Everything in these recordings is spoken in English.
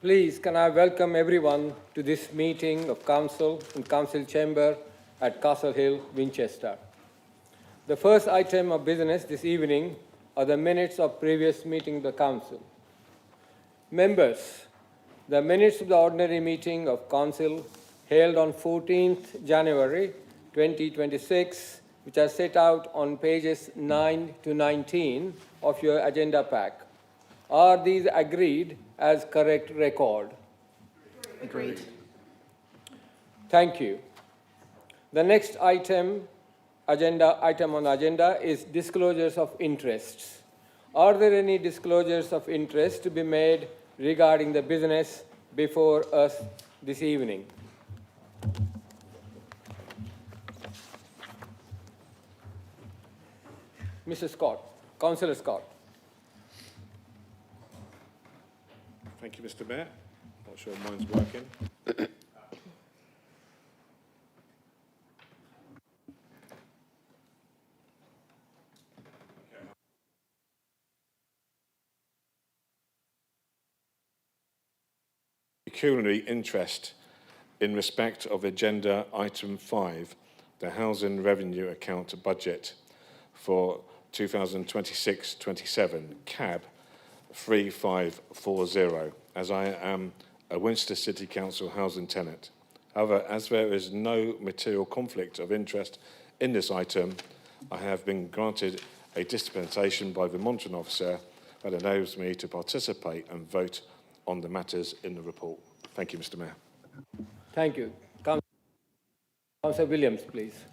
Please, can I welcome everyone to this meeting of Council in Council Chamber at Castle Hill, Winchester. The first item of business this evening are the minutes of previous meeting of the Council. Members, the minutes of the ordinary meeting of Council held on 14th January 2026, which are set out on pages 9 to 19 of your agenda pack. Are these agreed as correct record? Agreed. Thank you. The next item on the agenda is disclosures of interests. Are there any disclosures of interest to be made regarding the business before us this evening? Mr. Scott, Councillor Scott. Thank you, Mr. Mayor. Not sure mine's working. Pecuniary interest in respect of agenda item 5, the Housing Revenue Account Budget for 2026-27, CAB 3540, as I am a Winchester City Council housing tenant. However, as there is no material conflict of interest in this item, I have been granted a dispensation by the monitoring officer that enables me to participate and vote on the matters in the report. Thank you, Mr. Mayor. Thank you. Councillor Williams, please.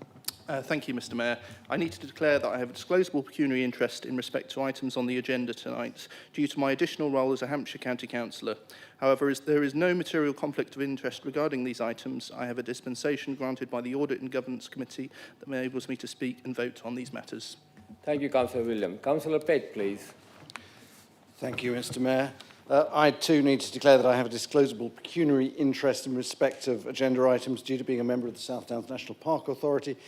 Thank you, Mr. Mayor. I need to declare that I have a disclosable pecuniary interest in respect to items on the agenda tonight due to my additional role as a Hampshire County Councillor. However, as there is no material conflict of interest regarding these items, I have a dispensation granted by the Audit and Governance Committee that enables me to speak and vote on these matters. Thank you, Councillor Williams. Councillor Pett, please. Thank you, Mr. Mayor. I too need to declare that I have a disclosable pecuniary interest in respect of agenda items due to being a member of the South Downs National Park Authority.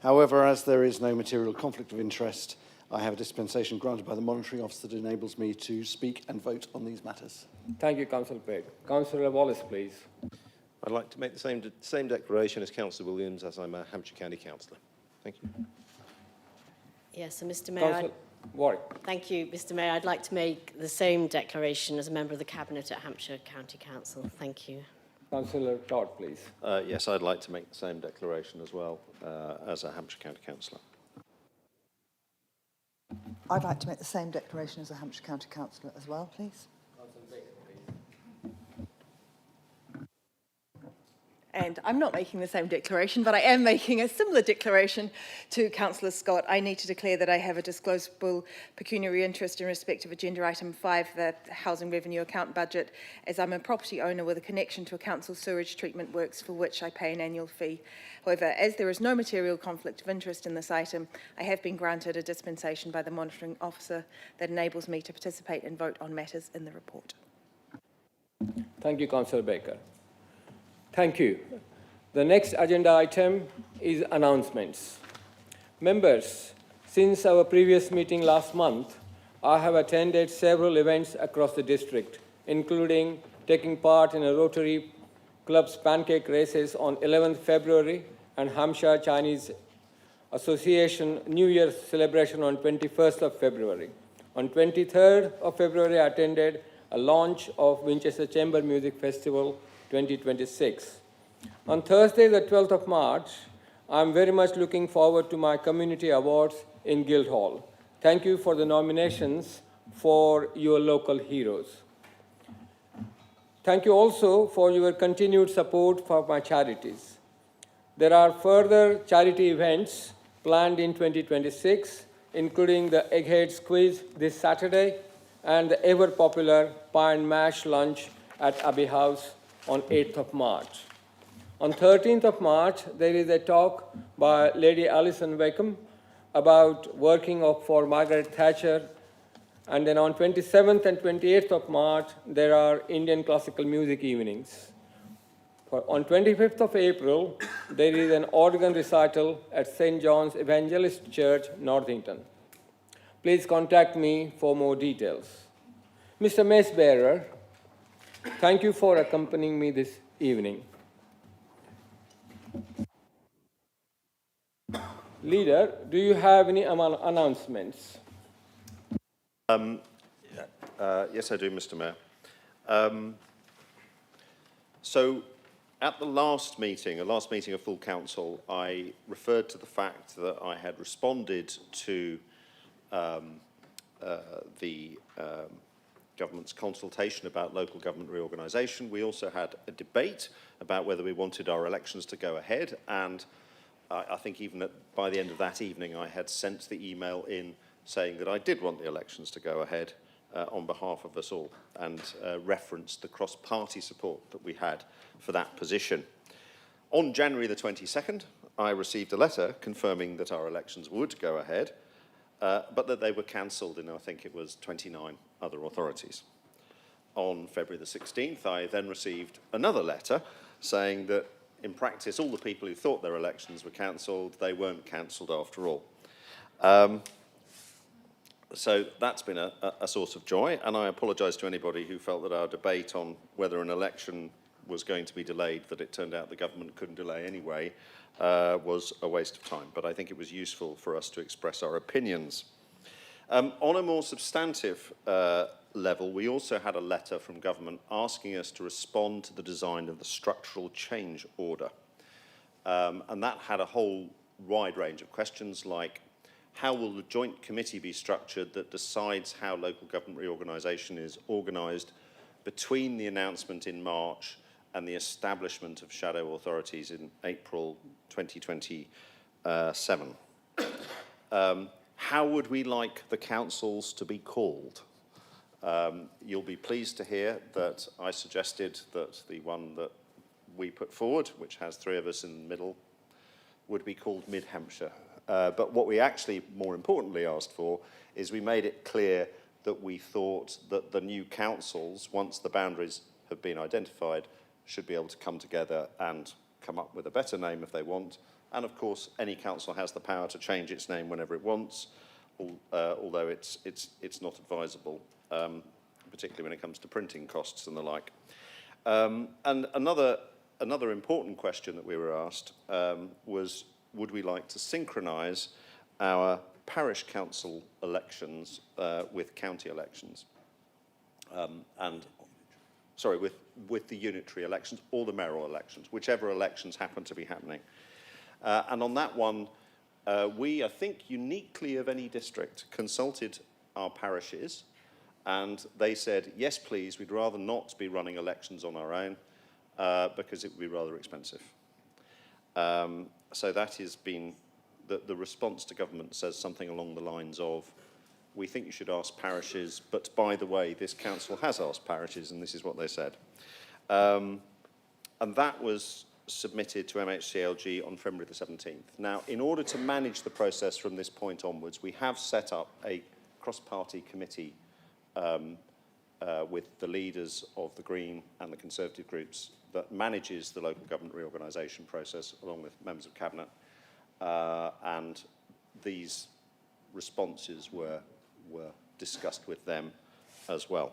However, as there is no material conflict of interest, I have a dispensation granted by the monitoring officer that enables me to speak and vote on these matters. Thank you, Councillor Pett. Councillor Wallace, please. I'd like to make the same declaration as Councillor Williams, as I'm a Hampshire County Councillor. Thank you. Yes, so Mr. Mayor. Councillor Warwick. Thank you, Mr. Mayor. I'd like to make the same declaration as a member of the Cabinet at Hampshire County Council. Thank you. Councillor Todd, please. Yes, I'd like to make the same declaration as well as a Hampshire County Councillor. I'd like to make the same declaration as a Hampshire County Councillor as well, please. And I'm not making the same declaration, but I am making a similar declaration to Councillor Scott. I need to declare that I have a disclosable pecuniary interest in respect of agenda item 5, the Housing Revenue Account Budget, as I'm a property owner with a connection to a council sewage treatment works for which I pay an annual fee. However, as there is no material conflict of interest in this item, I have been granted a dispensation by the monitoring officer that enables me to participate and vote on matters in the report. Thank you, Councillor Baker. Thank you. The next agenda item is announcements. Members, since our previous meeting last month, I have attended several events across the district, including taking part in a Rotary Club's pancake races on 11th February and Hampshire Chinese Association New Year celebration on 21st of February. On 23rd of February, I attended a launch of Winchester Chamber Music Festival 2026. On Thursday, the 12th of March, I'm very much looking forward to my community awards in Guildhall. Thank you for the nominations for your local heroes. Thank you also for your continued support for my charities. There are further charity events planned in 2026, including the Eggheads Quiz this Saturday and the ever-popular Pie and Mash lunch at Abbey House on 8th of March. On 13th of March, there is a talk by Lady Alison Wakeham about working for Margaret Thatcher. And then on 27th and 28th of March, there are Indian classical music evenings. On 25th of April, there is an organ recital at St. John's Evangelist Church, Northington. Please contact me for more details. Mr. Mace Bearer, Thank you for accompanying me this evening. Leader, do you have any announcements? Yes, I do, Mr. Mayor. So, at the last meeting of full council, I referred to the fact that I had responded to the government's consultation about local government reorganisation. We also had a debate about whether we wanted our elections to go ahead, and I think even by the end of that evening, I had sent the email in saying that I did want the elections to go ahead on behalf of us all, and referenced the cross-party support that we had for that position. On January the 22nd, I received a letter confirming that our elections would go ahead, but that they were cancelled in, I think it was 29 other authorities. On February the 16th, I then received another letter saying that in practice, all the people who thought their elections were cancelled, they weren't cancelled after all. So that's been a source of joy, and I apologise to anybody who felt that our debate on whether an election was going to be delayed, that it turned out the government couldn't delay anyway, was a waste of time. But I think it was useful for us to express our opinions. On a more substantive level, we also had a letter from government asking us to respond to the design of the structural change order. And that had a whole wide range of questions like, how will the joint committee be structured that decides how local government reorganisation is organised between the announcement in March and the establishment of shadow authorities in April 2027? How would we like the councils to be called? You'll be pleased to hear that I suggested that the one that we put forward, which has 3 of us in the middle, would be called Mid-Hampshire. But what we actually, more importantly, asked for is we made it clear that we thought that the new councils, once the boundaries have been identified, should be able to come together and come up with a better name if they want. And of course, any council has the power to change its name whenever it wants, although it's not advisable, particularly when it comes to printing costs and the like. And another important question that we were asked was, would we like to synchronise our parish council elections with county elections? With the unitary elections or the mayoral elections, whichever elections happen to be happening. And on that one, we, I think, uniquely of any district, consulted our parishes, and they said, yes, please, we'd rather not be running elections on our own, because it would be rather expensive. So that has been, the response to government says something along the lines of, we think you should ask parishes, but by the way, this council has asked parishes, and this is what they said. And that was submitted to MHCLG on February the 17th. Now, in order to manage the process from this point onwards, we have set up a cross-party committee with the leaders of the Green and the Conservative groups that manages the local government reorganisation process along with members of Cabinet. And these responses were discussed with them as well.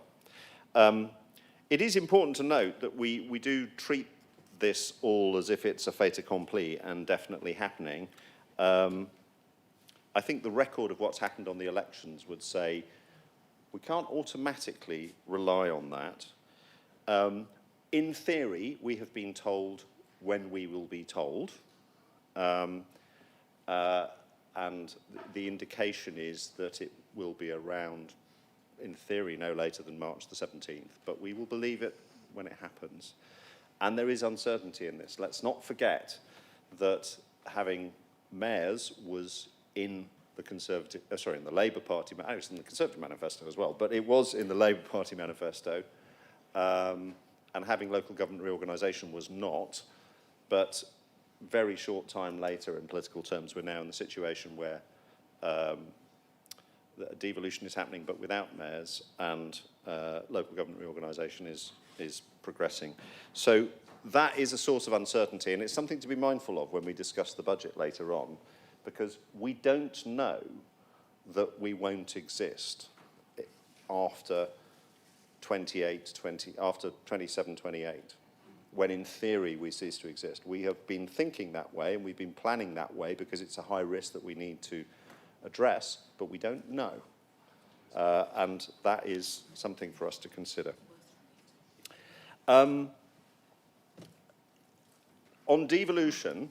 It is important to note that we do treat this all as if it's a fait accompli and definitely happening. I think the record of what's happened on the elections would say we can't automatically rely on that. In theory, we have been told when we will be told. And the indication is that it will be around, in theory, no later than March the 17th. But we will believe it when it happens. And there is uncertainty in this. Let's not forget that having mayors was in the Conservative, in the Labour Party, it was in the Conservative manifesto as well, but it was in the Labour Party manifesto. And having local government reorganisation was not, but very short time later in political terms, we're now in the situation where the devolution is happening, but without mayors, and local government reorganisation is progressing. So that is a source of uncertainty, and it's something to be mindful of when we discuss the budget later on, because we don't know that we won't exist after after 27, 28, when in theory we cease to exist. We have been thinking that way and we've been planning that way because it's a high risk that we need to address, but we don't know. And that is something for us to consider. On devolution,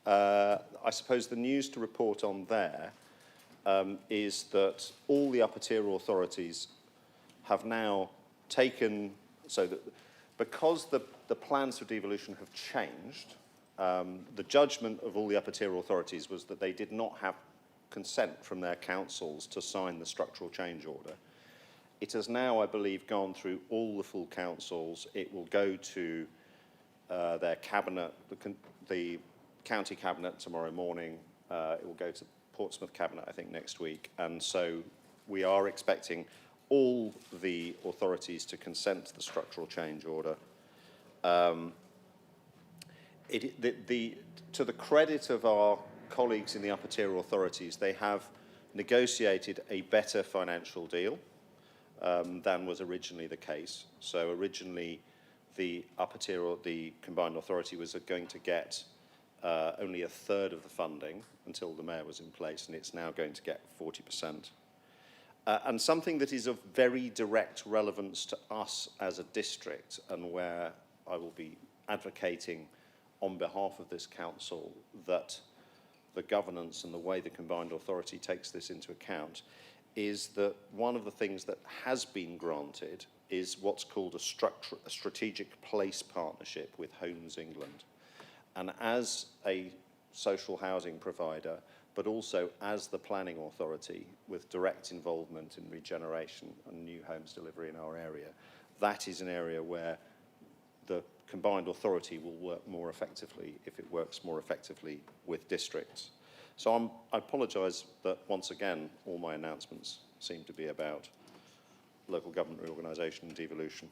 I suppose the news to report on there is that all the upper tier authorities have now taken, so that because the plans for devolution have changed, the judgment of all the upper tier authorities was that they did not have consent from their councils to sign the structural change order. It has now, I believe, gone through all the full councils. It will go to their cabinet, the county cabinet tomorrow morning. It will go to Portsmouth cabinet, I think, next week. And so we are expecting all the authorities to consent to the structural change order. To the credit of our colleagues in the upper tier authorities, they have negotiated a better financial deal than was originally the case. So originally, the upper tier, or the combined authority, was going to get only a third of the funding until the mayor was in place, and it's now going to get 40%. And something that is of very direct relevance to us as a district, and where I will be advocating on behalf of this council that the governance and the way the combined authority takes this into account, is that one of the things that has been granted is what's called a strategic place partnership with Homes England. And as a social housing provider, but also as the planning authority with direct involvement in regeneration and new homes delivery in our area, that is an area where the combined authority will work more effectively if it works more effectively with districts. So I apologise that once again all my announcements seem to be about local government reorganisation and devolution.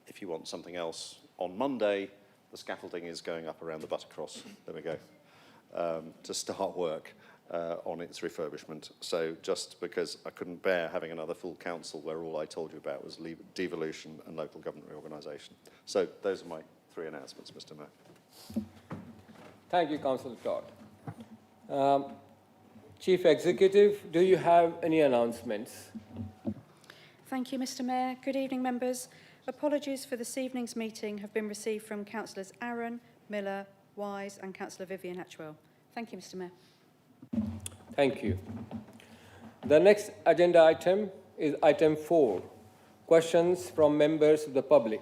If you want something else, on Monday the scaffolding is going up around the Buttercross, there we go, to start work on its refurbishment. So just because I couldn't bear having another full council where all I told you about was devolution and local government reorganisation. So those are my three announcements, Mr. Mayor. Thank you, Councillor Todd. Chief Executive, do you have any announcements? Thank you, Mr. Mayor. Good evening, members. Apologies for this evening's meeting have been received from Councillors Aaron, Miller, Wise and Councillor Vivian Hatchwell. Thank you, Mr. Mayor. Thank you. The next agenda item is item 4, questions from members of the public.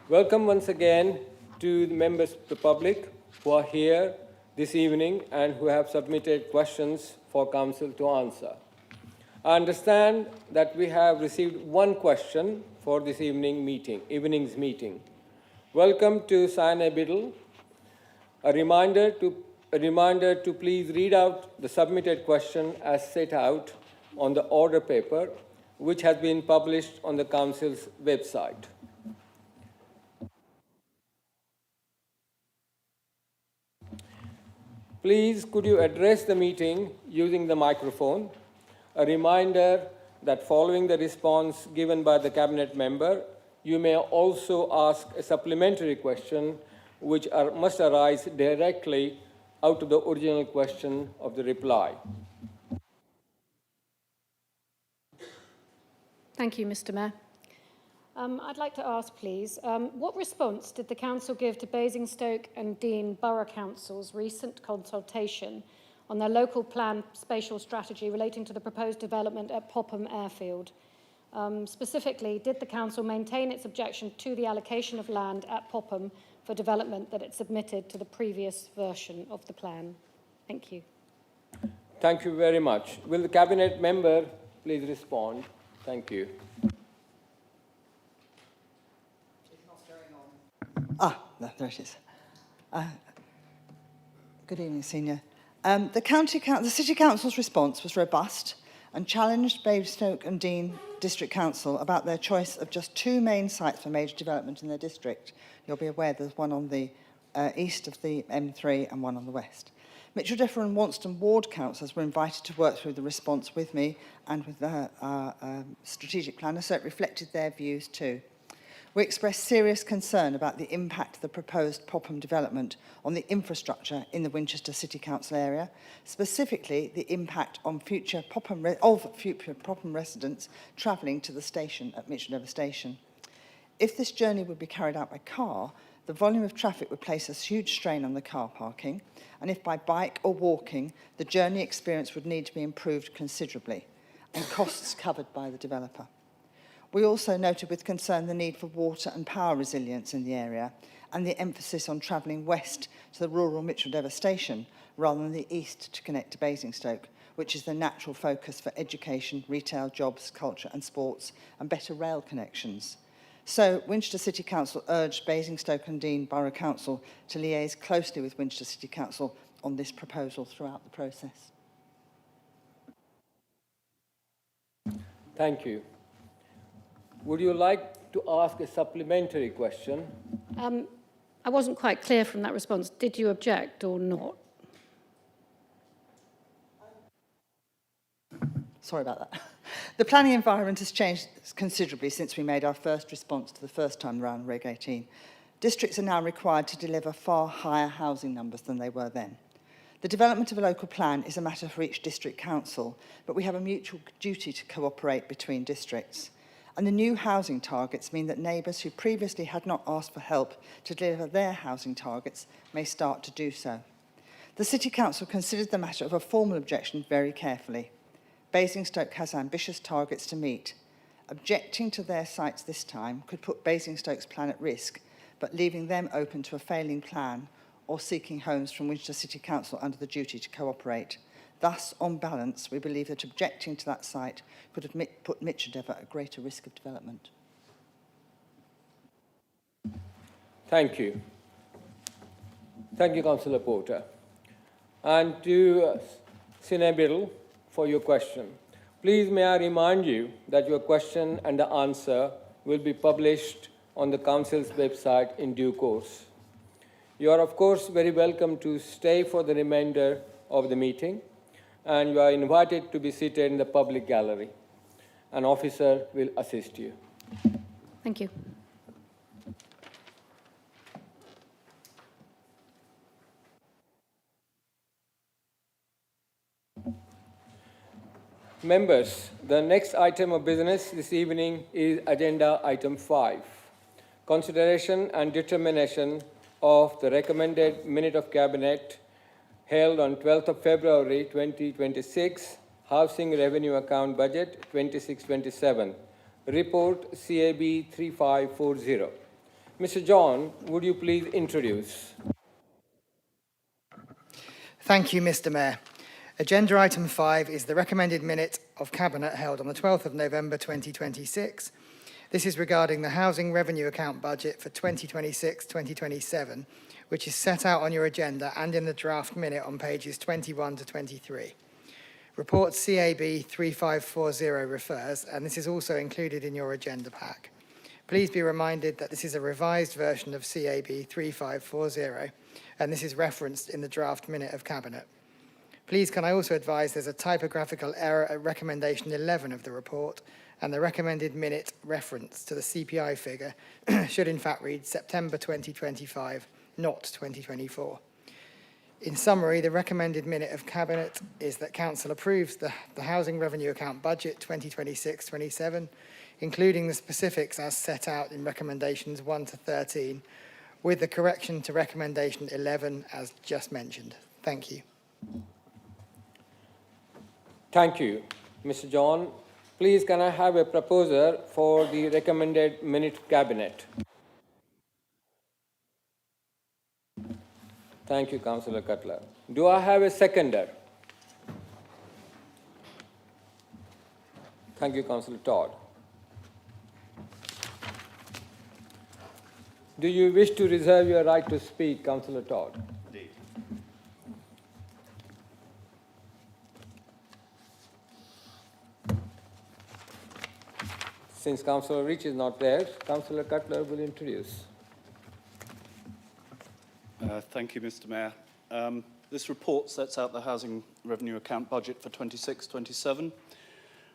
Welcome once again to the members of the public who are here this evening and who have submitted questions for Council to answer. I understand that we have received one question for this evening's meeting. Welcome to Sine Biddle. A reminder to please read out the submitted question as set out on the order paper, which has been published on the Council's website. Please, could you address the meeting using the microphone? A reminder that following the response given by the Cabinet member, you may also ask a supplementary question which must arise directly out of the original question of the reply. Thank you, Mr. Mayor. I'd like to ask, please, what response did the Council give to Basingstoke and Dean Borough Council's recent consultation on their local plan spatial strategy relating to the proposed development at Popham Airfield? Specifically, did the Council maintain its objection to the allocation of land at Popham for development that it submitted to the previous version of the plan? Thank you. Thank you very much. Will the Cabinet member please respond? Thank you. There it is. Good evening, Senior. The City Council's response was robust and challenged Basingstoke and Dean District Council about their choice of just two main sites for major development in their district. You'll be aware there's one on the east of the M3 and one on the west. Micheldever and Wanston Ward councillors were invited to work through the response with me and with our strategic planner, so it reflected their views too. We expressed serious concern about the impact of the proposed Popham development on the infrastructure in the Winchester City Council area, specifically the impact on future Popham residents travelling to the station at Micheldever Station. If this journey would be carried out by car, the volume of traffic would place a huge strain on the car parking, and if by bike or walking, the journey experience would need to be improved considerably, and costs covered by the developer. We also noted with concern the need for water and power resilience in the area and the emphasis on travelling west to the rural Micheldever station rather than the east to connect to Basingstoke, which is the natural focus for education, retail, jobs, culture and sports, and better rail connections. So, Winchester City Council urged Basingstoke and Deane Borough Council to liaise closely with Winchester City Council on this proposal throughout the process. Thank you. Would you like to ask a supplementary question? I wasn't quite clear from that response. Did you object or not? Sorry about that. The planning environment has changed considerably since we made our first response to the first time around Reg 18. Districts are now required to deliver far higher housing numbers than they were then. The development of a local plan is a matter for each district council, but we have a mutual duty to cooperate between districts. And the new housing targets mean that neighbours who previously had not asked for help to deliver their housing targets may start to do so. The City Council considered the matter of a formal objection very carefully. Basingstoke has ambitious targets to meet. Objecting to their sites this time could put Basingstoke's plan at risk, but leaving them open to a failing plan or seeking homes from Winchester City Council under the duty to cooperate. Thus, on balance, we believe that objecting to that site could put Micheldever at greater risk of development. Thank you. Thank you, Councillor Porter. And to Sine Biddle for your question. Please may I remind you that your question and the answer will be published on the Council's website in due course. You are, of course, very welcome to stay for the remainder of the meeting, and you are invited to be seated in the public gallery. An officer will assist you. Thank you. Members, the next item of business this evening is agenda item 5, consideration and determination of the recommended minute of Cabinet held on 12th of February 2026, Housing Revenue Account Budget 26-27, Report CAB 3540. Mr. John, would you please introduce? Thank you, Mr. Mayor. Agenda item 5 is the recommended minute of Cabinet held on the 12th of November 2026. This is regarding the Housing Revenue Account Budget for 2026-2027, which is set out on your agenda and in the draft minute on pages 21 to 23. Report CAB 3540 refers, and this is also included in your agenda pack. Please be reminded that this is a revised version of CAB 3540, and this is referenced in the draft minute of Cabinet. Please can I also advise there's a typographical error at recommendation 11 of the report, and the recommended minute reference to the CPI figure should in fact read September 2025, not 2024. In summary, the recommended minute of Cabinet is that Council approves the Housing Revenue Account Budget 2026-27, including the specifics as set out in recommendations 1 to 13, with the correction to recommendation 11 as just mentioned. Thank you. Thank you, Mr. John. Please, can I have a proposer for the recommended minute Cabinet? Thank you, Councillor Cutler. Do I have a seconder? Thank you, Councillor Todd. Do you wish to reserve your right to speak, Councillor Todd? Indeed. Since Councillor Rich is not there, Councillor Cutler will introduce. Thank you, Mr. Mayor. This report sets out the housing revenue account budget for 26-27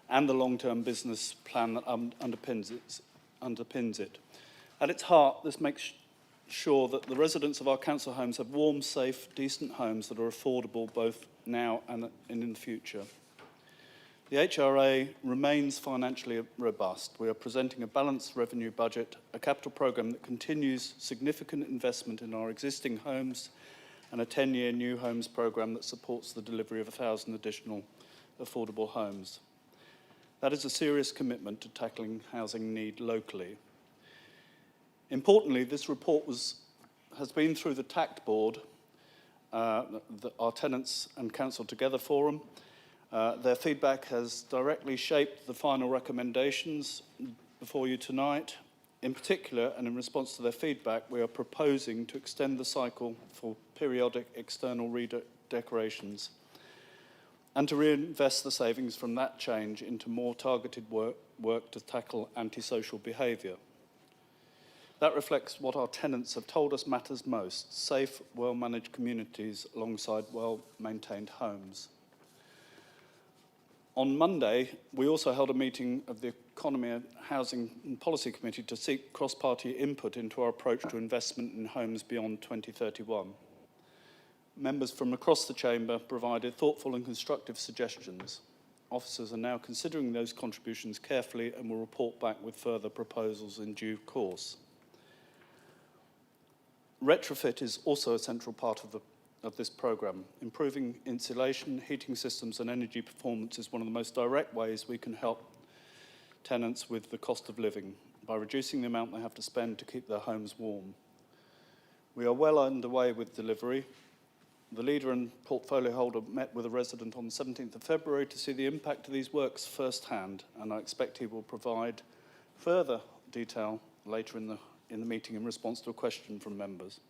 and the long-term business plan that underpins it. At its heart, this makes sure that the residents of our council homes have warm, safe, decent homes that are affordable both now and in the future. The HRA remains financially robust. We are presenting a balanced revenue budget, a capital programme that continues significant investment in our existing homes, and a 10-year new homes programme that supports the delivery of 1,000 additional affordable homes. That is a serious commitment to tackling housing need locally. Importantly, this report has been through the TACT board, our Tenants and Council Together Forum. Their feedback has directly shaped the final recommendations before you tonight. In particular, and in response to their feedback, we are proposing to extend the cycle for periodic external redecorations and to reinvest the savings from that change into more targeted work to tackle antisocial behaviour. That reflects what our tenants have told us matters most: safe, well-managed communities alongside well-maintained homes. On Monday, we also held a meeting of the Economy, Housing and Policy Committee to seek cross-party input into our approach to investment in homes beyond 2031. Members from across the chamber provided thoughtful and constructive suggestions. Officers are now considering those contributions carefully and will report back with further proposals in due course. Retrofit is also a central part of this programme. Improving insulation, heating systems and energy performance is one of the most direct ways we can help tenants with the cost of living by reducing the amount they have to spend to keep their homes warm. We are well underway with delivery. The leader and portfolio holder met with a resident on the 17th of February to see the impact of these works firsthand, and I expect he will provide further detail later in the meeting in response to a question from members.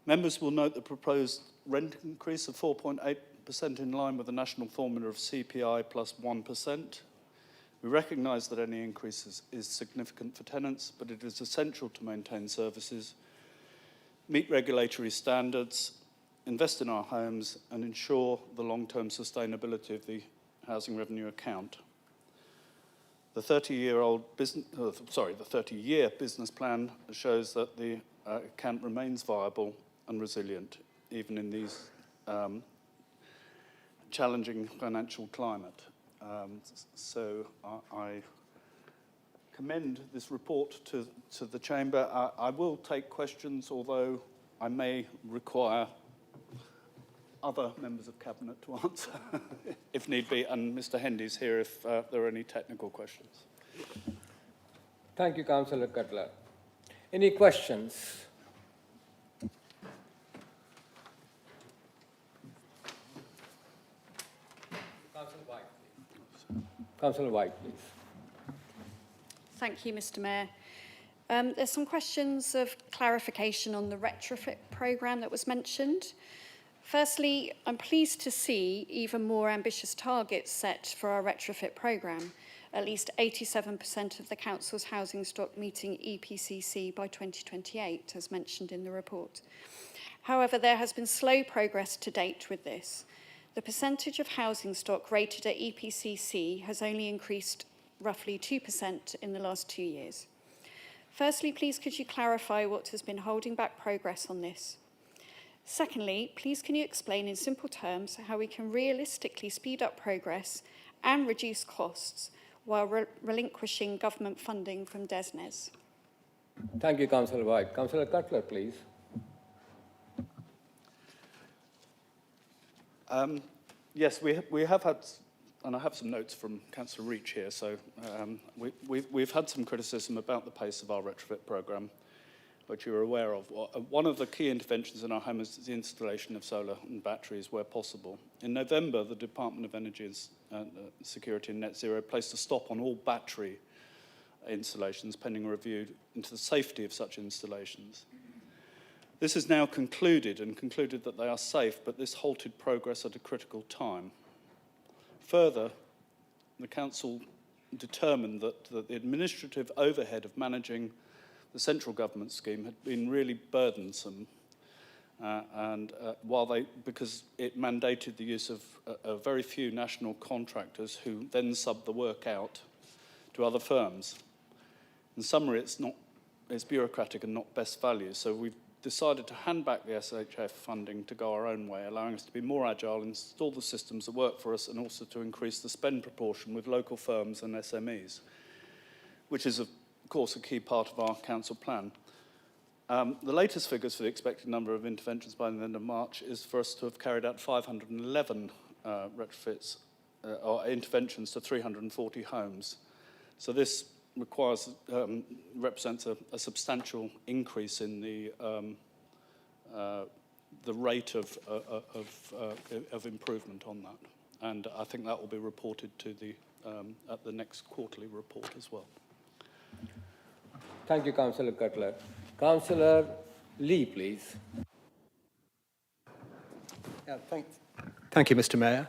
Members will note the proposed rent increase of 4.8% in line with the national formula of CPI plus 1%. We recognise that any increase is significant for tenants, but it is essential to maintain services, meet regulatory standards, invest in our homes, and ensure the long-term sustainability of the housing revenue account. The 30-year business plan shows that the account remains viable and resilient, even in these challenging financial climate. So I commend this report to the Chamber. I will take questions, although I may require other members of Cabinet to answer, if need be, and Mr Hendy's here if there are any technical questions. Thank you, Councillor Cutler. Any questions? Councillor White, please. Thank you, Mr Mayor. There's some questions of clarification on the retrofit programme that was mentioned. Firstly, I'm pleased to see even more ambitious targets set for our retrofit programme, at least 87% of the Council's housing stock meeting EPCC by 2028, as mentioned in the report. However, there has been slow progress to date with this. The percentage of housing stock rated at EPCC has only increased roughly 2% in the last 2 years. Firstly, please could you clarify what has been holding back progress on this? Secondly, please can you explain in simple terms how we can realistically speed up progress and reduce costs while relinquishing government funding from DESNES? Thank you, Councillor White. Councillor Cutler, please. Yes, we have had, and I have some notes from Councillor Reach here, so we've had some criticism about the pace of our retrofit programme, which you're aware of. One of the key interventions in our home is the installation of solar and batteries where possible. In November, the Department of Energy Security and Net Zero placed a stop on all battery installations pending review into the safety of such installations. This is now concluded that they are safe, but this halted progress at a critical time. Further, the Council determined that the administrative overhead of managing the central government scheme had been really burdensome, Because it mandated the use of a very few national contractors who then subbed the work out to other firms. In summary, it's bureaucratic and not best value. So we've decided to hand back the SHF funding to go our own way, allowing us to be more agile, install the systems that work for us, and also to increase the spend proportion with local firms and SMEs, which is, of course, a key part of our council plan. The latest figures for the expected number of interventions by the end of March is for us to have carried out 511 retrofits or interventions to 340 homes. So this represents a substantial increase in the rate of improvement on that, and I think that will be reported to at the next quarterly report as well. Thank you, Councillor Cutler. Councillor Lee, please. Yeah, thank you, Mr. Mayor.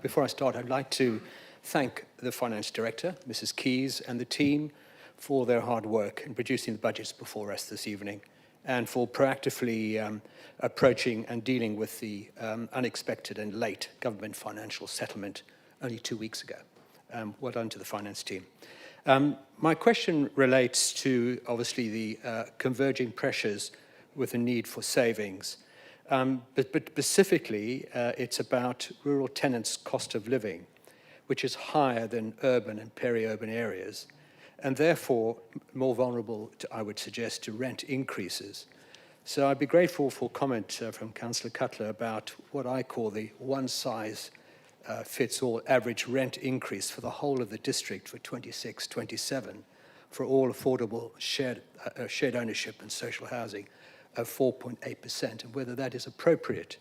Before I start, I'd like to thank the Finance Director, Mrs. Keys, and the team for their hard work in producing the budgets before us this evening, and for proactively approaching and dealing with the unexpected and late government financial settlement only 2 weeks ago. Well done to the finance team. My question relates to, obviously, the converging pressures with the need for savings. But specifically, it's about rural tenants' cost of living, which is higher than urban and peri-urban areas, and therefore more vulnerable, I would suggest, to rent increases. So I'd be grateful for comment from Councillor Cutler about what I call the one-size-fits-all average rent increase for the whole of the district for 26-27 for all affordable shared ownership and social housing of 4.8%, and whether that is appropriate.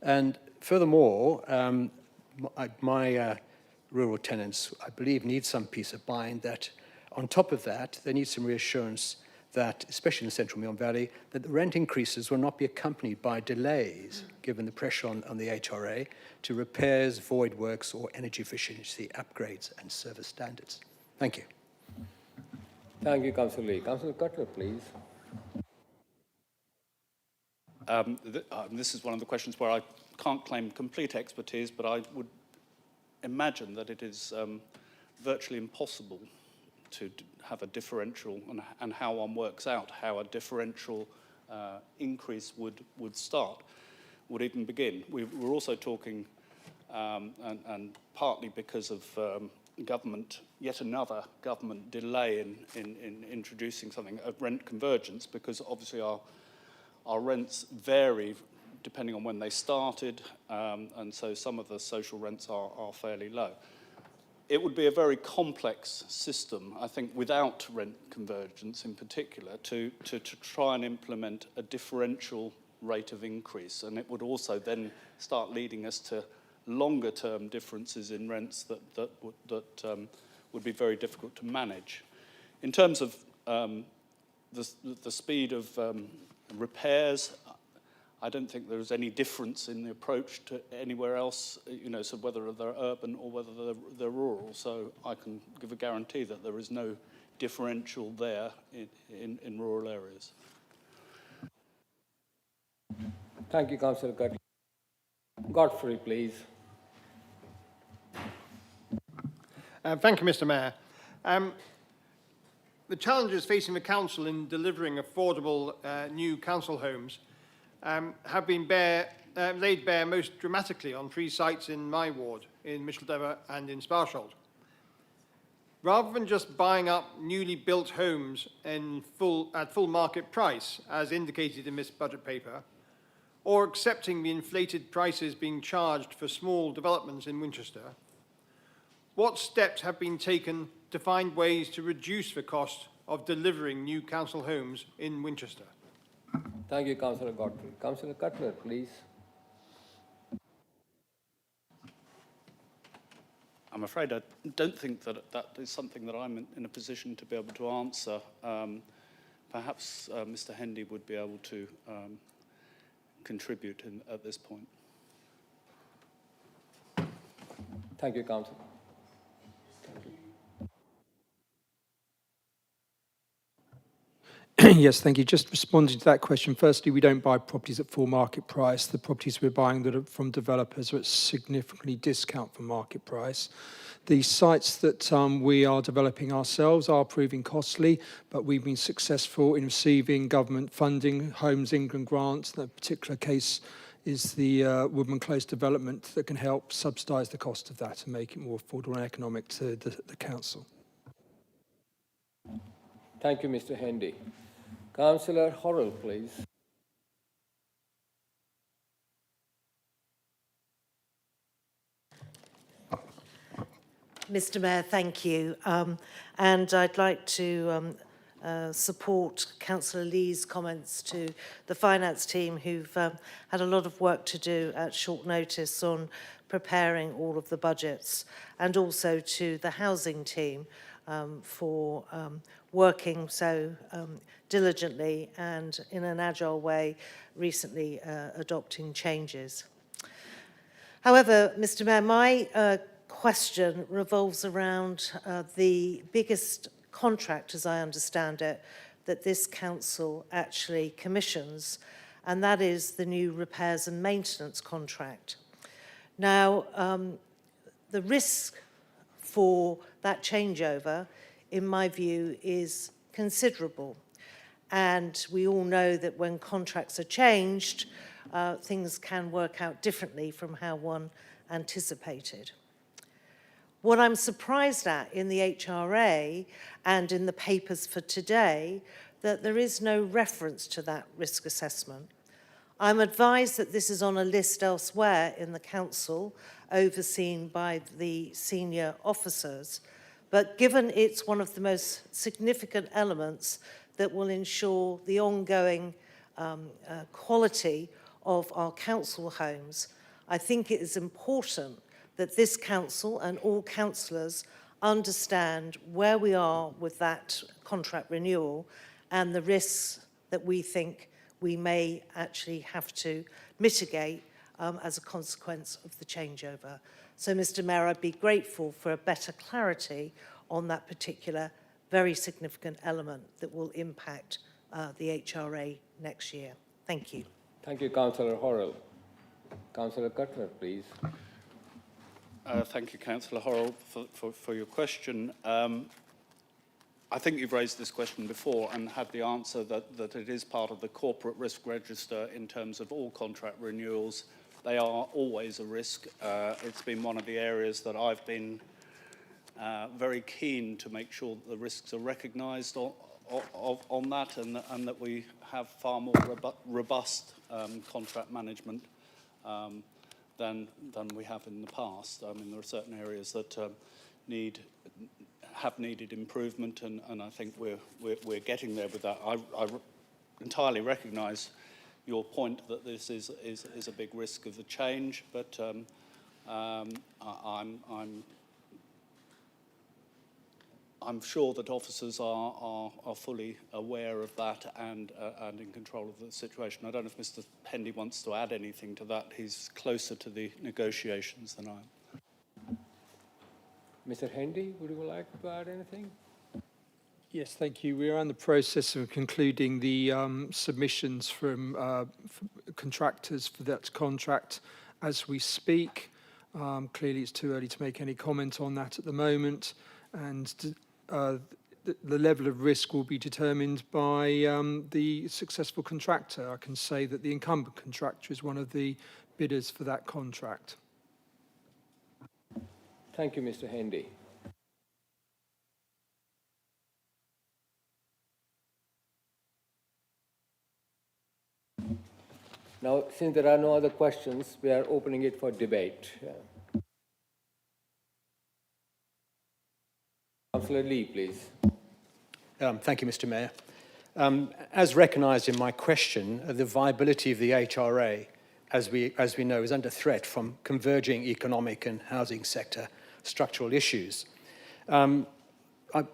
And furthermore, my rural tenants, I believe, need some peace of mind that on top of that, they need some reassurance that, especially in the Central Meon Valley, that the rent increases will not be accompanied by delays, given the pressure on the HRA to repairs, void works, or energy efficiency upgrades and service standards. Thank you. Thank you, Councillor Lee. Councillor Cutler, please. This is one of the questions where I can't claim complete expertise, but I would imagine that it is virtually impossible to have a differential, and how one works out how a differential increase would even begin. We're also talking, and partly because of yet another government delay in introducing something of rent convergence, because obviously our rents vary depending on when they started, and so some of the social rents are fairly low. It would be a very complex system, I think, without rent convergence in particular, to try and implement a differential rate of increase. And it would also then start leading us to longer-term differences in rents that would be very difficult to manage. In terms of the speed of repairs, I don't think there's any difference in the approach to anywhere else, so whether they're urban or whether they're rural. So I can give a guarantee that there is no differential there in rural areas. Thank you, Councillor Cutler. Godfrey, please. Thank you, Mr. Mayor. The challenges facing the council in delivering affordable new council homes have been laid bare most dramatically on 3 sites in my ward, in Micheldever and in Sparsholt. Rather than just buying up newly built homes at full market price, as indicated in this budget paper, or accepting the inflated prices being charged for small developments in Winchester, what steps have been taken to find ways to reduce the cost of delivering new council homes in Winchester? Thank you, Councillor Godfrey. Councillor Cutler, please. I'm afraid I don't think that is something that I'm in a position to be able to answer. Perhaps Mr. Hendy would be able to contribute at this point. Thank you, Councillor. Yes, thank you. Just responding to that question. Firstly, we don't buy properties at full market price. The properties we're buying that are from developers are at significantly discount from market price. The sites that we are developing ourselves are proving costly, but we've been successful in receiving government funding, Homes England grants. The particular case is the Woodman Close development that can help subsidise the cost of that and make it more affordable and economic to the council. Thank you, Mr. Hendy. Councillor Horrell, please. Mr. Mayor, thank you. And I'd like to support Councillor Lee's comments to the finance team who've had a lot of work to do at short notice on preparing all of the budgets, and also to the housing team for working so diligently and in an agile way, recently adopting changes. However, Mr. Mayor, my question revolves around the biggest contract, as I understand it, that this council actually commissions, and that is the new repairs and maintenance contract. Now, the risk for that changeover, in my view, is considerable. And we all know that when contracts are changed, things can work out differently from how one anticipated. What I'm surprised at in the HRA and in the papers for today, that there is no reference to that risk assessment. I'm advised that this is on a list elsewhere in the council, overseen by the senior officers, but given it's one of the most significant elements that will ensure the ongoing quality of our council homes, I think it is important that this council and all councillors understand where we are with that contract renewal and the risks that we think we may actually have to mitigate as a consequence of the changeover. So, Mr. Mayor, I'd be grateful for a better clarity on that particular very significant element that will impact the HRA next year. Thank you. Thank you, Councillor Horrell. Councillor Cutler, please. Thank you, Councillor Horrell, for your question. I think you've raised this question before and had the answer that it is part of the corporate risk register in terms of all contract renewals. They are always a risk. It's been one of the areas that I've been very keen to make sure that the risks are recognised on that, and that we have far more robust contract management than we have in the past. I mean, there are certain areas that have needed improvement, and I think we're getting there with that. I entirely recognise your point that this is a big risk of the change, but I'm sure that officers are fully aware of that and in control of the situation. I don't know if Mr. Hendy wants to add anything to that. He's closer to the negotiations than I am. Mr. Hendy, would you like to add anything? Yes, thank you. We are in the process of concluding the submissions from contractors for that contract as we speak. Clearly, it's too early to make any comment on that at the moment, and the level of risk will be determined by the successful contractor. I can say that the incumbent contractor is one of the bidders for that contract. Thank you, Mr. Hendy. Now, since there are no other questions, we are opening it for debate. Councillor Lee, please. Thank you, Mr. Mayor. As recognised in my question, the viability of the HRA, as we know, is under threat from converging economic and housing sector structural issues. I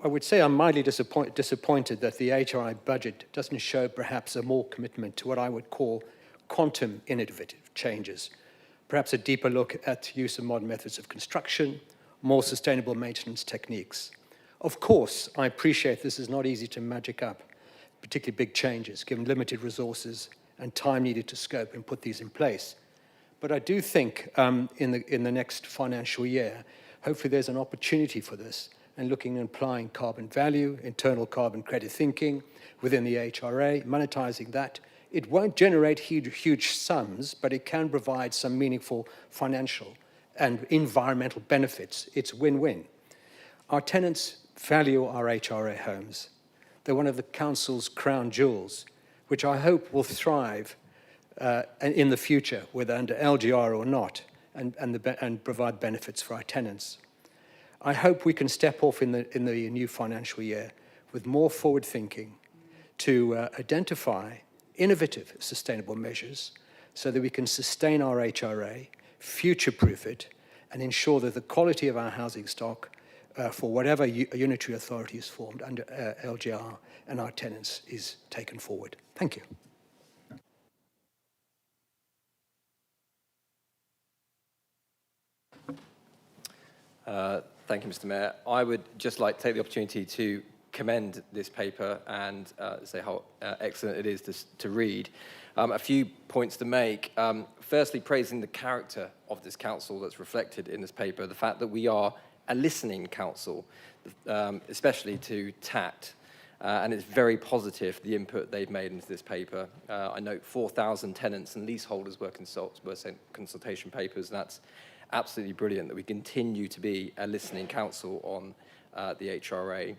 would say I'm mildly disappointed that the HRI budget doesn't show perhaps a more commitment to what I would call quantum innovative changes. Perhaps a deeper look at use of modern methods of construction, more sustainable maintenance techniques. Of course, I appreciate this is not easy to magic up, particularly big changes, given limited resources and time needed to scope and put these in place. But I do think in the next financial year, hopefully there's an opportunity for this, and looking and applying carbon value, internal carbon credit thinking within the HRA, monetizing that. It won't generate huge sums, but it can provide some meaningful financial and environmental benefits. It's win-win. Our tenants value our HRA homes. They're one of the council's crown jewels, which I hope will thrive in the future, whether under LGR or not, and provide benefits for our tenants. I hope we can step off in the new financial year with more forward thinking to identify innovative sustainable measures so that we can sustain our HRA, future-proof it, and ensure that the quality of our housing stock for whatever unitary authority is formed under LGR and our tenants is taken forward. Thank you. Thank you, Mr. Mayor. I would just like to take the opportunity to commend this paper and say how excellent it is to read. A few points to make. Firstly, praising the character of this council that's reflected in this paper, the fact that we are a listening council, especially to TACT, and it's very positive, the input they've made into this paper. I note 4,000 tenants and leaseholders were sent consultation papers, and that's absolutely brilliant that we continue to be a listening council on the HRA.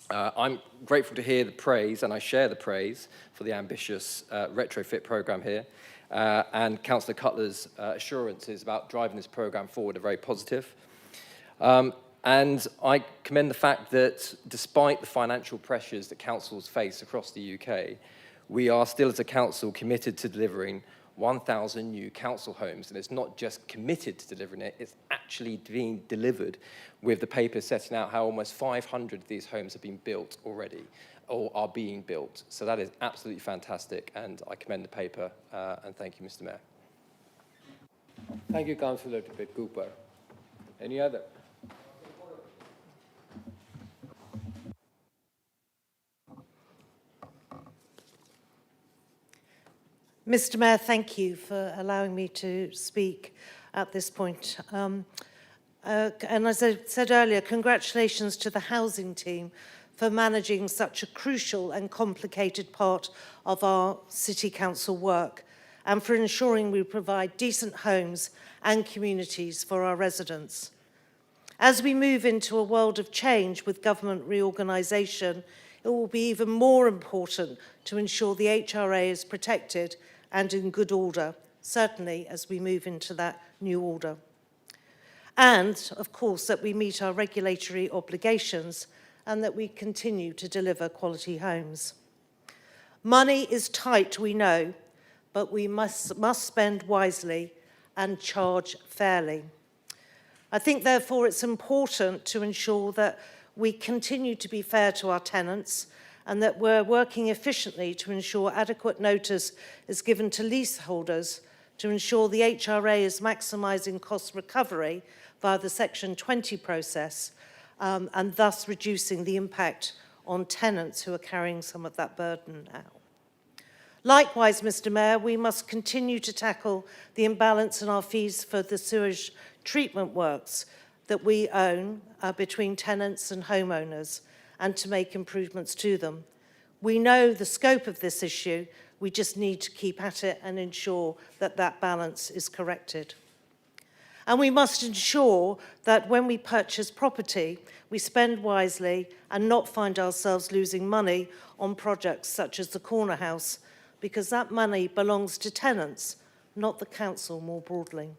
I'm grateful to hear the praise, and I share the praise for the ambitious retrofit programme here. And Councillor Cutler's assurances about driving this programme forward are very positive. And I commend the fact that despite the financial pressures that councils face across the UK, we are still as a council committed to delivering 1,000 new council homes, and it's not just committed to delivering it, it's actually being delivered, with the paper setting out how almost 500 of these homes have been built already, or are being built. So that is absolutely fantastic, and I commend the paper, and thank you, Mr. Mayor. Thank you, Councillor Tippett Cooper. Any other? Mr. Mayor, thank you for allowing me to speak at this point. And as I said earlier, congratulations to the housing team for managing such a crucial and complicated part of our City Council work, and for ensuring we provide decent homes and communities for our residents. As we move into a world of change with government reorganisation, it will be even more important to ensure the HRA is protected and in good order, certainly as we move into that new order. And, of course, that we meet our regulatory obligations and that we continue to deliver quality homes. Money is tight, we know, but we must spend wisely and charge fairly. I think, therefore, it's important to ensure that we continue to be fair to our tenants and that we're working efficiently to ensure adequate notice is given to leaseholders to ensure the HRA is maximising cost recovery via the Section 20 process and thus reducing the impact on tenants who are carrying some of that burden now. Likewise, Mr. Mayor, we must continue to tackle the imbalance in our fees for the sewage treatment works that we own between tenants and homeowners, and to make improvements to them. We know the scope of this issue, we just need to keep at it and ensure that that balance is corrected. And we must ensure that when we purchase property, we spend wisely and not find ourselves losing money on projects such as the Corner House, because that money belongs to tenants, not the council more broadly.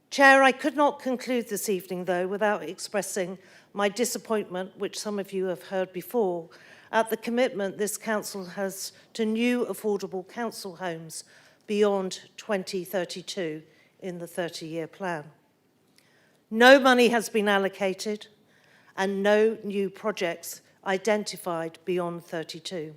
Chair, I could not conclude this evening, though, without expressing my disappointment, which some of you have heard before, at the commitment this council has to new affordable council homes beyond 2032 in the 30-year plan. No money has been allocated and no new projects identified beyond 32.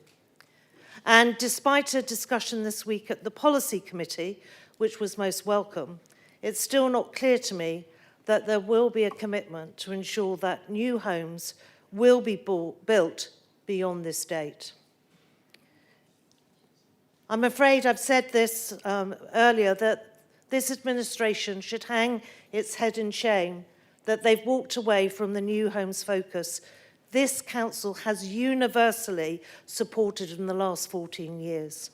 And despite a discussion this week at the Policy Committee, which was most welcome, it's still not clear to me that there will be a commitment to ensure that new homes will be built beyond this date. I'm afraid I've said this earlier, that this administration should hang its head in shame that they've walked away from the new homes focus this council has universally supported in the last 14 years.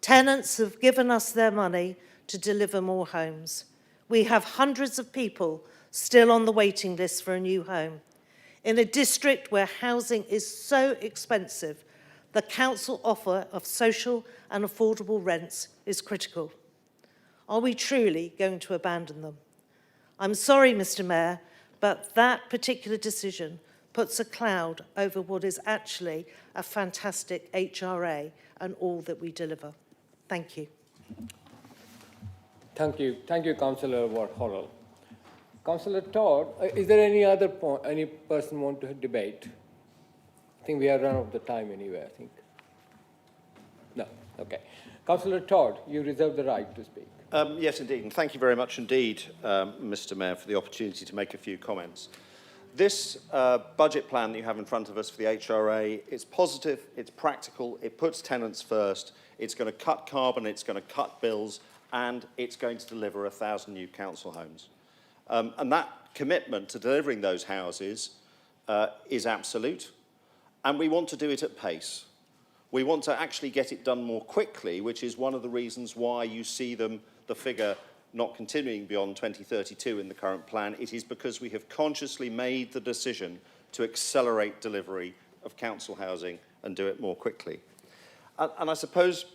Tenants have given us their money to deliver more homes. We have hundreds of people still on the waiting list for a new home. In a district where housing is so expensive, the council offer of social and affordable rents is critical. Are we truly going to abandon them? I'm sorry, Mr. Mayor, but that particular decision puts a cloud over what is actually a fantastic HRA and all that we deliver. Thank you. Thank you. Thank you, Councillor Horrell. Councillor Todd, is there any other point, any person want to debate? I think we have run out of the time anyway, I think. No, okay. Councillor Todd, you reserve the right to speak. Yes, indeed, and thank you very much indeed, Mr. Mayor, for the opportunity to make a few comments. This budget plan that you have in front of us for the HRA, it's positive, it's practical, it puts tenants first, it's going to cut carbon, it's going to cut bills, and it's going to deliver 1,000 new council homes. And that commitment to delivering those houses is absolute, and we want to do it at pace. We want to actually get it done more quickly, which is one of the reasons why you see the figure not continuing beyond 2032 in the current plan. It is because we have consciously made the decision to accelerate delivery of council housing and do it more quickly. And I suppose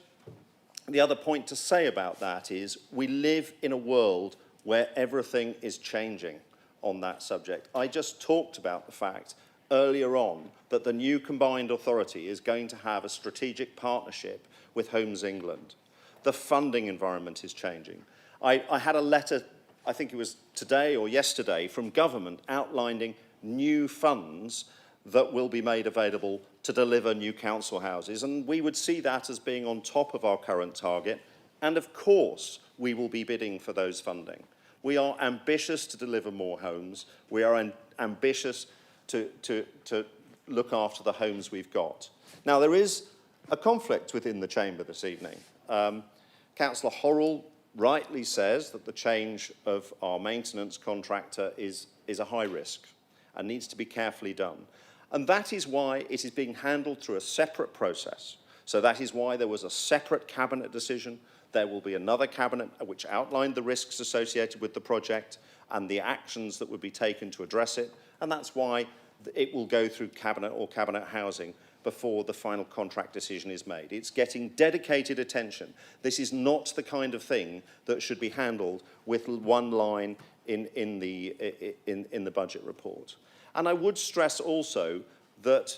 the other point to say about that is we live in a world where everything is changing on that subject. I just talked about the fact earlier on that the new combined authority is going to have a strategic partnership with Homes England. The funding environment is changing. I had a letter, I think it was today or yesterday, from government outlining new funds that will be made available to deliver new council houses, and we would see that as being on top of our current target, and of course we will be bidding for those funding. We are ambitious to deliver more homes. We are ambitious to look after the homes we've got. Now, there is a conflict within the chamber this evening. Councillor Horrell rightly says that the change of our maintenance contractor is a high risk and needs to be carefully done. And that is why it is being handled through a separate process. So that is why there was a separate cabinet decision. There will be another cabinet which outlined the risks associated with the project and the actions that would be taken to address it. And that's why it will go through cabinet or cabinet housing before the final contract decision is made. It's getting dedicated attention. This is not the kind of thing that should be handled with one line in the budget report. And I would stress also that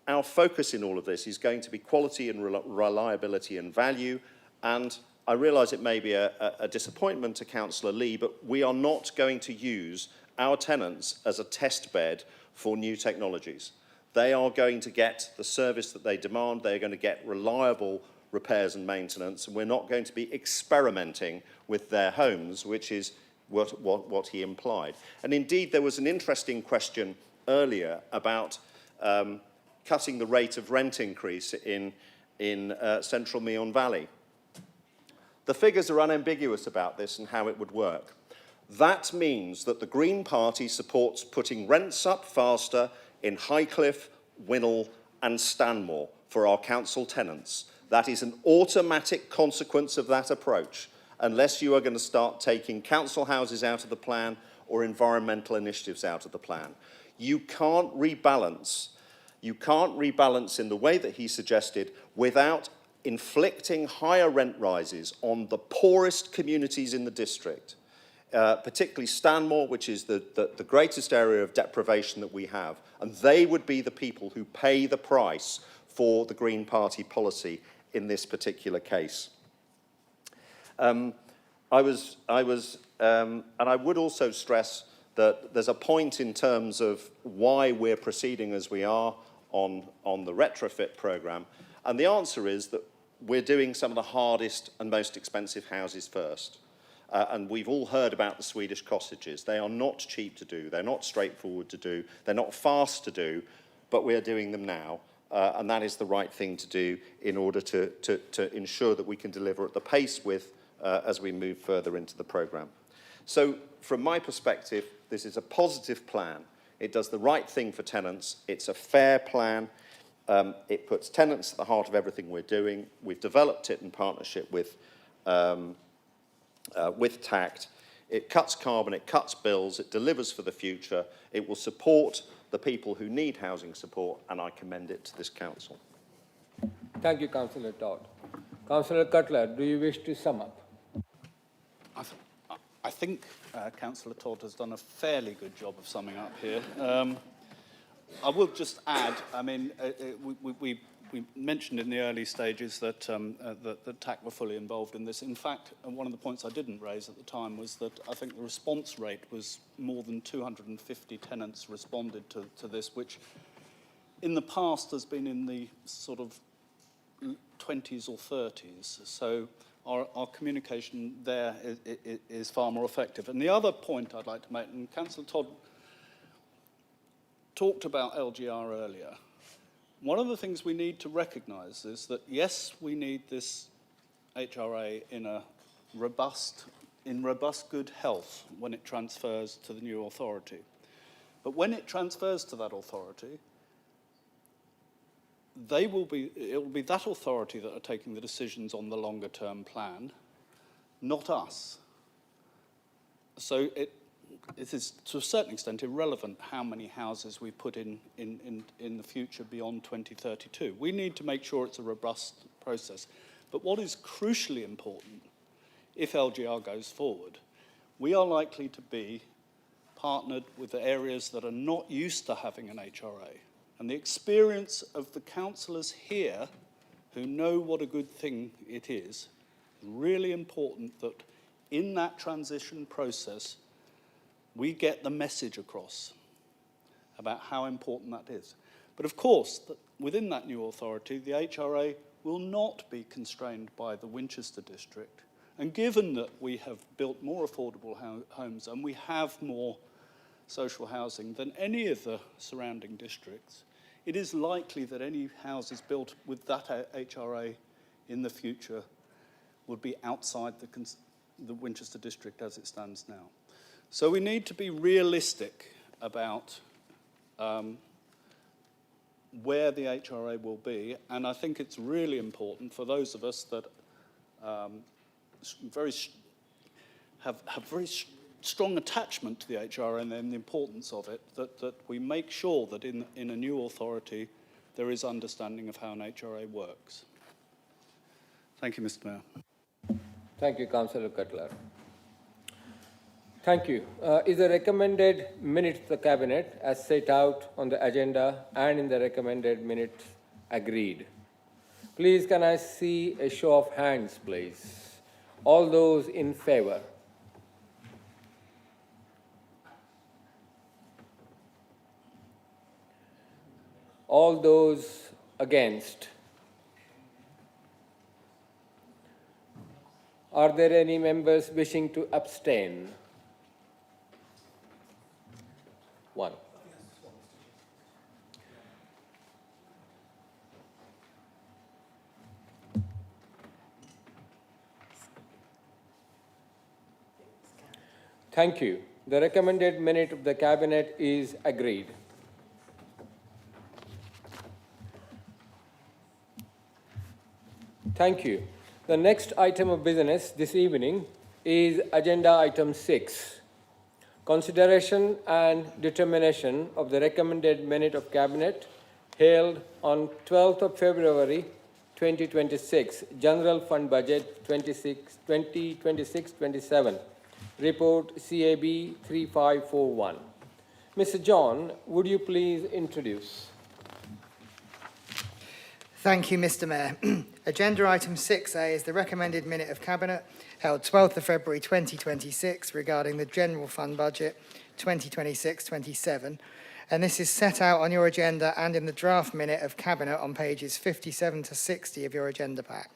our focus in all of this is going to be quality and reliability and value. And I realise it may be a disappointment to Councillor Lee, but we are not going to use our tenants as a test bed for new technologies. They are going to get the service that they demand. They're going to get reliable repairs and maintenance, and we're not going to be experimenting with their homes, which is what he implied. And indeed, there was an interesting question earlier about cutting the rate of rent increase in central Meon Valley. The figures are unambiguous about this and how it would work. That means that the Green Party supports putting rents up faster in Highcliffe, Winnell and Stanmore for our council tenants. That is an automatic consequence of that approach, unless you are going to start taking council houses out of the plan or environmental initiatives out of the plan. You can't rebalance in the way that he suggested without inflicting higher rent rises on the poorest communities in the district. Particularly Stanmore, which is the greatest area of deprivation that we have. And they would be the people who pay the price for the Green Party policy in this particular case. And I would also stress that there's a point in terms of why we're proceeding as we are on the retrofit programme. And the answer is that we're doing some of the hardest and most expensive houses first. And we've all heard about the Swedish cottages. They are not cheap to do. They're not straightforward to do. They're not fast to do, but we're doing them now. and that is the right thing to do in order to ensure that we can deliver at the pace as we move further into the programme. So, from my perspective, this is a positive plan. It does the right thing for tenants. It's a fair plan. It puts tenants at the heart of everything we're doing. We've developed it in partnership with TACT. It cuts carbon, it cuts bills, it delivers for the future. It will support the people who need housing support, and I commend it to this council. Thank you, Councillor Todd. Councillor Cutler, do you wish to sum up? I think Councillor Todd has done a fairly good job of summing up here. I will just add, I mean, we mentioned in the early stages that that TAC were fully involved in this. In fact, one of the points I didn't raise at the time was that I think the response rate was more than 250 tenants responded to this, which in the past has been in the sort of 20s or 30s. So our communication there is far more effective. And the other point I'd like to make, and Councillor Todd talked about LGR earlier, one of the things we need to recognise is that, yes, we need this HRA in robust good health when it transfers to the new authority. But when it transfers to that authority, it will be that authority that are taking the decisions on the longer term plan, not us. So it is to a certain extent irrelevant how many houses we put in the future beyond 2032. We need to make sure it's a robust process. But what is crucially important, if LGR goes forward, we are likely to be partnered with the areas that are not used to having an HRA. And the experience of the councillors here who know what a good thing it is, really important that in that transition process, we get the message across about how important that is. But of course, within that new authority, the HRA will not be constrained by the Winchester district. And given that we have built more affordable homes and we have more social housing than any of the surrounding districts, it is likely that any houses built with that HRA in the future would be outside the Winchester district as it stands now. So we need to be realistic about where the HRA will be, and I think it's really important for those of us that have very strong attachment to the HRA and the importance of it, that we make sure that in a new authority there is understanding of how an HRA works. Thank you, Mr. Mayor. Thank you, Councillor Cutler. Thank you. Is the recommended minutes of the Cabinet as set out on the agenda and in the recommended minutes agreed? Please, can I see a show of hands, please? All those in favour? All those against? Are there any members wishing to abstain? One. Thank you. The recommended minute of the Cabinet is agreed. Thank you. The next item of business this evening is agenda item 6. Consideration and determination of the recommended minute of Cabinet held on 12th of February 2026, General Fund Budget 2026-27, Report CAB 3541. Mr. John, would you please introduce? Thank you, Mr. Mayor. Agenda item 6A is the recommended minute of Cabinet held 12th of February 2026 regarding the General Fund Budget 2026-27, and this is set out on your agenda and in the draft minute of Cabinet on pages 57 to 60 of your agenda pack.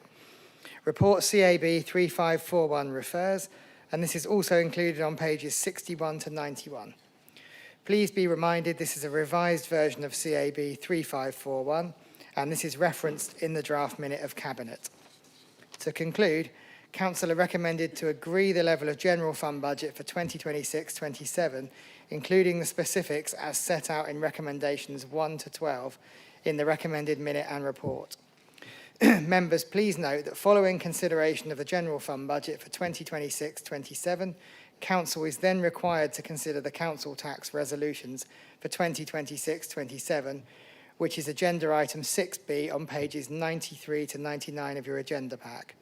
Report CAB 3541 refers, and this is also included on pages 61 to 91. Please be reminded this is a revised version of CAB 3541, and this is referenced in the draft minute of Cabinet. To conclude, Council are recommended to agree the level of general fund budget for 2026-27, including the specifics as set out in recommendations 1 to 12 in the recommended minute and report. Members, please note that following consideration of the general fund budget for 2026-27, Council is then required to consider the council tax resolutions for 2026-27, which is agenda item 6B on pages 93 to 99 of your agenda pack.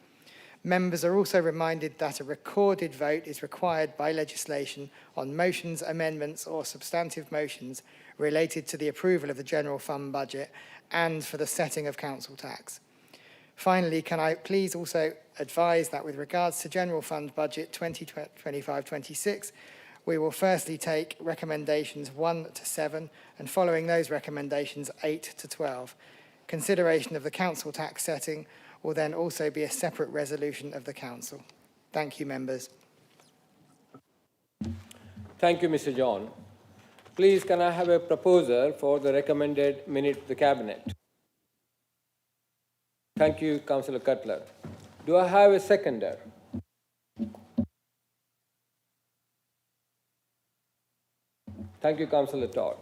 Members are also reminded that a recorded vote is required by legislation on motions, amendments or substantive motions related to the approval of the general fund budget and for the setting of council tax. Finally, can I please also advise that with regards to general fund budget 2025-26, we will firstly take recommendations 1 to 7 and following those recommendations 8 to 12. Consideration of the council tax setting will then also be a separate resolution of the council. Thank you, members. Thank you, Mr. John. Please, can I have a proposer for the recommended minute of the Cabinet? Thank you, Councillor Cutler. Do I have a seconder? Thank you, Councillor Todd.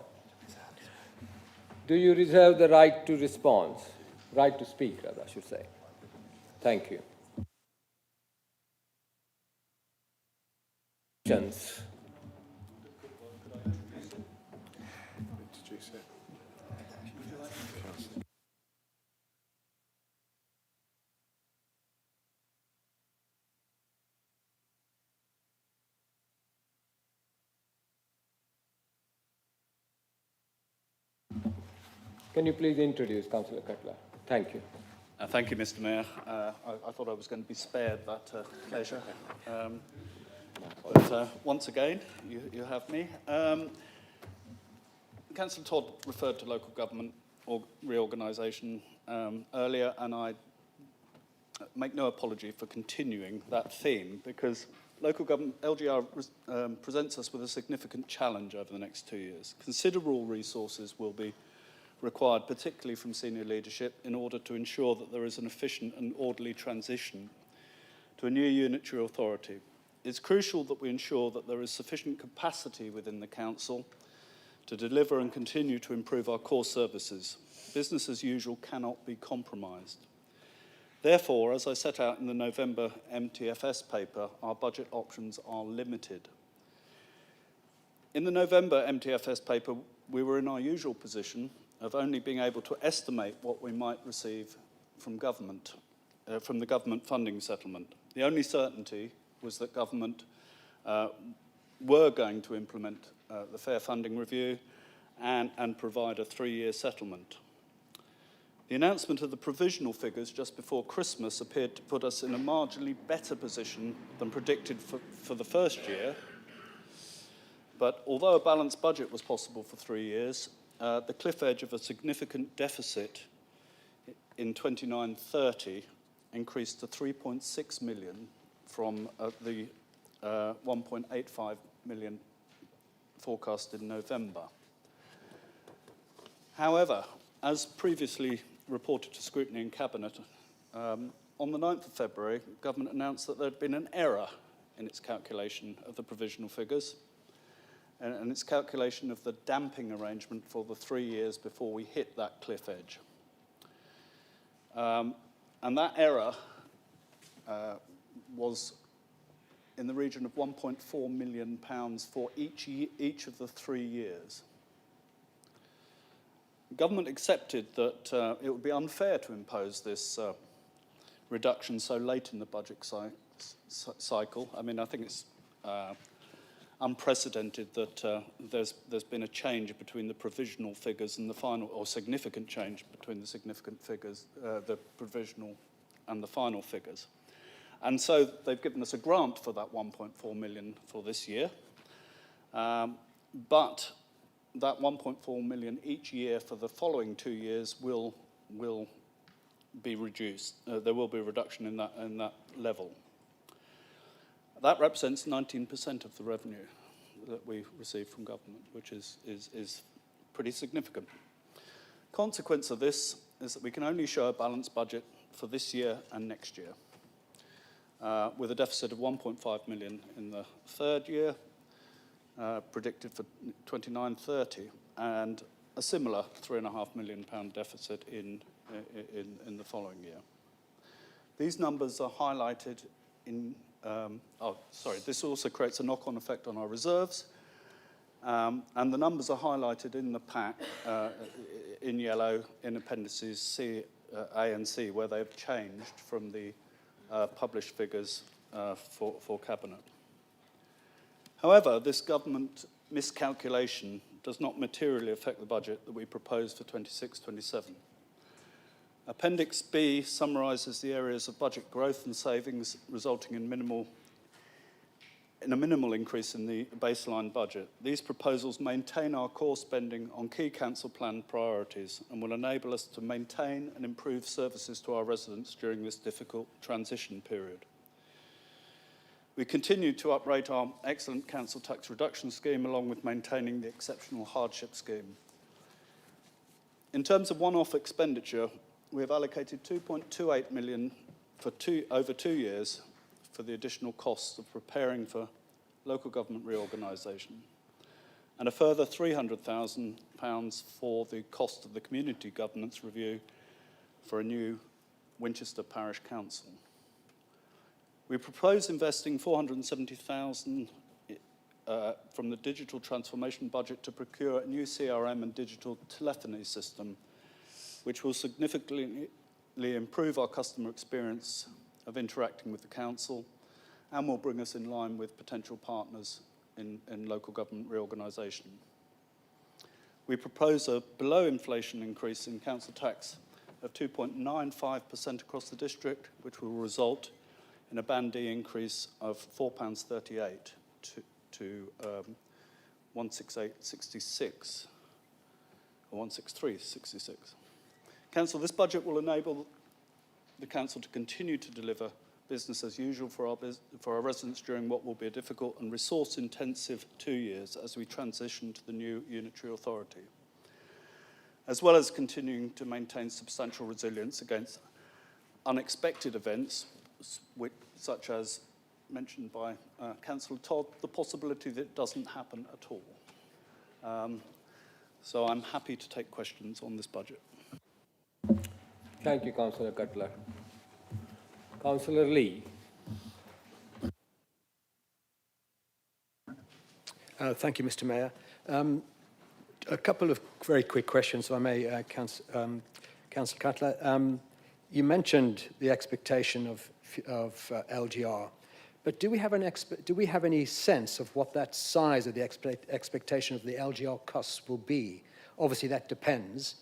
Do you reserve the right to response? Right to speak, rather, I should say. Thank you. Questions? Can you please introduce Councillor Cutler? Thank you. Thank you, Mr. Mayor. I thought I was going to be spared that pleasure. But once again, you have me. Councillor Todd referred to local government reorganisation earlier, and I make no apology for continuing that theme because local government, LGR presents us with a significant challenge over the next 2 years. Considerable resources will be required, particularly from senior leadership, in order to ensure that there is an efficient and orderly transition to a new unitary authority. It's crucial that we ensure that there is sufficient capacity within the council to deliver and continue to improve our core services. Business as usual cannot be compromised. Therefore, as I set out in the November MTFS paper, our budget options are limited. In the November MTFS paper, we were in our usual position of only being able to estimate what we might receive from government, from the government funding settlement. The only certainty was that government were going to implement the fair funding review and provide a 3-year settlement. The announcement of the provisional figures just before Christmas appeared to put us in a marginally better position than predicted for the first year. But although a balanced budget was possible for 3 years, the cliff edge of a significant deficit in 29-30 increased to 3.6 million from the 1.85 million forecast in November. However, as previously reported to scrutiny in Cabinet, on the 9th of February, government announced that there had been an error in its calculation of the provisional figures and its calculation of the damping arrangement for the 3 years before we hit that cliff edge. And that error was in the region of £1.4 million for each of the 3 years. Government accepted that it would be unfair to impose this reduction so late in the budget cycle. I mean, I think it's unprecedented that there's been a change between the provisional figures and the final, or significant change between the significant figures, the provisional and the final figures. And so they've given us a grant for that 1.4 million for this year, but that 1.4 million each year for the following 2 years will be reduced. There will be a reduction in that level. That represents 19% of the revenue that we receive from government, which is pretty significant. Consequence of this is that we can only show a balanced budget for this year and next year, with a deficit of 1.5 million in the third year, predicted for 29-30, and a similar £3.5 million deficit in the following year. These numbers are highlighted in, this also creates a knock-on effect on our reserves, and the numbers are highlighted in the pack in yellow in appendices C, A and C, where they've changed from the published figures for Cabinet. However, this government miscalculation does not materially affect the budget that we propose for 26-27. Appendix B summarises the areas of budget growth and savings resulting in a minimal increase in the baseline budget. These proposals maintain our core spending on key council plan priorities and will enable us to maintain and improve services to our residents during this difficult transition period. We continue to uprate our excellent council tax reduction scheme along with maintaining the exceptional hardship scheme. In terms of one-off expenditure, we have allocated 2.28 million for over 2 years for the additional costs of preparing for local government reorganisation, and a further £300,000 for the cost of the community governance review for a new Winchester Parish Council. We propose investing £470,000 from the digital transformation budget to procure a new CRM and digital telephony system, which will significantly improve our customer experience of interacting with the council and will bring us in line with potential partners in local government reorganisation. We propose a below-inflation increase in council tax of 2.95% across the district, which will result in a Band D increase of £4.38 to 168.66, or 163.66. Council, this budget will enable the council to continue to deliver business as usual for our residents during what will be a difficult and resource-intensive 2 years as we transition to the new unitary authority, as well as continuing to maintain substantial resilience against unexpected events, such as mentioned by Councillor Todd, the possibility that it doesn't happen at all. So I'm happy to take questions on this budget. Thank you, Councillor Cutler. Councillor Lee. Thank you, Mr. Mayor. A couple of very quick questions, if I may, Councillor Cutler. You mentioned the expectation of LGR, but do we have any sense of what that size of the expectation of the LGR costs will be? Obviously, that depends.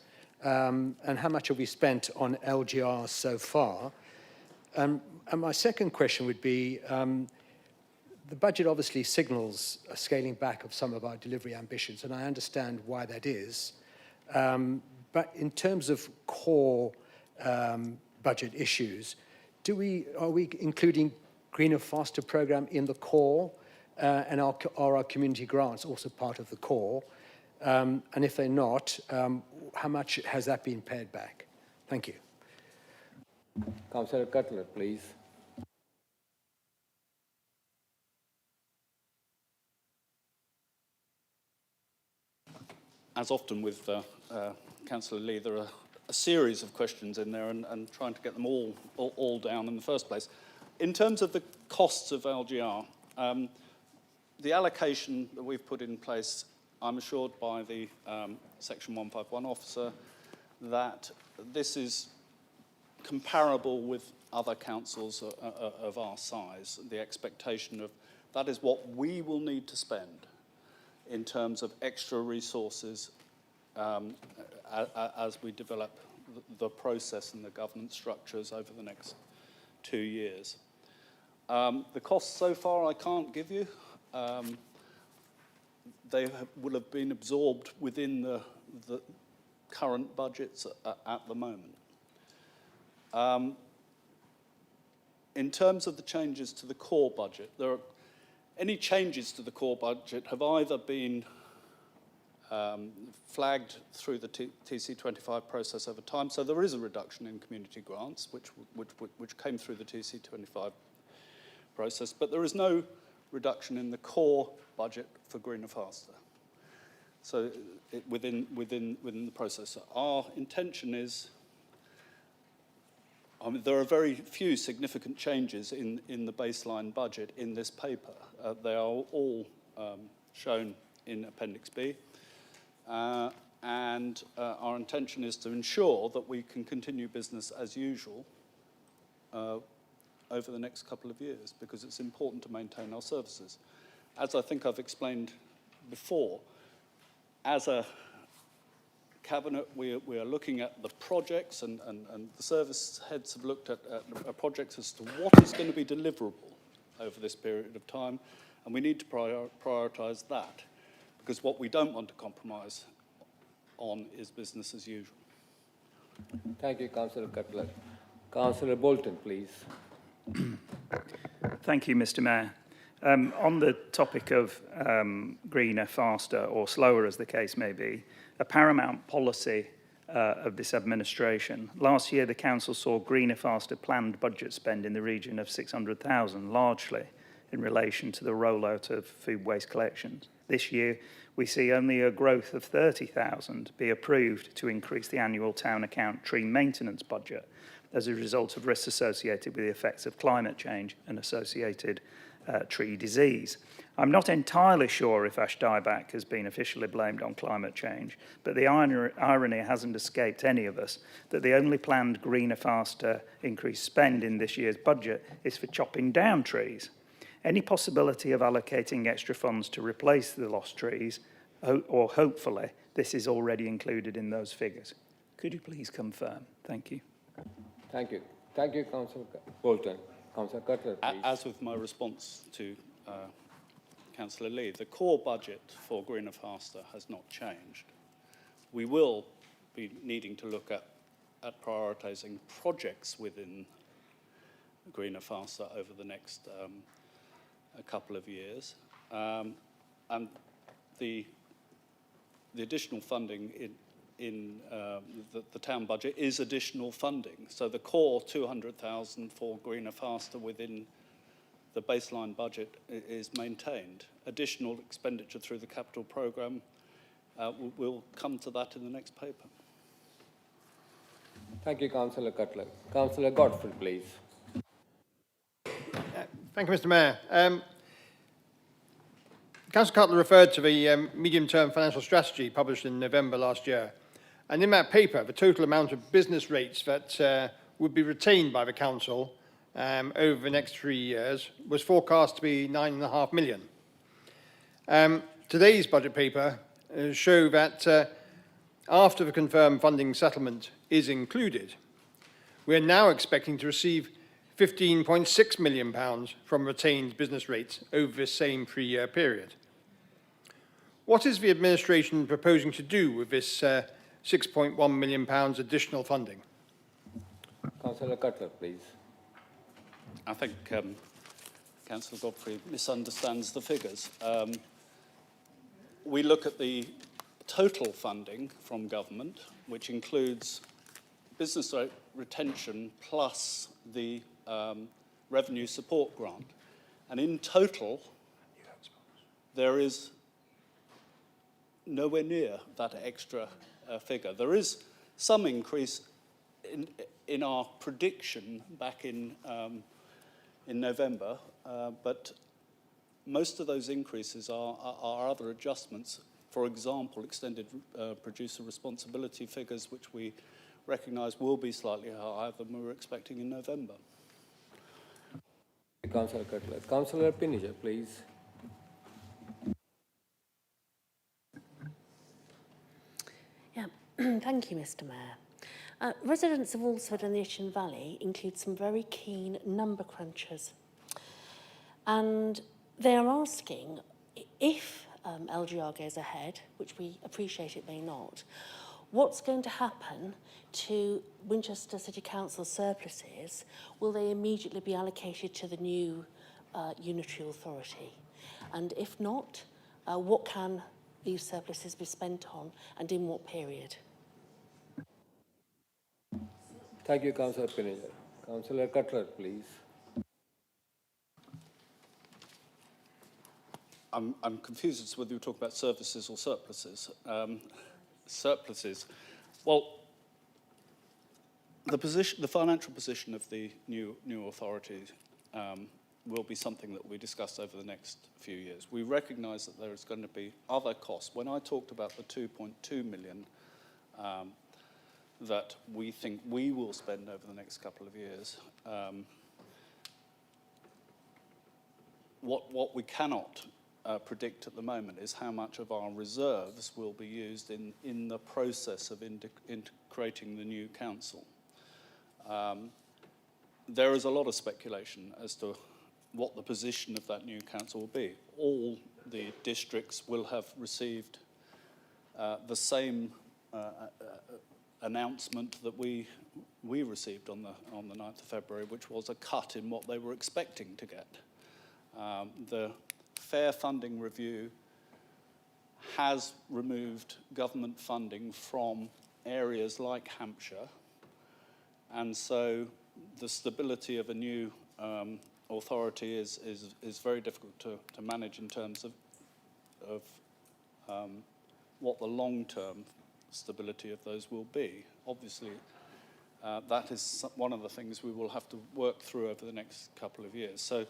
And how much have we spent on LGR so far? And my second question would be, the budget obviously signals a scaling back of some of our delivery ambitions, and I understand why that is. But in terms of core budget issues, are we including Greener Faster programme in the core, and are our community grants also part of the core? And if they're not, how much has that been pared back? Thank you. Councillor Cutler, please. As often with Councillor Lee, there are a series of questions in there and trying to get them all down in the first place. In terms of the costs of LGR, the allocation that we've put in place, I'm assured by the Section 151 officer that this is comparable with other councils of our size. The expectation of that is what we will need to spend in terms of extra resources as we develop the process and the governance structures over the next 2 years. The costs so far I can't give you. They will have been absorbed within the current budgets at the moment. In terms of the changes to the core budget, any changes to the core budget have either been flagged through the TC25 process over time. So there is a reduction in community grants, which came through the TC25 process, but there is no reduction in the core budget for Greener Faster. So within the process, our intention is, I mean, there are very few significant changes in the baseline budget in this paper. They are all shown in Appendix B. And our intention is to ensure that we can continue business as usual over the next couple of years, because it's important to maintain our services. As I think I've explained before, as a Cabinet, we are looking at the projects, and the service heads have looked at projects as to what is going to be deliverable over this period of time, and we need to prioritise that, because what we don't want to compromise on is business as usual. Thank you, Councillor Cutler. Councillor Bolton, please. Thank you, Mr. Mayor. On the topic of greener, faster, or slower, as the case may be, a paramount policy of this administration. Last year, the Council saw greener, faster planned budget spend in the region of 600,000, largely in relation to the rollout of food waste collections. This year, we see only a growth of 30,000 be approved to increase the annual town account tree maintenance budget as a result of risks associated with the effects of climate change and associated tree disease. I'm not entirely sure if ash dieback has been officially blamed on climate change, but the irony hasn't escaped any of us that the only planned greener, faster increased spend in this year's budget is for chopping down trees. Any possibility of allocating extra funds to replace the lost trees, or hopefully this is already included in those figures? Could you please confirm? Thank you. Thank you. Thank you, Councillor Bolton. Councillor Cutler, please. As with my response to Councillor Lee, the core budget for Greener Faster has not changed. We will be needing to look at prioritising projects within Greener Faster over the next a couple of years. And the additional funding in the town budget is additional funding. So the core 200,000 for Greener Faster within the baseline budget is maintained. Additional expenditure through the capital programme, we'll come to that in the next paper. Thank you, Councillor Cutler. Councillor Godfrey, please. Thank you, Mr. Mayor. Councillor Cutler referred to the medium-term financial strategy published in November last year. And in that paper, the total amount of business rates that would be retained by the Council over the next 3 years was forecast to be 9.5 million. Today's budget paper show that after the confirmed funding settlement is included, we are now expecting to receive £15.6 million from retained business rates over this same 3-year period. What is the administration proposing to do with this £6.1 million additional funding? Councillor Cutler, please. I think Councillor Godfrey misunderstands the figures. We look at the total funding from government, which includes business rate retention plus the revenue support grant. And in total, there is nowhere near that extra figure. There is some increase in our prediction back in November, but most of those increases are other adjustments. For example, extended producer responsibility figures, which we recognise will be slightly higher than we were expecting in November. Councillor Cutler. Councillor Pinniger, please. Yeah, thank you, Mr. Mayor. Residents of Alresford and the Isham Valley include some very keen number crunchers. And they are asking if LGR goes ahead, which we appreciate it may not, what's going to happen to Winchester City Council surpluses? Will they immediately be allocated to the new unitary authority? And if not, what can these surpluses be spent on and in what period? Thank you, Councillor Pinniger. Councillor Cutler, please. I'm confused as to whether you're talking about services or surpluses. Surpluses. Well, the financial position of the new authority will be something that we discuss over the next few years. We recognise that there is going to be other costs. When I talked about the 2.2 million that we think we will spend over the next couple of years, what we cannot predict at the moment is how much of our reserves will be used in the process of creating the new council. There is a lot of speculation as to what the position of that new council will be. All the districts will have received the same announcement that we received on the 9th of February, which was a cut in what they were expecting to get. The Fair Funding Review has removed government funding from areas like Hampshire, and so the stability of a new authority is very difficult to manage in terms of what the long-term stability of those will be. Obviously, that is one of the things we will have to work through over the next couple of years. So,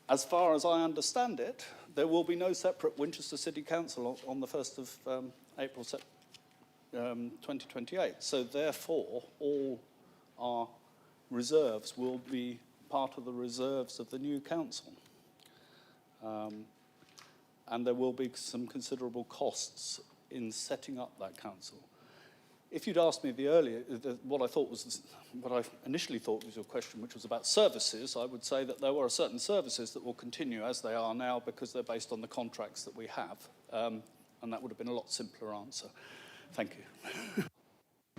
as far as I understand it, there will be no separate Winchester City Council on the 1st of April 2028. So therefore, all our reserves will be part of the reserves of the new council. And there will be some considerable costs in setting up that council. If you'd asked me what I initially thought was your question, which was about services, I would say that there are certain services that will continue as they are now because they're based on the contracts that we have. And that would have been a lot simpler answer. Thank you.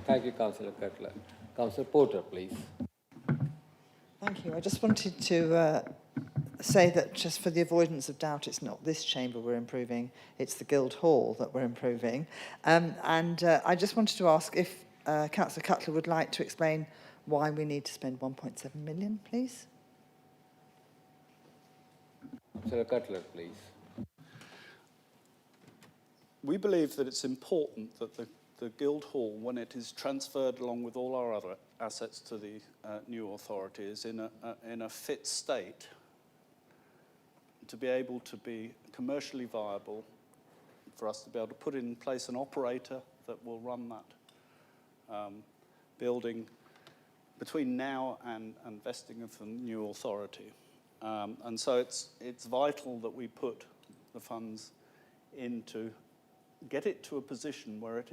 Thank you, Councillor Cutler. Councillor Porter, please. Thank you. I just wanted to say that just for the avoidance of doubt, it's not this chamber we're improving, it's the Guildhall that we're improving. I just wanted to ask if Councillor Cutler would like to explain why we need to spend 1.7 million, please. Councillor Cutler, please. We believe that it's important that the Guildhall, when it is transferred along with all our other assets to the new authority, is in a fit state to be able to be commercially viable, for us to be able to put in place an operator that will run that building between now and vesting of the new authority. And so it's vital that we put the funds into get it to a position where it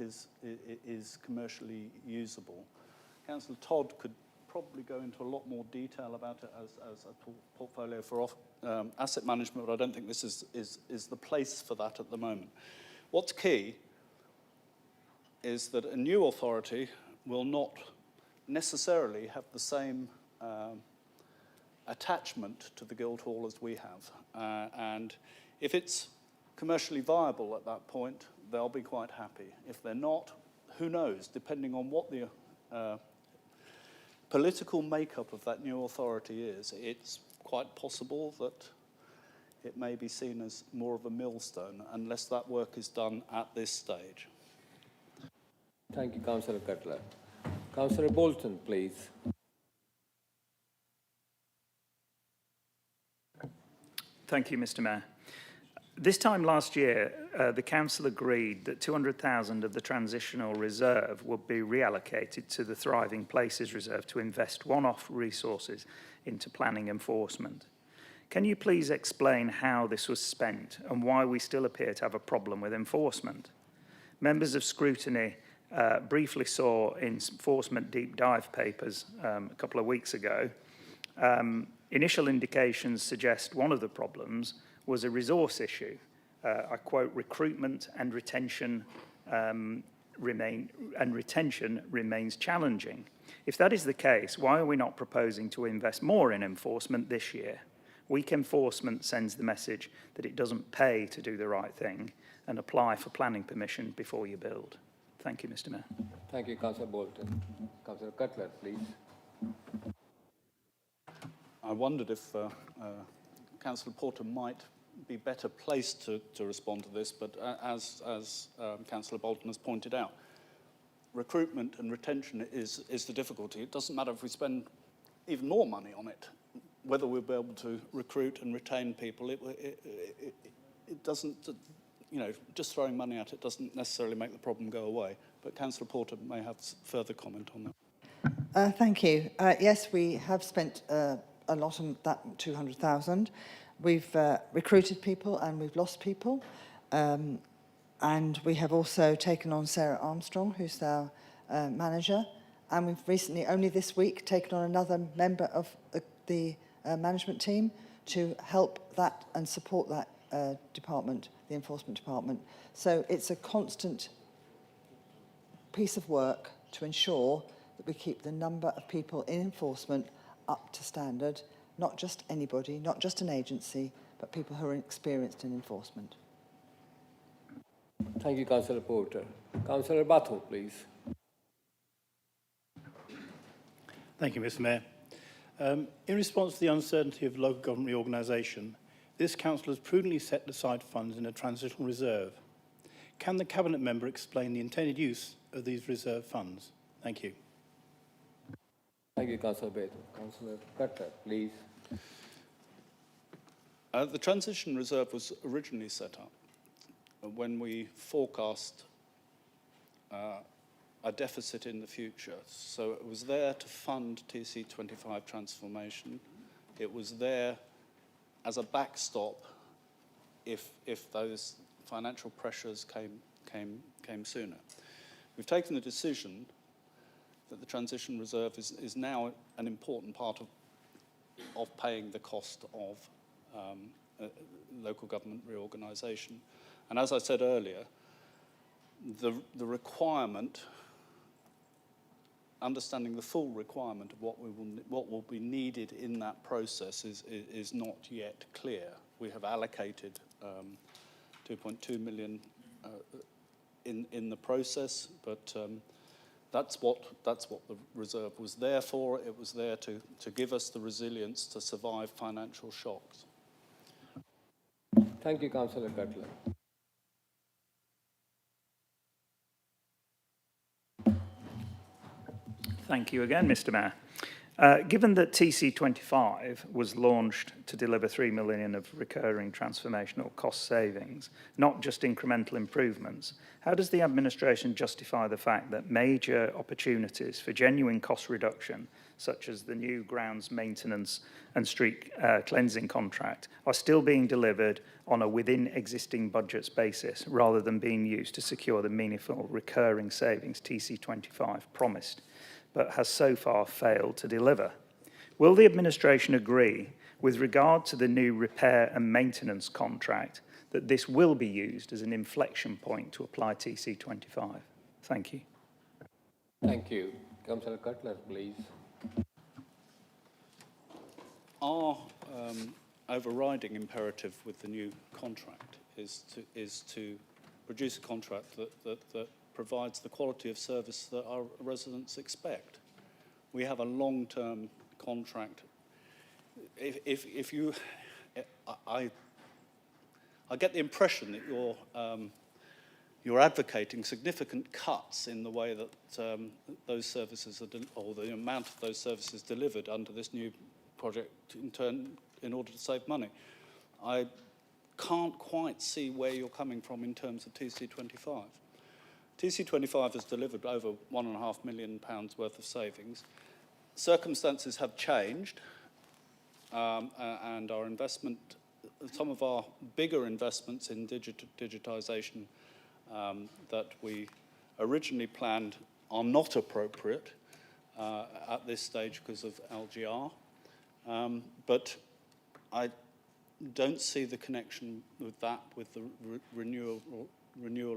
is commercially usable. Councillor Todd could probably go into a lot more detail about it as a portfolio for asset management, but I don't think this is the place for that at the moment. What's key is that a new authority will not necessarily have the same attachment to the Guildhall as we have. And if it's commercially viable at that point, they'll be quite happy. If they're not, who knows, depending on what the political makeup of that new authority is, it's quite possible that it may be seen as more of a millstone unless that work is done at this stage. Thank you, Councillor Cutler. Councillor Bolton, please. Thank you, Mr. Mayor. This time last year, the Council agreed that 200,000 of the transitional reserve would be reallocated to the Thriving Places Reserve to invest one-off resources into planning enforcement. Can you please explain how this was spent and why we still appear to have a problem with enforcement? Members of Scrutiny briefly saw enforcement deep dive papers a couple of weeks ago. Initial indications suggest one of the problems was a resource issue. I quote, recruitment and retention remains challenging. If that is the case, why are we not proposing to invest more in enforcement this year? Weak enforcement sends the message that it doesn't pay to do the right thing, and apply for planning permission before you build. Thank you, Mr. Mayor. Thank you, Councillor Bolton. Councillor Cutler, please. I wondered if Councillor Porter might be better placed to respond to this, but as Councillor Bolton has pointed out, recruitment and retention is the difficulty. It doesn't matter if we spend even more money on it, whether we'll be able to recruit and retain people. It doesn't, you know, just throwing money at it doesn't necessarily make the problem go away. But Councillor Porter may have further comment on that. Thank you. Yes, we have spent a lot on that 200,000. We've recruited people and we've lost people. And we have also taken on Sarah Armstrong, who's our manager. And we've recently, only this week, taken on another member of the management team to help that and support that department, the enforcement department. So it's a constant piece of work to ensure that we keep the number of people in enforcement up to standard, not just anybody, not just an agency, but people who are experienced in enforcement. Thank you, Councillor Porter. Councillor Batho, please. Thank you, Mr. Mayor. In response to the uncertainty of local government reorganisation, this council has prudently set aside funds in a transitional reserve. Can the Cabinet member explain the intended use of these reserve funds? Thank you. Thank you, Councillor Batho. Councillor Cutler, please. The transition reserve was originally set up when we forecast a deficit in the future. So it was there to fund TC25 transformation. It was there as a backstop if those financial pressures came sooner. We've taken the decision that the transition reserve is now an important part of paying the cost of local government reorganisation. And as I said earlier, the requirement, understanding the full requirement of what will be needed in that process is not yet clear. We have allocated 2.2 million in the process, but that's what the reserve was there for. It was there to give us the resilience to survive financial shocks. Thank you, Councillor Cutler. Thank you again, Mr. Mayor. Given that TC25 was launched to deliver 3 million of recurring transformational cost savings, not just incremental improvements, how does the administration justify the fact that major opportunities for genuine cost reduction, such as the new grounds maintenance and street cleansing contract, are still being delivered on a within existing budgets basis, rather than being used to secure the meaningful recurring savings TC25 promised, but has so far failed to deliver? Will the administration agree, with regard to the new repair and maintenance contract, that this will be used as an inflection point to apply TC25? Thank you. Thank you. Councillor Cutler, please. Our overriding imperative with the new contract is to produce a contract that provides the quality of service that our residents expect. We have a long-term contract. If you, I get the impression that you're advocating significant cuts in the way that those services are, or the amount of those services delivered under this new project in order to save money. I can't quite see where you're coming from in terms of TC25. TC25 has delivered over £1.5 million worth of savings. Circumstances have changed, and our investment, some of our bigger investments in digitisation that we originally planned are not appropriate at this stage because of LGR. But I don't see the connection with that, with the renewal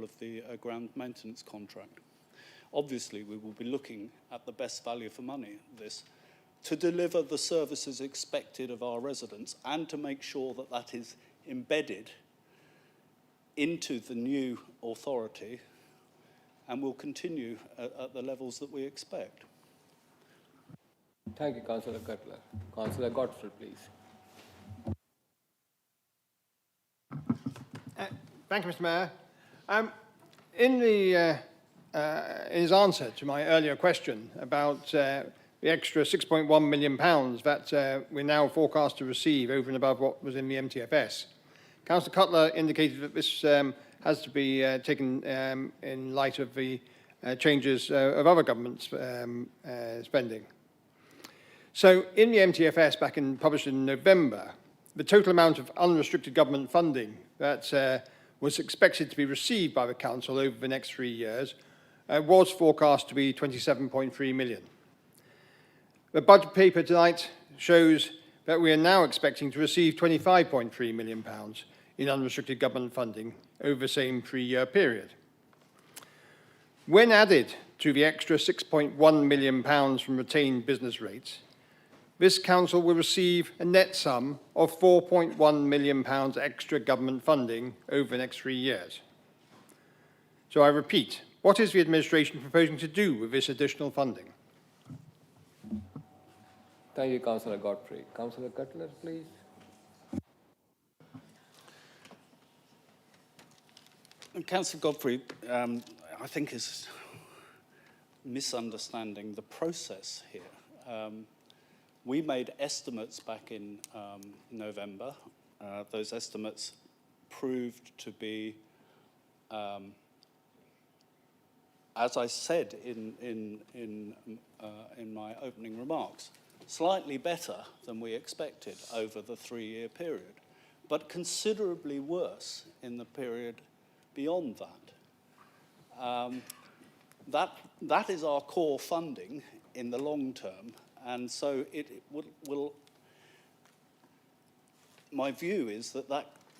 of the ground maintenance contract. Obviously, we will be looking at the best value for money of this to deliver the services expected of our residents and to make sure that that is embedded into the new authority and will continue at the levels that we expect. Thank you, Councillor Cutler. Councillor Godfrey, please. Thank you, Mr. Mayor. In his answer to my earlier question about the extra £6.1 million that we're now forecast to receive over and above what was in the MTFS, Councillor Cutler indicated that this has to be taken in light of the changes of other governments' spending. So in the MTFS published in November, the total amount of unrestricted government funding that was expected to be received by the Council over the next 3 years was forecast to be £27.3 million. The budget paper tonight shows that we are now expecting to receive £25.3 million in unrestricted government funding over the same 3-year period. When added to the extra £6.1 million from retained business rates, this Council will receive a net sum of £4.1 million extra government funding over the next 3 years. So I repeat, what is the administration proposing to do with this additional funding? Thank you, Councillor Godfrey. Councillor Cutler, please. Councillor Godfrey, I think, is misunderstanding the process here. We made estimates back in November. Those estimates proved to be, as I said in my opening remarks, slightly better than we expected over the 3-year period, but considerably worse in the period beyond that. That is our core funding in the long term, and so it will my view is that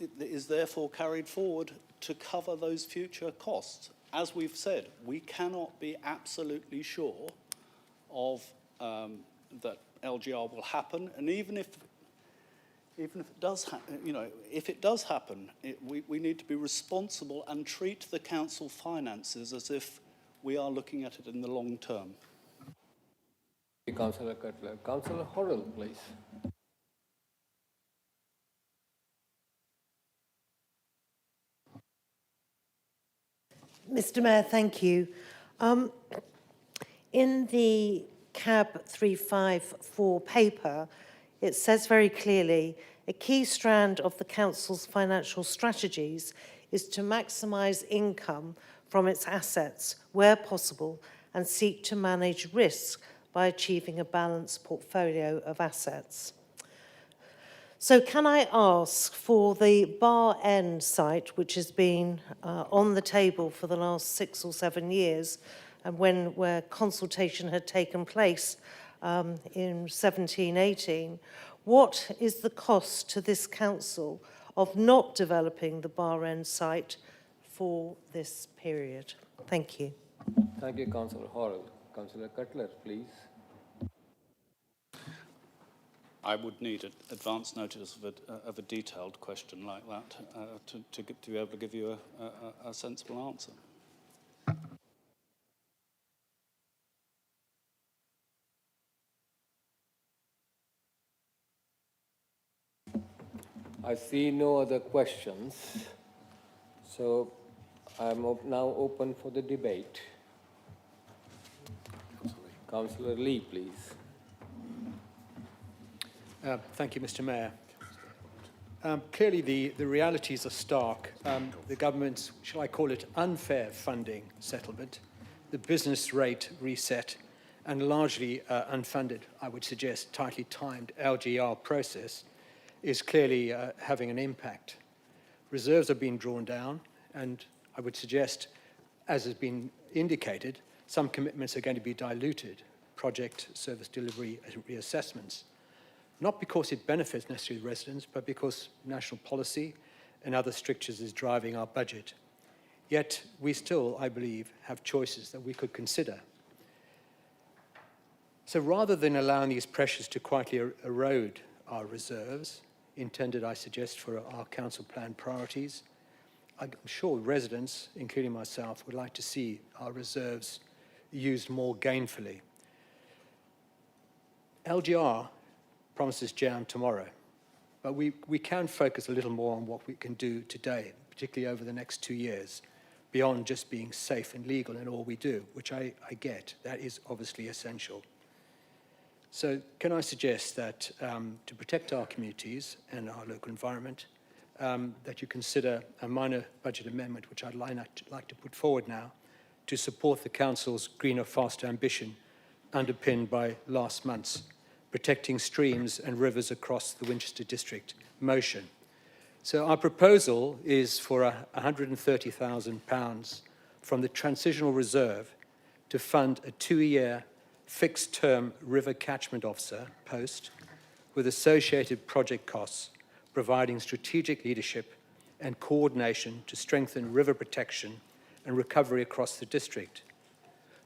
it is therefore carried forward to cover those future costs. As we've said, we cannot be absolutely sure of that LGR will happen, and even if it does, if it does happen, we need to be responsible and treat the council finances as if we are looking at it in the long term. Councillor Cutler. Councillor Horrell, please. Mr. Mayor, thank you. In the CAB 354 paper, it says very clearly, a key strand of the Council's financial strategies is to maximise income from its assets where possible and seek to manage risk by achieving a balanced portfolio of assets. So can I ask for the Bar End site, which has been on the table for the last 6 or 7 years, and where consultation had taken place in 17-18, what is the cost to this council of not developing the Bar End site for this period? Thank you. Thank you, Councillor Horrell. Councillor Cutler, please. I would need an advance notice of a detailed question like that to be able to give you a sensible answer. I see no other questions, so I'm now open for the debate. Councillor Lee, please. Thank you, Mr. Mayor. Clearly, the realities are stark. The government's, shall I call it, unfair funding settlement, the business rate reset, and largely unfunded, I would suggest, tightly timed LGR process is clearly having an impact. Reserves are being drawn down, and I would suggest, as has been indicated, some commitments are going to be diluted, project service delivery reassessments, not because it benefits necessarily residents, but because national policy and other strictures is driving our budget. Yet we still, I believe, have choices that we could consider. So rather than allowing these pressures to quietly erode our reserves, intended, I suggest, for our council plan priorities, I'm sure residents, including myself, would like to see our reserves used more gainfully. LGR promises jam tomorrow, but we can focus a little more on what we can do today, particularly over the next 2 years, beyond just being safe and legal in all we do, which I get. That is obviously essential. So can I suggest that to protect our communities and our local environment, that you consider a minor budget amendment, which I'd like to put forward now, to support the Council's greener, faster ambition, underpinned by last month's Protecting Streams and Rivers Across the Winchester District motion. So our proposal is for £130,000 from the Transitional Reserve to fund a 2-year fixed-term river catchment officer post with associated project costs, providing strategic leadership and coordination to strengthen river protection and recovery across the district.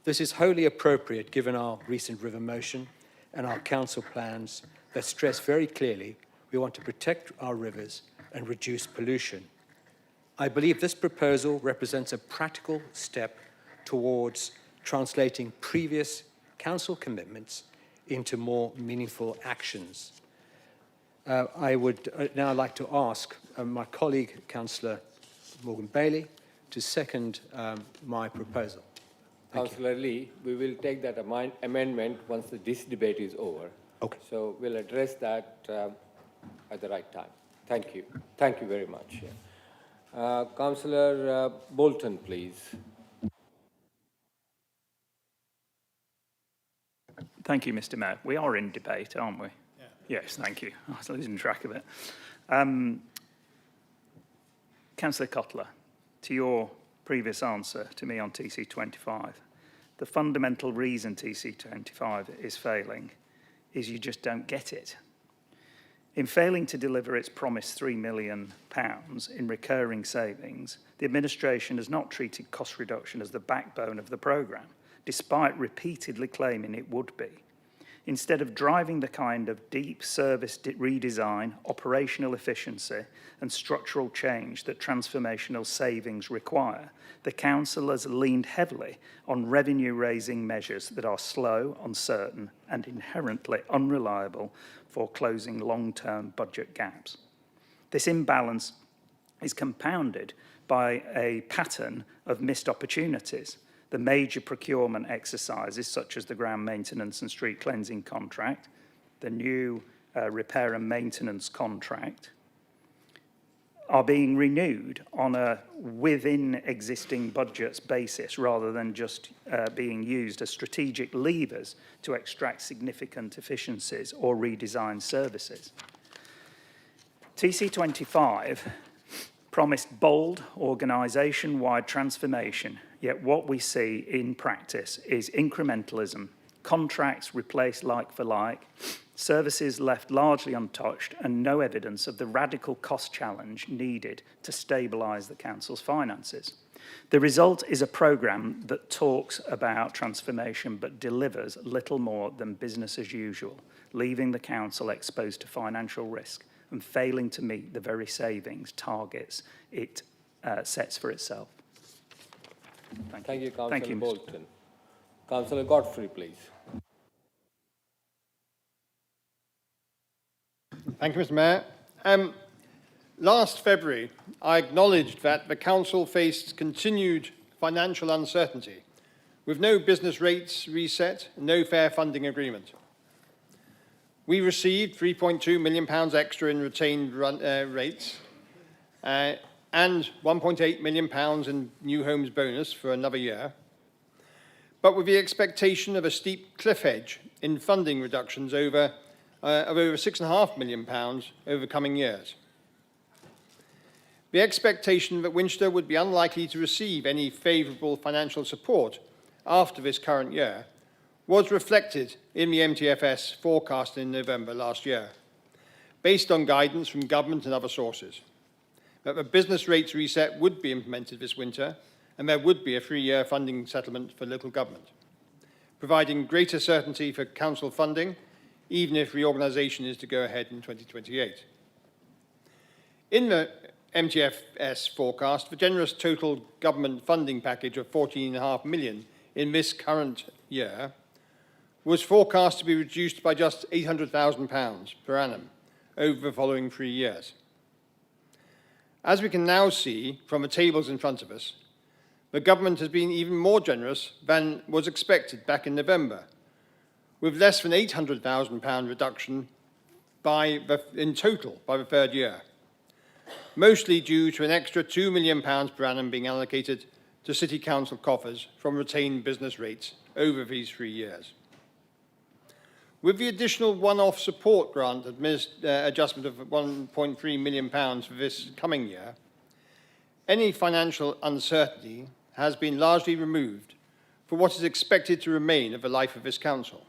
This is wholly appropriate given our recent river motion and our council plans that stress very clearly we want to protect our rivers and reduce pollution. I believe this proposal represents a practical step towards translating previous council commitments into more meaningful actions. I would now like to ask my colleague, Councillor Morgan Bailey, to second my proposal. Councillor Lee, we will take that amendment once this debate is over. Okay. So we'll address that at the right time. Thank you. Thank you very much. Councillor Bolton, please. Thank you, Mr. Mayor. We are in debate, aren't we? Yeah. Yes, thank you. I was losing track of it. Councillor Cotler, to your previous answer to me on TC25, the fundamental reason TC25 is failing is you just don't get it. In failing to deliver its promised £3 million in recurring savings, the administration has not treated cost reduction as the backbone of the programme, despite repeatedly claiming it would be. Instead of driving the kind of deep service redesign, operational efficiency and structural change that transformational savings require, the Council has leaned heavily on revenue-raising measures that are slow, uncertain and inherently unreliable for closing long-term budget gaps. This imbalance is compounded by a pattern of missed opportunities. The major procurement exercises, such as the ground maintenance and street cleansing contract, the new repair and maintenance contract, are being renewed on a within existing budgets basis rather than just being used as strategic levers to extract significant efficiencies or redesign services. TC25 promised bold organisation-wide transformation, yet what we see in practice is incrementalism, contracts replaced like for like, services left largely untouched, and no evidence of the radical cost challenge needed to stabilise the Council's finances. The result is a programme that talks about transformation but delivers little more than business as usual, leaving the Council exposed to financial risk and failing to meet the very savings targets it sets for itself. Thank you, Councillor Bolton. Councillor Godfrey, please. Thank you, Mr. Mayor. Last February, I acknowledged that the Council faced continued financial uncertainty, with no business rates reset and no fair funding agreement. We received £3.2 million extra in retained rates and £1.8 million in new homes bonus for another year, but with the expectation of a steep cliff edge in funding reductions of over £6.5 million over coming years. The expectation that Winchester would be unlikely to receive any favourable financial support after this current year was reflected in the MTFS forecast in November last year, based on guidance from government and other sources, that the business rates reset would be implemented this winter and there would be a 3-year funding settlement for local government, providing greater certainty for council funding, even if reorganisation is to go ahead in 2028. In the MTFS forecast for generous total government funding package of 14.5 million in this current year was forecast to be reduced by just £800,000 per annum over the following 3 years. As we can now see from the tables in front of us, the government has been even more generous than was expected back in November, with less than £800,000 reduction in total by the third year, mostly due to an extra £2 million per annum being allocated to City Council coffers from retained business rates over these 3 years. With the additional one-off support grant adjustment of £1.3 million for this coming year, any financial uncertainty has been largely removed for what is expected to remain of the life of this council.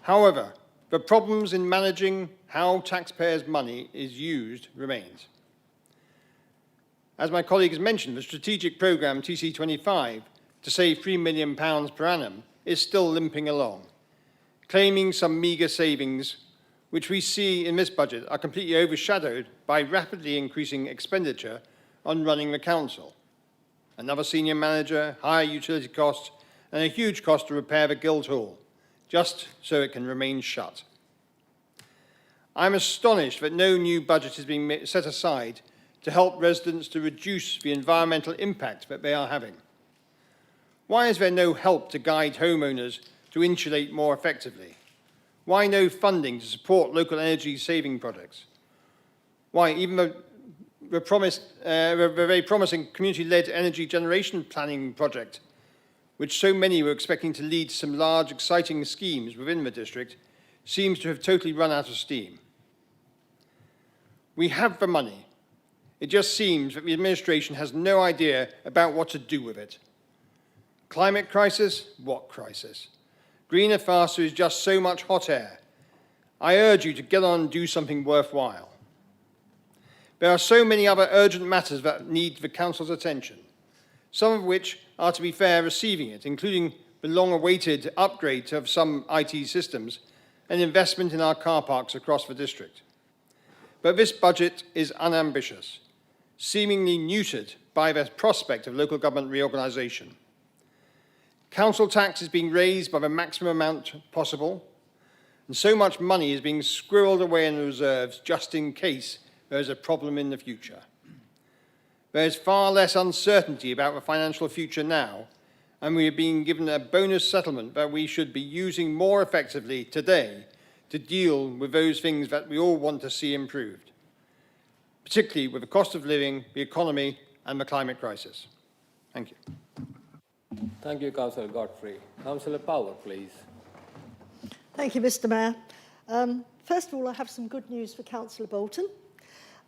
However, the problems in managing how taxpayers' money is used remains. As my colleague has mentioned, the strategic programme TC25 to save £3 million per annum is still limping along, claiming some meagre savings, which we see in this budget are completely overshadowed by rapidly increasing expenditure on running the council. Another senior manager, higher utility costs, and a huge cost to repair the Guildhall, just so it can remain shut. I'm astonished that no new budget is being set aside to help residents to reduce the environmental impact that they are having. Why is there no help to guide homeowners to insulate more effectively? Why no funding to support local energy saving projects? Why even the very promising community-led energy generation planning project, which so many were expecting to lead to some large, exciting schemes within the district, seems to have totally run out of steam. We have the money. It just seems that the administration has no idea about what to do with it. Climate crisis? What crisis? Greener, faster is just so much hot air. I urge you to get on and do something worthwhile. There are so many other urgent matters that need the Council's attention, some of which are, to be fair, receiving it, including the long-awaited upgrade of some IT systems and investment in our car parks across the district. But this budget is unambitious, seemingly neutered by the prospect of local government reorganisation. Council tax is being raised by the maximum amount possible, and so much money is being squirreled away in the reserves just in case there is a problem in the future. There is far less uncertainty about the financial future now, and we are being given a bonus settlement that we should be using more effectively today to deal with those things that we all want to see improved, particularly with the cost of living, the economy, and the climate crisis. Thank you. Thank you, Councillor Godfrey. Councillor Power, please. Thank you, Mr. Mayor. First of all, I have some good news for Councillor Bolton.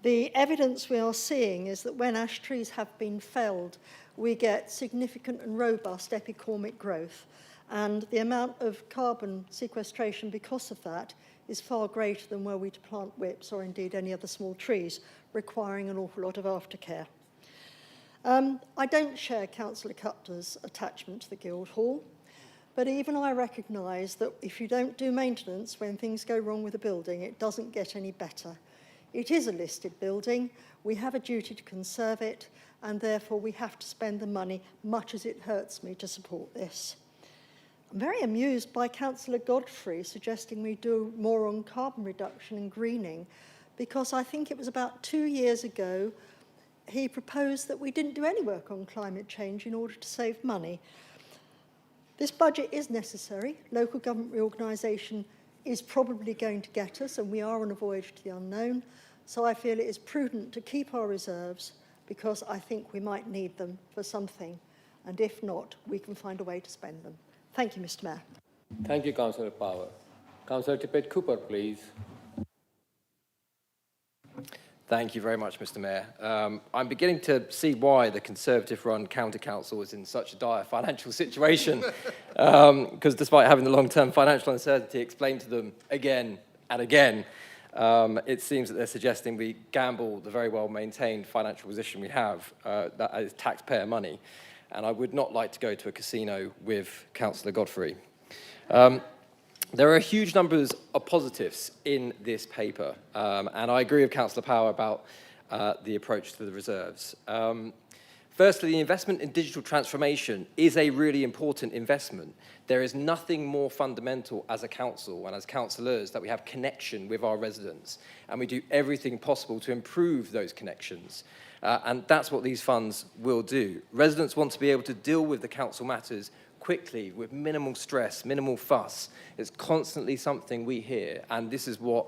The evidence we are seeing is that when ash trees have been felled, we get significant and robust epicormic growth, and the amount of carbon sequestration because of that is far greater than were we to plant whips or indeed any other small trees, requiring an awful lot of aftercare. I don't share Councillor Cutler's attachment to the Guildhall, but even I recognise that if you don't do maintenance when things go wrong with a building, it doesn't get any better. It is a listed building, we have a duty to conserve it, and therefore we have to spend the money, much as it hurts me to support this. I'm very amused by Councillor Godfrey suggesting we do more on carbon reduction and greening, because I think it was about 2 years ago he proposed that we didn't do any work on climate change in order to save money. This budget is necessary. Local government reorganisation is probably going to get us, and we are on a voyage to the unknown. So I feel it is prudent to keep our reserves because I think we might need them for something. And if not, we can find a way to spend them. Thank you, Mr. Mayor. Thank you, Councillor Power. Councillor Tippett Cooper, please. Thank you very much, Mr. Mayor. I'm beginning to see why the Conservative-run County Council is in such a dire financial situation, because despite having the long-term financial uncertainty explained to them again and again, it seems that they're suggesting we gamble the very well-maintained financial position we have, that is taxpayer money, and I would not like to go to a casino with Councillor Godfrey. There are huge numbers of positives in this paper, and I agree with Councillor Power about the approach to the reserves. Firstly, the investment in digital transformation is a really important investment. There is nothing more fundamental as a council and as councillors that we have connection with our residents, and we do everything possible to improve those connections. And that's what these funds will do. Residents want to be able to deal with the council matters quickly, with minimal stress, minimal fuss. It's constantly something we hear, and this is what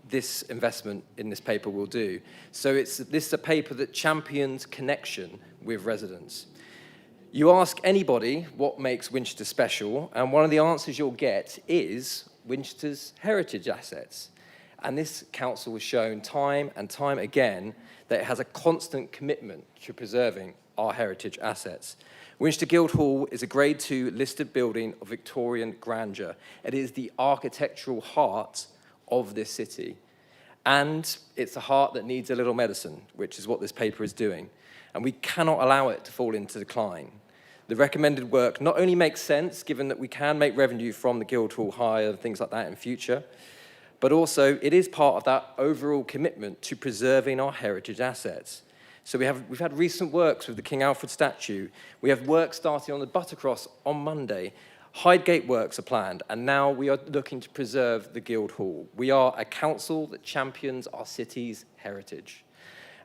this investment in this paper will do. So this is a paper that champions connection with residents. You ask anybody what makes Winchester special, and one of the answers you'll get is Winchester's heritage assets. And this council has shown time and time again that it has a constant commitment to preserving our heritage assets. Winchester Guildhall is a Grade 2 listed building of Victorian grandeur. It is the architectural heart of this city. And it's a heart that needs a little medicine, which is what this paper is doing. And we cannot allow it to fall into decline. The recommended work not only makes sense, given that we can make revenue from the Guildhall hire and things like that in future, but also it is part of that overall commitment to preserving our heritage assets. So we've had recent works with the King Alfred statue. We have work starting on the Buttercross on Monday. Hydegate works are planned, and now we are looking to preserve the Guildhall. We are a council that champions our city's heritage.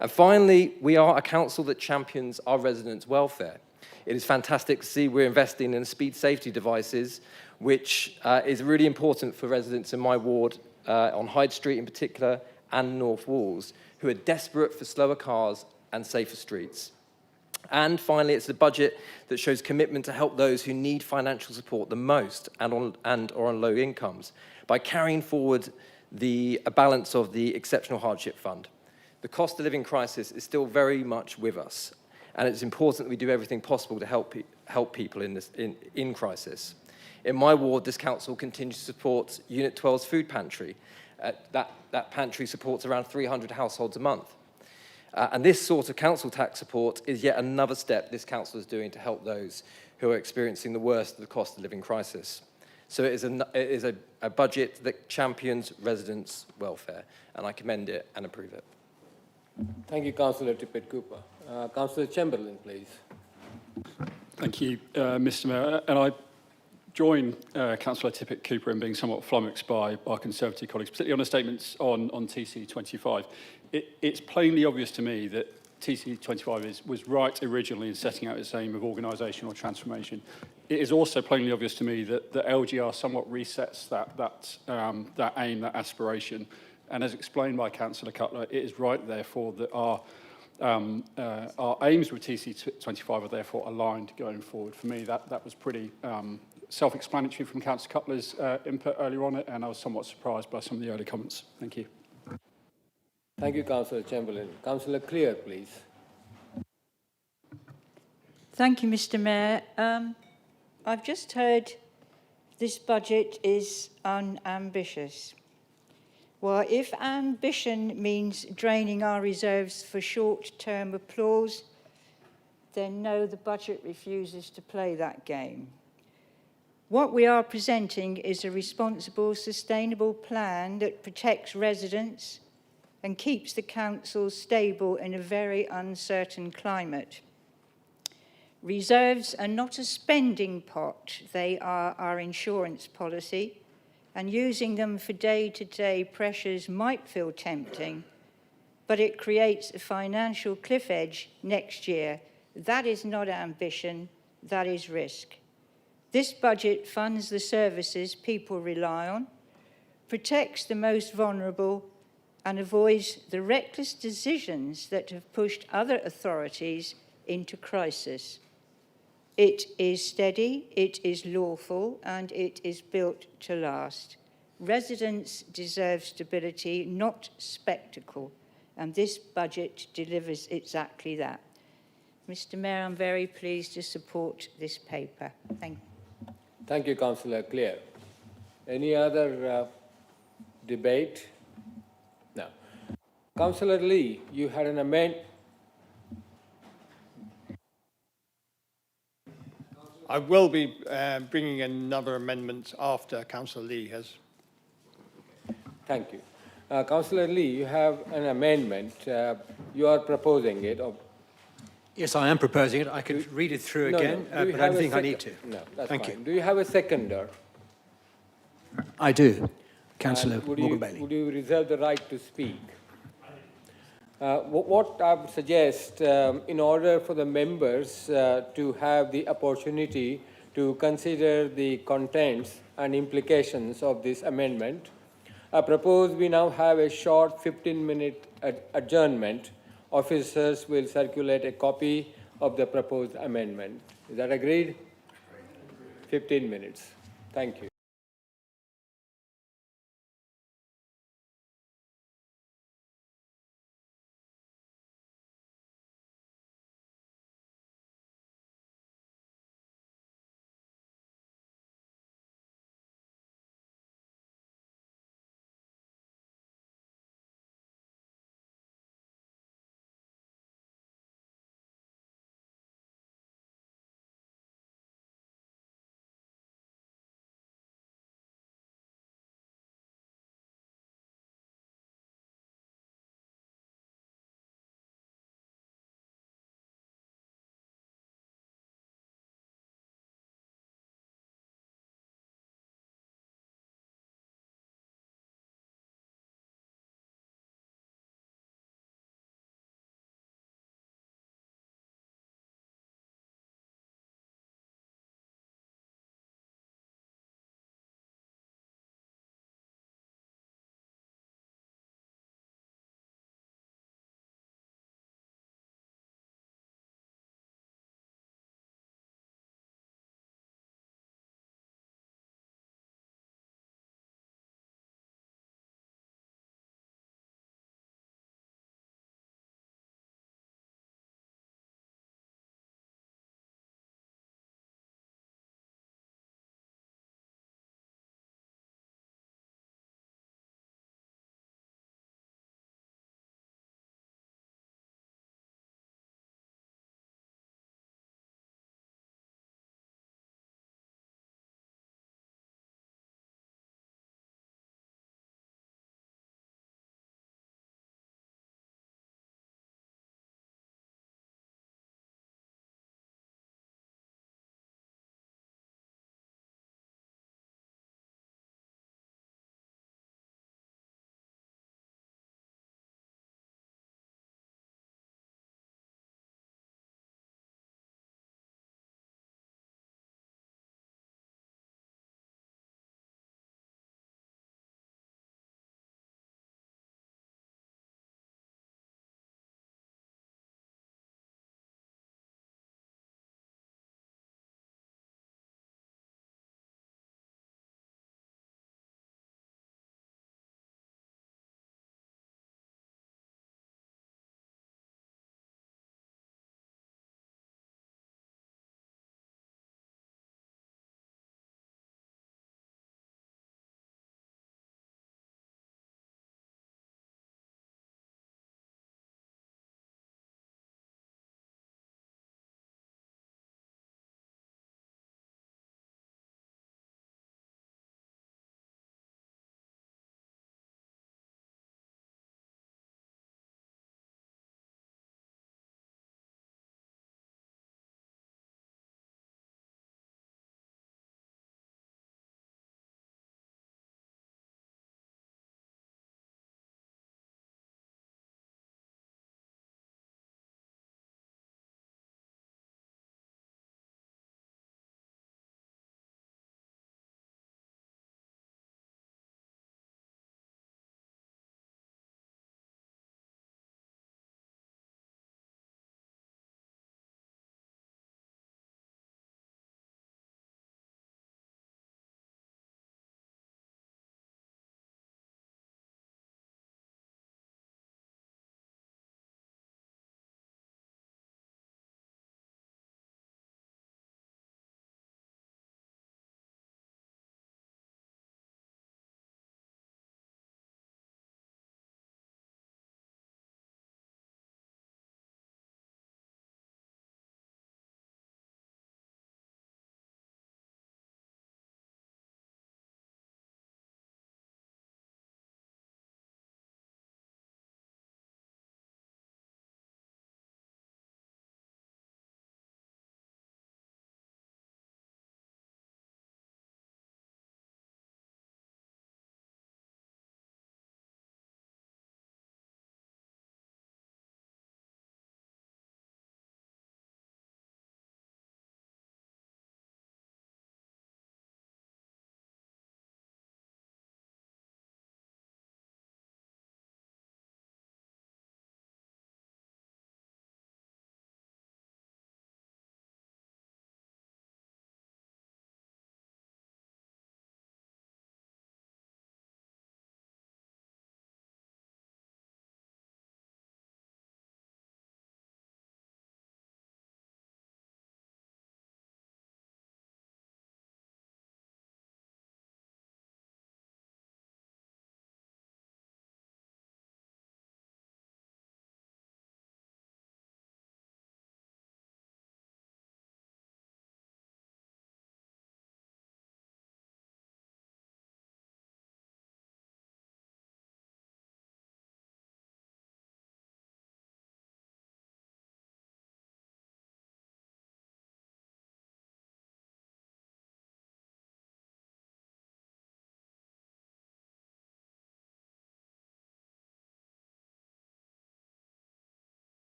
And finally, we are a council that champions our residents' welfare. It is fantastic to see we're investing in speed safety devices, which is really important for residents in my ward, on Hyde Street in particular, and North Walls, who are desperate for slower cars and safer streets. And finally, it's a budget that shows commitment to help those who need financial support the most or on low incomes by carrying forward a balance of the Exceptional Hardship Fund. The cost of living crisis is still very much with us, and it's important that we do everything possible to help people in crisis. In my ward, this council continues to support Unit 12's food pantry. That pantry supports around 300 households a month. And this sort of council tax support is yet another step this council is doing to help those who are experiencing the worst of the cost of living crisis. So it is a budget that champions residents' welfare, and I commend it and approve it. Thank you, Councillor Tippett-Cooper. Councillor Chamberlain, please. Thank you, Mr Mayor. And I join Councillor Tippett-Cooper in being somewhat flummoxed by our Conservative colleagues, particularly on the statements on TC25. It's plainly obvious to me that TC25 was right originally in setting out its aim of organisational transformation. It is also plainly obvious to me that the LGR somewhat resets that aim, that aspiration. And as explained by Councillor Cutler, it is right, therefore, that our aims with TC25 are therefore aligned going forward. For me, that was pretty self-explanatory from Councillor Cutler's input earlier on, and I was somewhat surprised by some of the early comments. Thank you. Thank you, Councillor Chamberlain. Councillor Clear, please. Thank you, Mr Mayor. I've just heard this budget is unambitious. Well, if ambition means draining our reserves for short-term applause, then no, the budget refuses to play that game. What we are presenting is a responsible, sustainable plan that protects residents and keeps the council stable in a very uncertain climate. Reserves are not a spending pot, they are our insurance policy, and using them for day-to-day pressures might feel tempting, but it creates a financial cliff edge next year. That is not ambition, that is risk. This budget funds the services people rely on, protects the most vulnerable, and avoids the reckless decisions that have pushed other authorities into crisis. It is steady, it is lawful, and it is built to last. Residents deserve stability, not spectacle, and this budget delivers exactly that. Mr Mayor, I'm very pleased to support this paper. Thank you. Thank you, Councillor Clear. Any other debate? No. Councillor Lee, you had an amendment. I will be bringing another amendment after Councillor Lee has. Thank you. Councillor Lee, you have an amendment You are proposing it. Or Yes, I am proposing it. I could read it through no, again, no. Do you but I have don't a think I need to. No, that's Thank fine. you. Do you have a seconder? I do. Councillor And Morgan Bailey. Would you reserve the right to speak? What I would suggest, in order for the members to have the opportunity to consider the contents and implications of this amendment, I propose we now have a short 15-minute adjournment. Officers will circulate a copy of the proposed amendment. Is that agreed? 15 minutes. Thank you.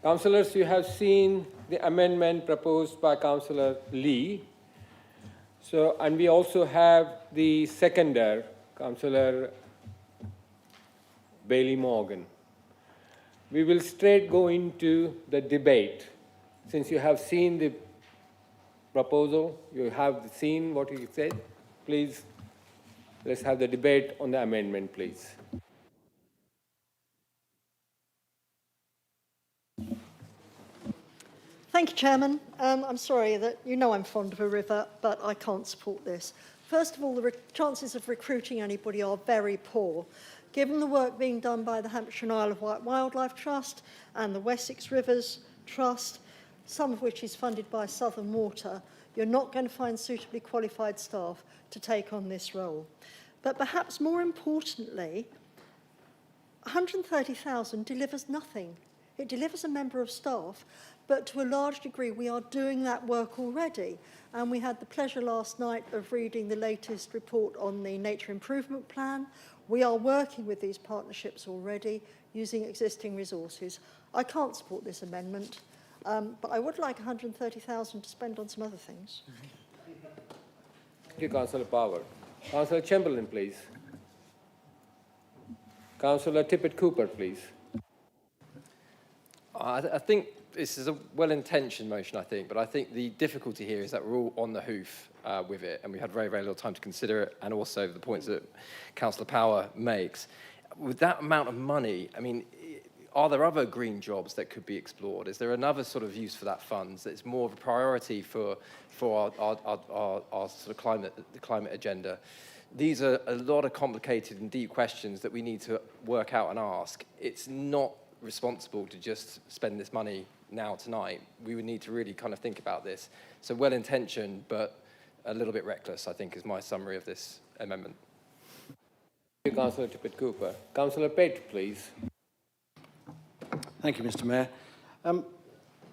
Councillors, you have seen the amendment proposed by Councillor Lee. So, and we also have the seconder, Councillor Bailey Morgan. We will straight go into the debate. Since you have seen the proposal, you have seen what he said, please, let's have the debate on the amendment, please. Thank you, Chairman. I'm sorry that you know I'm fond of a river, but I can't support this. First of all, the chances of recruiting anybody are very poor. Given the work being done by the Hampshire and Isle of Wight Wildlife Trust and the Wessex Rivers Trust, some of which is funded by Southern Water, you're not going to find suitably qualified staff to take on this role. But perhaps more importantly, 130,000 delivers nothing. It delivers a member of staff, but to a large degree we are doing that work already. And we had the pleasure last night of reading the latest report on the Nature Improvement Plan. We are working with these partnerships already using existing resources. I can't support this amendment, but I would like 130,000 to spend on some other things. Thank you, Councillor Power. Councillor Chamberlain, please. Councillor Tippett-Cooper, please. I think this is a well-intentioned motion, I think, but I think the difficulty here is that we're all on the hoof with it, and we had very, very little time to consider it, and also the points that Councillor Power makes. With that amount of money, I mean, are there other green jobs that could be explored? Is there another sort of use for that funds that's more of a priority for our sort of climate agenda? These are a lot of complicated and deep questions that we need to work out and ask. It's not responsible to just spend this money now tonight. We would need to really kind of think about this. So well-intentioned, but a little bit reckless, I think, is my summary of this amendment. Thank you, Councillor Tippett-Cooper. Councillor Pate, please. Thank you, Mr. Mayor.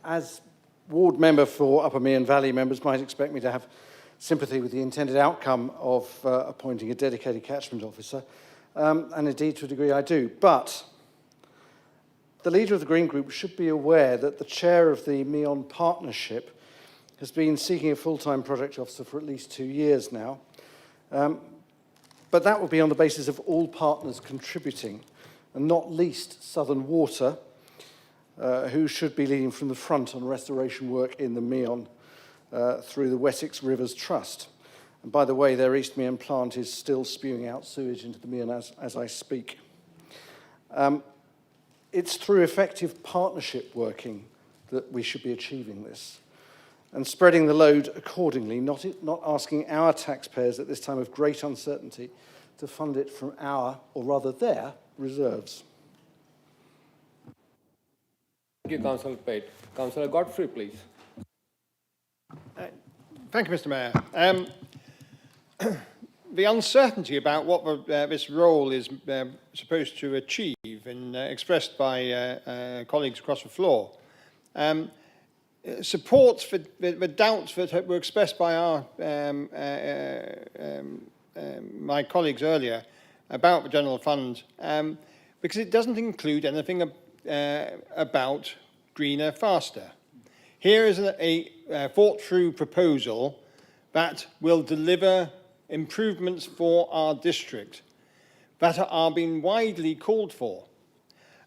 As ward member for Upper Mearn Valley, members might expect me to have sympathy with the intended outcome of appointing a dedicated catchment officer, and indeed to a degree I do. But the leader of the Green Group should be aware that the chair of the Meon Partnership has been seeking a full-time project officer for at least 2 years now. But that will be on the basis of all partners contributing, and not least Southern Water, who should be leading from the front on restoration work in the Meon through the Wessex Rivers Trust. And by the way, their East Meon plant is still spewing out sewage into the Meon as I speak. It's through effective partnership working that we should be achieving this, and spreading the load accordingly, not asking our taxpayers at this time of great uncertainty to fund it from our, or rather their, reserves. Thank you, Councillor Pate. Councillor Godfrey, please. Thank you, Mr. Mayor. The uncertainty about what this role is supposed to achieve, and expressed by colleagues across the floor, supports the doubts that were expressed by my colleagues earlier about the general fund, because it doesn't include anything about greener, faster. Here is a thought-through proposal that will deliver improvements for our district that are being widely called for.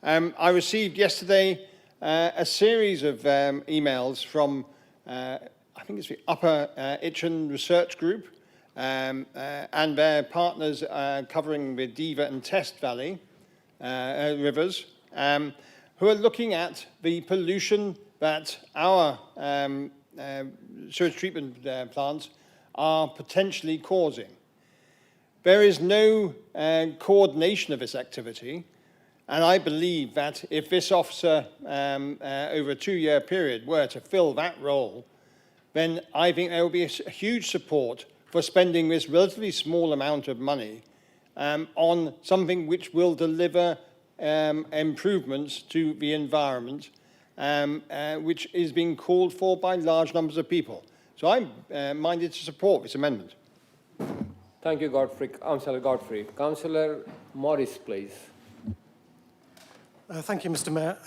I received yesterday a series of emails from, I think it's the Upper Itchen Research Group and their partners covering the Diva and Test Valley rivers, who are looking at the pollution that our sewage treatment plants are potentially causing. There is no coordination of this activity, and I believe that if this officer over a 2-year period were to fill that role, then I think there will be a huge support for spending this relatively small amount of money on something which will deliver improvements to the environment, which is being called for by large numbers of people. So I'm minded to support this amendment. Thank you, Councillor Godfrey. Councillor Morris, please. Thank you, Mr. Mayor.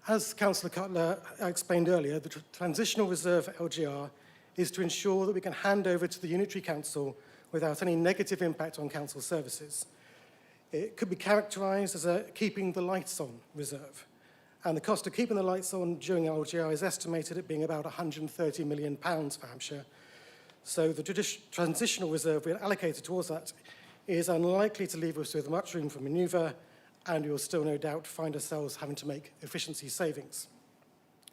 As Councillor Cutler explained earlier, the transitional reserve for LGR is to ensure that we can hand over to the Unitary Council without any negative impact on council services. It could be characterised as a keeping the lights on reserve. And the cost of keeping the lights on during LGR is estimated at being about £130 million for Hampshire. So the transitional reserve we allocated towards that is unlikely to leave us with much room for manoeuvre, and we will still no doubt find ourselves having to make efficiency savings.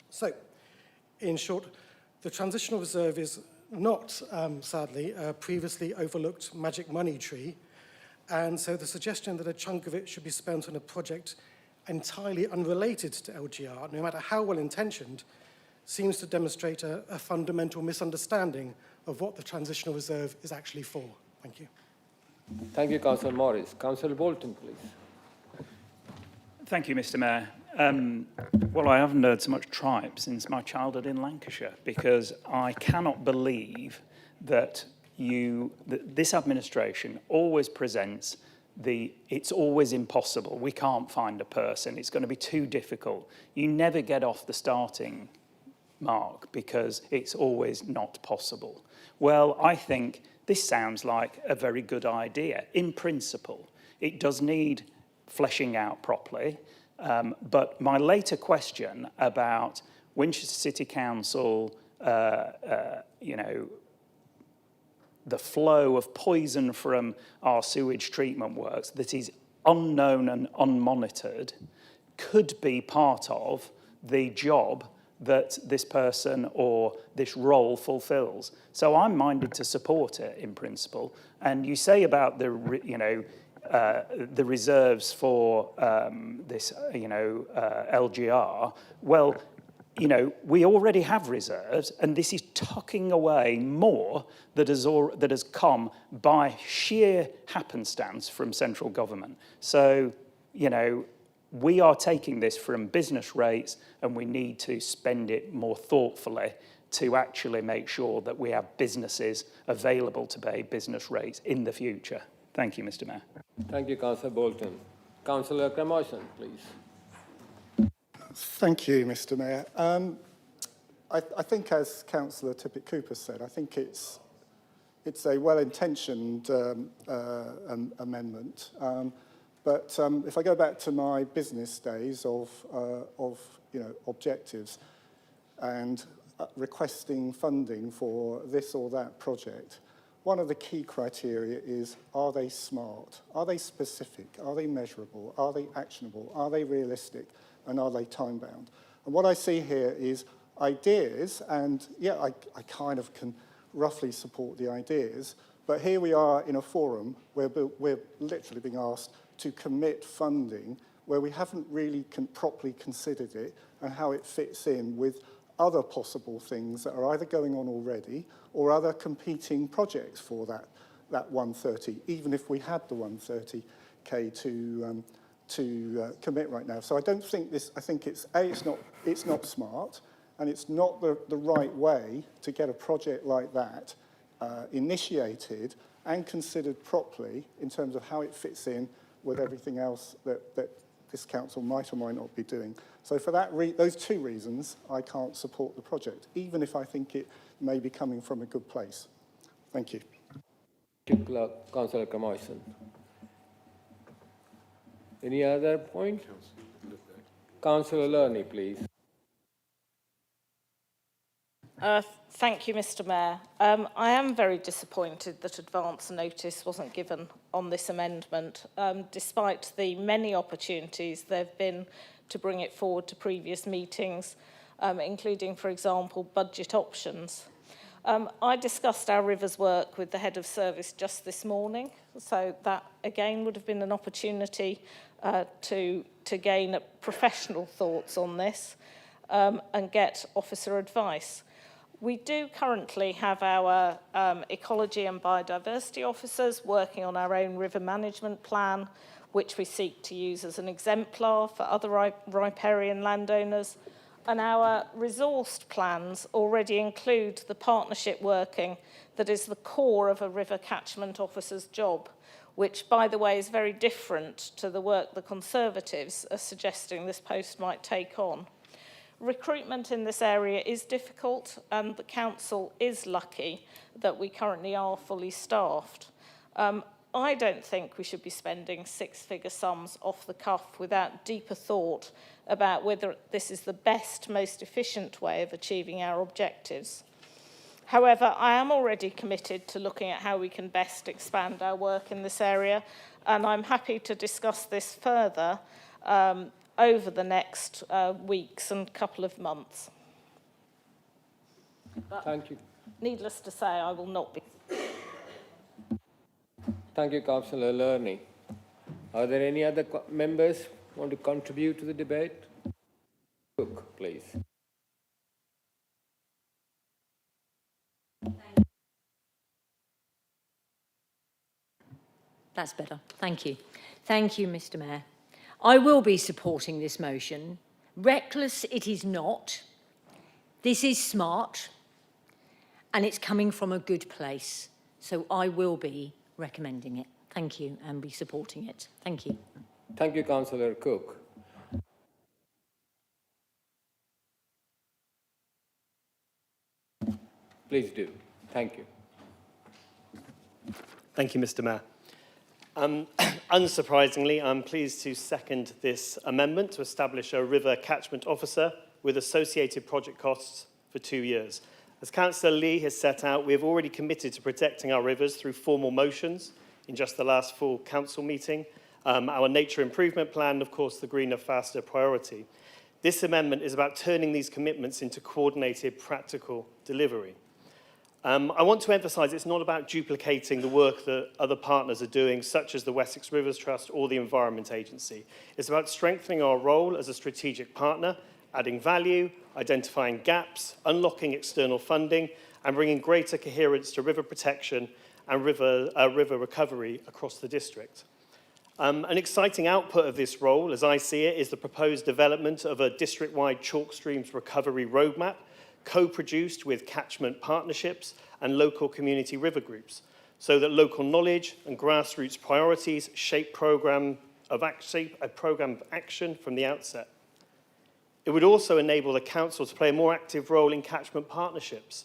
So, in short, the transitional reserve is not, sadly, a previously overlooked magic money tree, and so the suggestion that a chunk of it should be spent on a project entirely unrelated to LGR, no matter how well-intentioned, seems to demonstrate a fundamental misunderstanding of what the transitional reserve is actually for. Thank you. Thank you, Councillor Morris. Councillor Bolton, please. Thank you, Mr. Mayor. Well, I haven't heard so much tripe since my childhood in Lancashire, because I cannot believe that this administration always presents it's always impossible. We can't find a person. It's going to be too difficult. You never get off the starting mark because it's always not possible. Well, I think this sounds like a very good idea in principle. It does need fleshing out properly. But my later question about Winchester City Council, the flow of poison from our sewage treatment works that is unknown and unmonitored could be part of the job that this person or this role fulfills. So I'm minded to support it in principle. And you say about the reserves for this, LGR. Well, we already have reserves, and this is tucking away more that has come by sheer happenstance from central government. So, we are taking this from business rates, and we need to spend it more thoughtfully to actually make sure that we have businesses available to pay business rates in the future. Thank you, Mr. Mayor. Thank you, Councillor Bolton. Councillor Cremoisin, please. Thank you, Mr. Mayor. I think, as Councillor Tippett-Cooper said, I think it's a well-intentioned amendment. But if I go back to my business days of objectives and requesting funding for this or that project, one of the key criteria is, are they smart? Are they specific? Are they measurable? Are they actionable? Are they realistic? And are they time-bound? And what I see here is ideas, and yeah, I kind of can roughly support the ideas, but here we are in a forum where we're literally being asked to commit funding where we haven't really properly considered it and how it fits in with other possible things that are either going on already or other competing projects for that 130, even if we had the 130k to commit right now. So I don't think this, I think it's not smart, and it's not the right way to get a project like that initiated and considered properly in terms of how it fits in with everything else that this council might or might not be doing. So for those two reasons, I can't support the project, even if I think it may be coming from a good place. Thank you. Thank you, Councillor Cremoisin. Any other point? Councillor Lerney, please. Thank you, Mr. Mayor. I am very disappointed that advance notice wasn't given on this amendment, despite the many opportunities there have been to bring it forward to previous meetings, including, for example, budget options. I discussed our rivers work with the head of service just this morning, so that again would have been an opportunity to gain professional thoughts on this and get officer advice. We do currently have our ecology and biodiversity officers working on our own river management plan, which we seek to use as an exemplar for other riparian landowners. And our resourced plans already include the partnership working that is the core of a river catchment officer's job, which, by the way, is very different to the work the Conservatives are suggesting this post might take on. Recruitment in this area is difficult, and the council is lucky that we currently are fully staffed. I don't think we should be spending six-figure sums off the cuff without deeper thought about whether this is the best, most efficient way of achieving our objectives. However, I am already committed to looking at how we can best expand our work in this area, and I'm happy to discuss this further over the next weeks and couple of months. But Thank you. needless to say, I will not be. Thank you, Councillor Lerney. Are there any other members who want to contribute to the debate? Cook, please. That's better. Thank you. Thank you, Mr. Mayor. I will be supporting this motion. Reckless it is not. This is smart, and it's coming from a good place. So I will be recommending it. Thank you, and be supporting it. Thank you. Thank you, Councillor Cook. Please do. Thank you. Thank you, Mr. Mayor. Unsurprisingly, I'm pleased to second this amendment to establish a river catchment officer with associated project costs for 2 years. As Councillor Lee has set out, we have already committed to protecting our rivers through formal motions in just the last full council meeting. Our nature improvement plan, of course, the greener, faster priority. This amendment is about turning these commitments into coordinated, practical delivery. I want to emphasise it's not about duplicating the work that other partners are doing, such as the Wessex Rivers Trust or the Environment Agency. It's about strengthening our role as a strategic partner, adding value, identifying gaps, unlocking external funding, and bringing greater coherence to river protection and river recovery across the district. An exciting output of this role, as I see it, is the proposed development of a district-wide chalk streams recovery roadmap, co-produced with catchment partnerships and local community river groups, so that local knowledge and grassroots priorities shape a programme of action from the outset. It would also enable the council to play a more active role in catchment partnerships,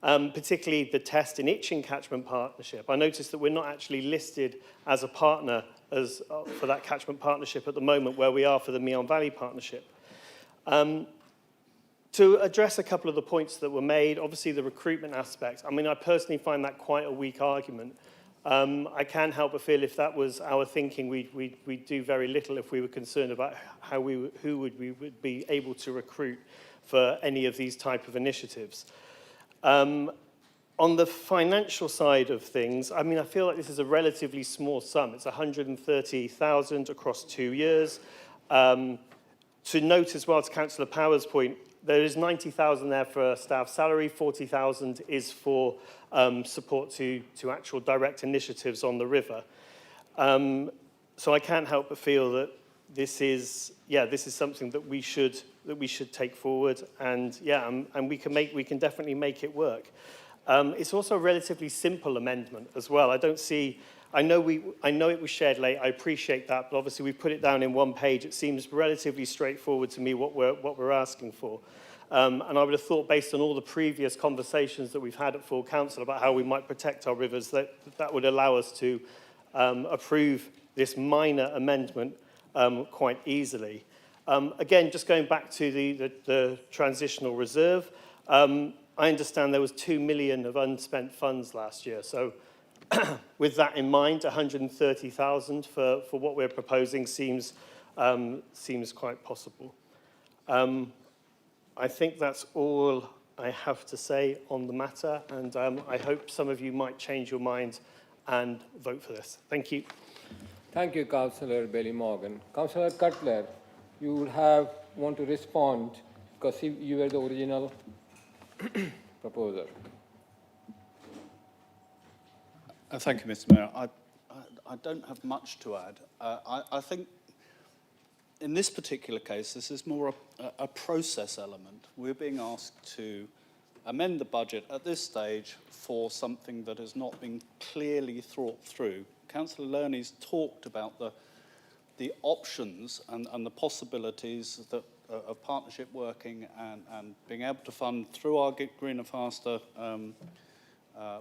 particularly the Test and Itching catchment partnership. I noticed that we're not actually listed as a partner for that catchment partnership at the moment, where we are for the Meon Valley partnership. To address a couple of the points that were made, obviously the recruitment aspect, I mean, I personally find that quite a weak argument. I can't help but feel if that was our thinking, we'd do very little if we were concerned about who we would be able to recruit for any of these type of initiatives. On the financial side of things, I mean, I feel like this is a relatively small sum. It's 130,000 across 2 years. To note as well, to Councillor Power's point, there is 90,000 there for staff salary, 40,000 is for support to actual direct initiatives on the river. So I can't help but feel that this is something that we should take forward, and we can definitely make it work. It's also a relatively simple amendment as well. I know it was shared late. I appreciate that, but obviously we've put it down in one page. It seems relatively straightforward to me what we're asking for. And I would have thought, based on all the previous conversations that we've had at full council about how we might protect our rivers, that would allow us to approve this minor amendment quite easily. Again, just going back to the transitional reserve, I understand there was 2 million of unspent funds last year. So with that in mind, 130,000 for what we're proposing seems quite possible. I think that's all I have to say on the matter, and I hope some of you might change your mind and vote for this. Thank you. Thank you, Councillor Bailey Morgan. Councillor Cutler, you would want to respond because you were the original proposer. Thank you, Mr. Mayor. I don't have much to add. I think in this particular case, this is more a process element. We're being asked to amend the budget at this stage for something that has not been clearly thought through. Councillor Lerney's talked about the options and the possibilities that, of partnership working and being able to fund through our Greener Faster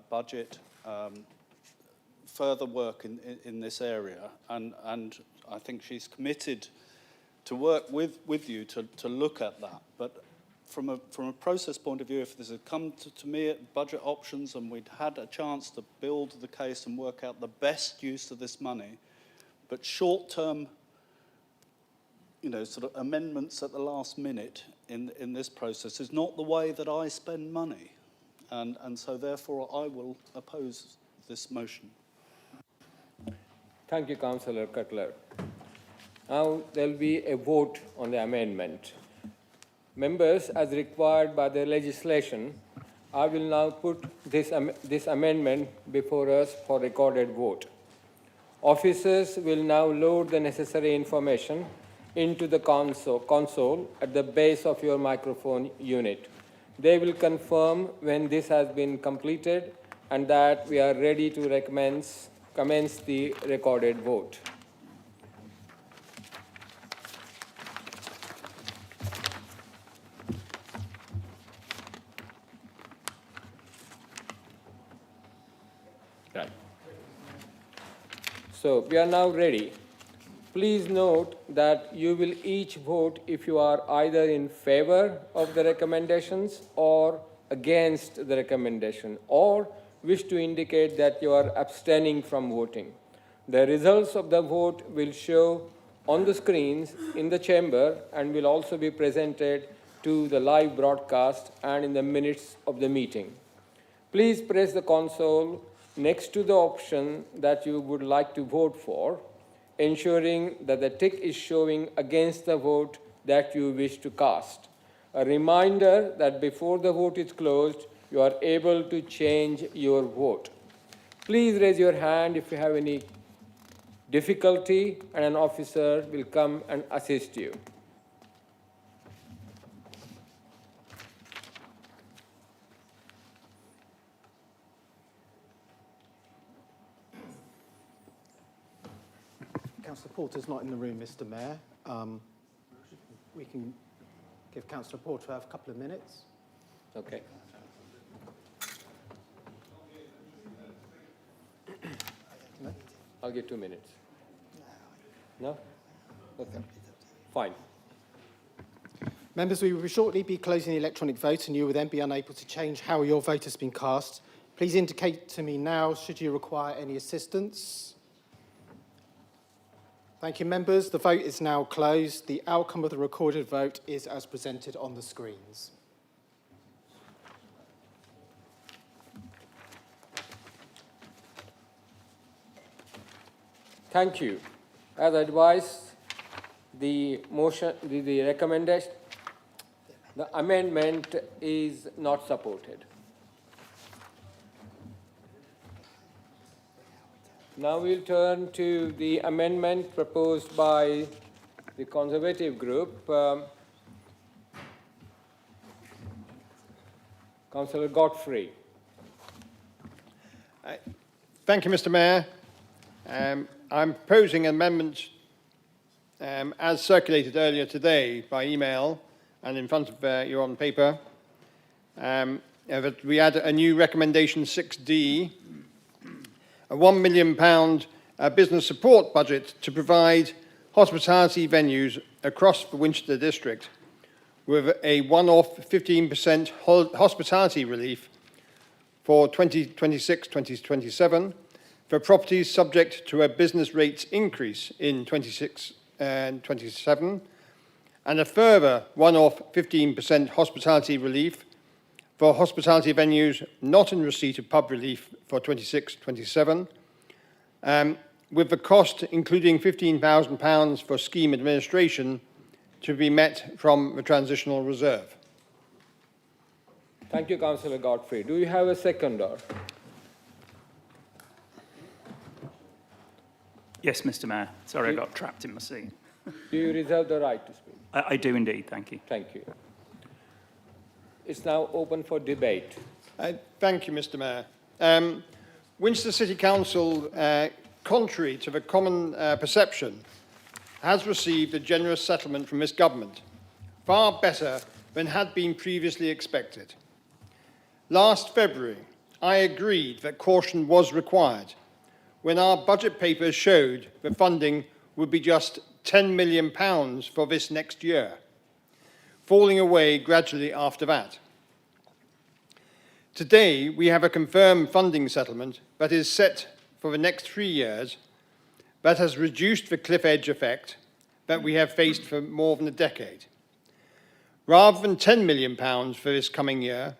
budget further work in this area. And I think she's committed to work with you to look at that. But from a process point of view, if this had come to me at budget options and we'd had a chance to build the case and work out the best use of this money, but short-term, sort of amendments at the last minute in this process is not the way that I spend money. And so therefore I will oppose this motion. Thank you, Councillor Cutler. Now there will be a vote on the amendment. Members, as required by the legislation, I will now put this amendment before us for recorded vote. Officers will now load the necessary information into the console at the base of your microphone unit. They will confirm when this has been completed and that we are ready to commence the recorded vote. Right. So we are now ready. Please note that you will each vote if you are either in favor of the recommendations or against the recommendation, or wish to indicate that you are abstaining from voting. The results of the vote will show on the screens in the chamber and will also be presented to the live broadcast and in the minutes of the meeting. Please press the console next to the option that you would like to vote for, ensuring that the tick is showing against the vote that you wish to cast. A reminder that before the vote is closed, you are able to change your vote. Please raise your hand if you have any difficulty, and an officer will come and assist you. Councillor Porter's not in the room, Mr. Mayor. We can give Councillor Porter a couple of minutes. Okay. No? I'll give 2 minutes. No? Okay. Fine. Members, we will shortly be closing the electronic vote and you will then be unable to change how your vote has been cast. Please indicate to me now should you require any assistance. Thank you, members. The vote is now closed. The outcome of the recorded vote is as presented on the screens. Thank you. As advised, the motion, the recommendation, the amendment is not supported. Now we'll turn to the amendment proposed by the Conservative group. Councillor Godfrey. Thank you, Mr. Mayor. I'm proposing amendments as circulated earlier today by email and in front of you on paper. That we add a new recommendation 6D, a £1 million business support budget to provide hospitality venues across the Winchester district with a one-off 15% hospitality relief for 2026-2027 for properties subject to a business rates increase in 26 and 27, and a further one-off 15% hospitality relief for hospitality venues not in receipt of pub relief for 26-27, with the cost, including £15,000 for scheme administration, to be met from the transitional reserve. Thank you, Councillor Godfrey. Do you have a seconder? Yes, Mr. Mayor. Sorry, I got trapped in my seat. Do you reserve the right to speak? I do indeed, thank you. Thank you. It's now open for debate. Thank you, Mr. Mayor. Winchester City Council, contrary to the common perception, has received a generous settlement from this government, far better than had been previously expected. Last February, I agreed that caution was required when our budget papers showed that funding would be just £10 million for this next year, falling away gradually after that. Today, we have a confirmed funding settlement that is set for the next 3 years that has reduced the cliff edge effect that we have faced for more than a decade. Rather than £10 million for this coming year,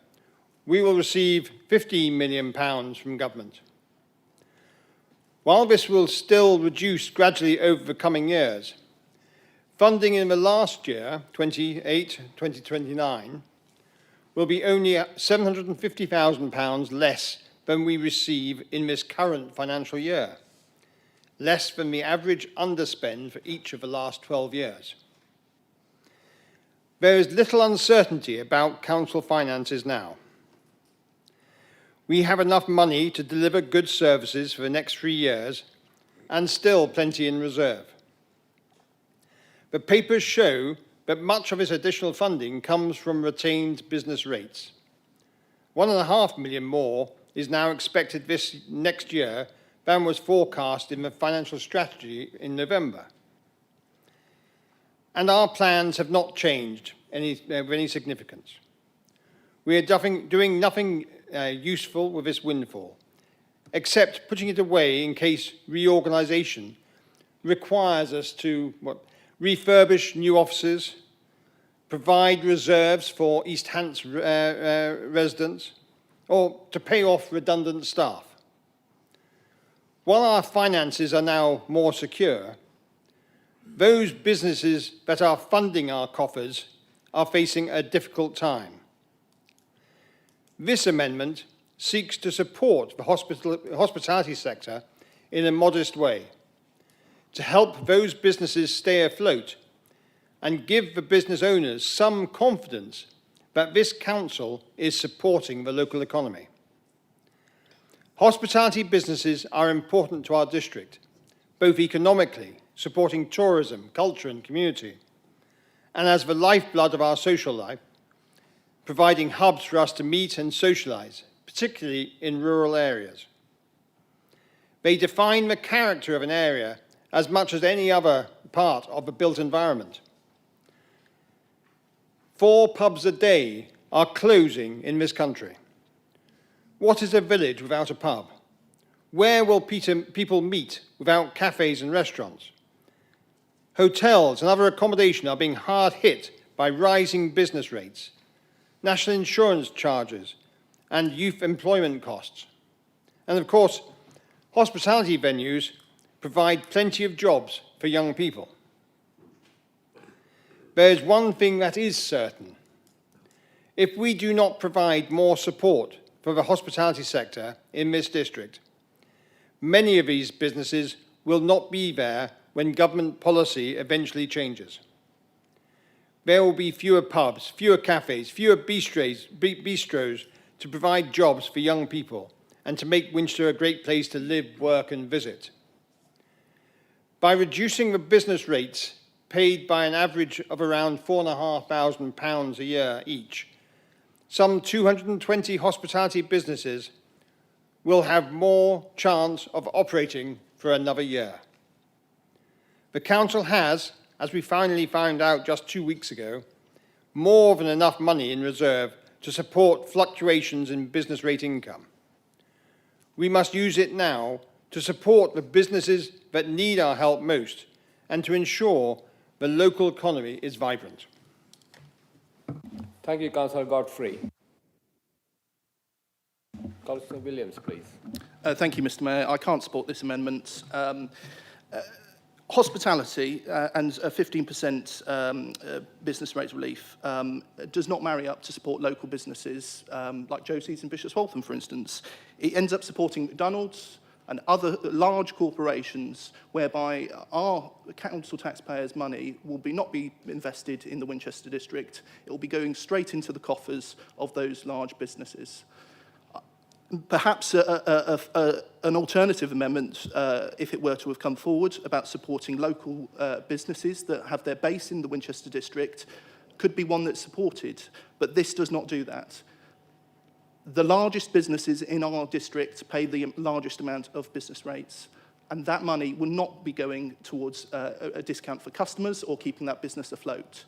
we will receive £15 million from government. While this will still reduce gradually over the coming years, funding in the last year, 2028-2029, will be only £750,000 less than we receive in this current financial year, less than the average underspend for each of the last 12 years. There is little uncertainty about council finances now. We have enough money to deliver good services for the next 3 years and still plenty in reserve. The papers show that much of this additional funding comes from retained business rates. £1.5 million more is now expected this next year than was forecast in the financial strategy in November. And our plans have not changed of any significance. We are doing nothing useful with this windfall, except putting it away in case reorganisation requires us to refurbish new offices, provide reserves for East Hants residents, or to pay off redundant staff. While our finances are now more secure, those businesses that are funding our coffers are facing a difficult time. This amendment seeks to support the hospitality sector in a modest way, to help those businesses stay afloat and give the business owners some confidence that this council is supporting the local economy. Hospitality businesses are important to our district, both economically, supporting tourism, culture and community, and as the lifeblood of our social life, providing hubs for us to meet and socialise, particularly in rural areas. They define the character of an area as much as any other part of the built environment. 4 pubs a day are closing in this country. What is a village without a pub? Where will people meet without cafes and restaurants? Hotels and other accommodation are being hard hit by rising business rates, national insurance charges, and youth employment costs. And of course, hospitality venues provide plenty of jobs for young people. There is one thing that is certain. If we do not provide more support for the hospitality sector in this district, many of these businesses will not be there when government policy eventually changes. There will be fewer pubs, fewer cafes, fewer bistros to provide jobs for young people and to make Winchester a great place to live, work and visit. By reducing the business rates paid by an average of around £4,500 a year each, some 220 hospitality businesses will have more chance of operating for another year. The council has, as we finally found out just 2 weeks ago, more than enough money in reserve to support fluctuations in business rate income. We must use it now to support the businesses that need our help most and to ensure the local economy is vibrant. Thank you, Councillor Godfrey. Councillor Williams, please. Thank you, Mr. Mayor. I can't support this amendment. Hospitality and a 15% business rates relief does not marry up to support local businesses like Josie's in Bishop's Waltham, for instance. It ends up supporting McDonald's and other large corporations whereby our council taxpayers' money will not be invested in the Winchester district. It will be going straight into the coffers of those large businesses. Perhaps an alternative amendment, if it were to have come forward, about supporting local businesses that have their base in the Winchester district, could be one that's supported, but this does not do that. The largest businesses in our district pay the largest amount of business rates, and that money will not be going towards a discount for customers or keeping that business afloat.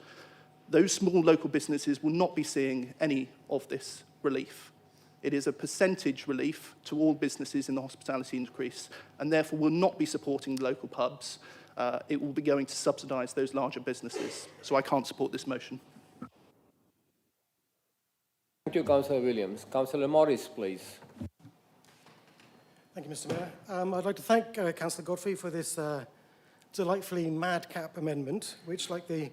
Those small local businesses will not be seeing any of this relief. It is a percentage relief to all businesses in the hospitality increase, and therefore will not be supporting the local pubs. It will be going to subsidise those larger businesses. So I can't support this motion. Thank you, Councillor Williams. Councillor Morris, please. Thank you, Mr. Mayor. I'd like to thank Councillor Godfrey for this delightfully madcap amendment, which, like the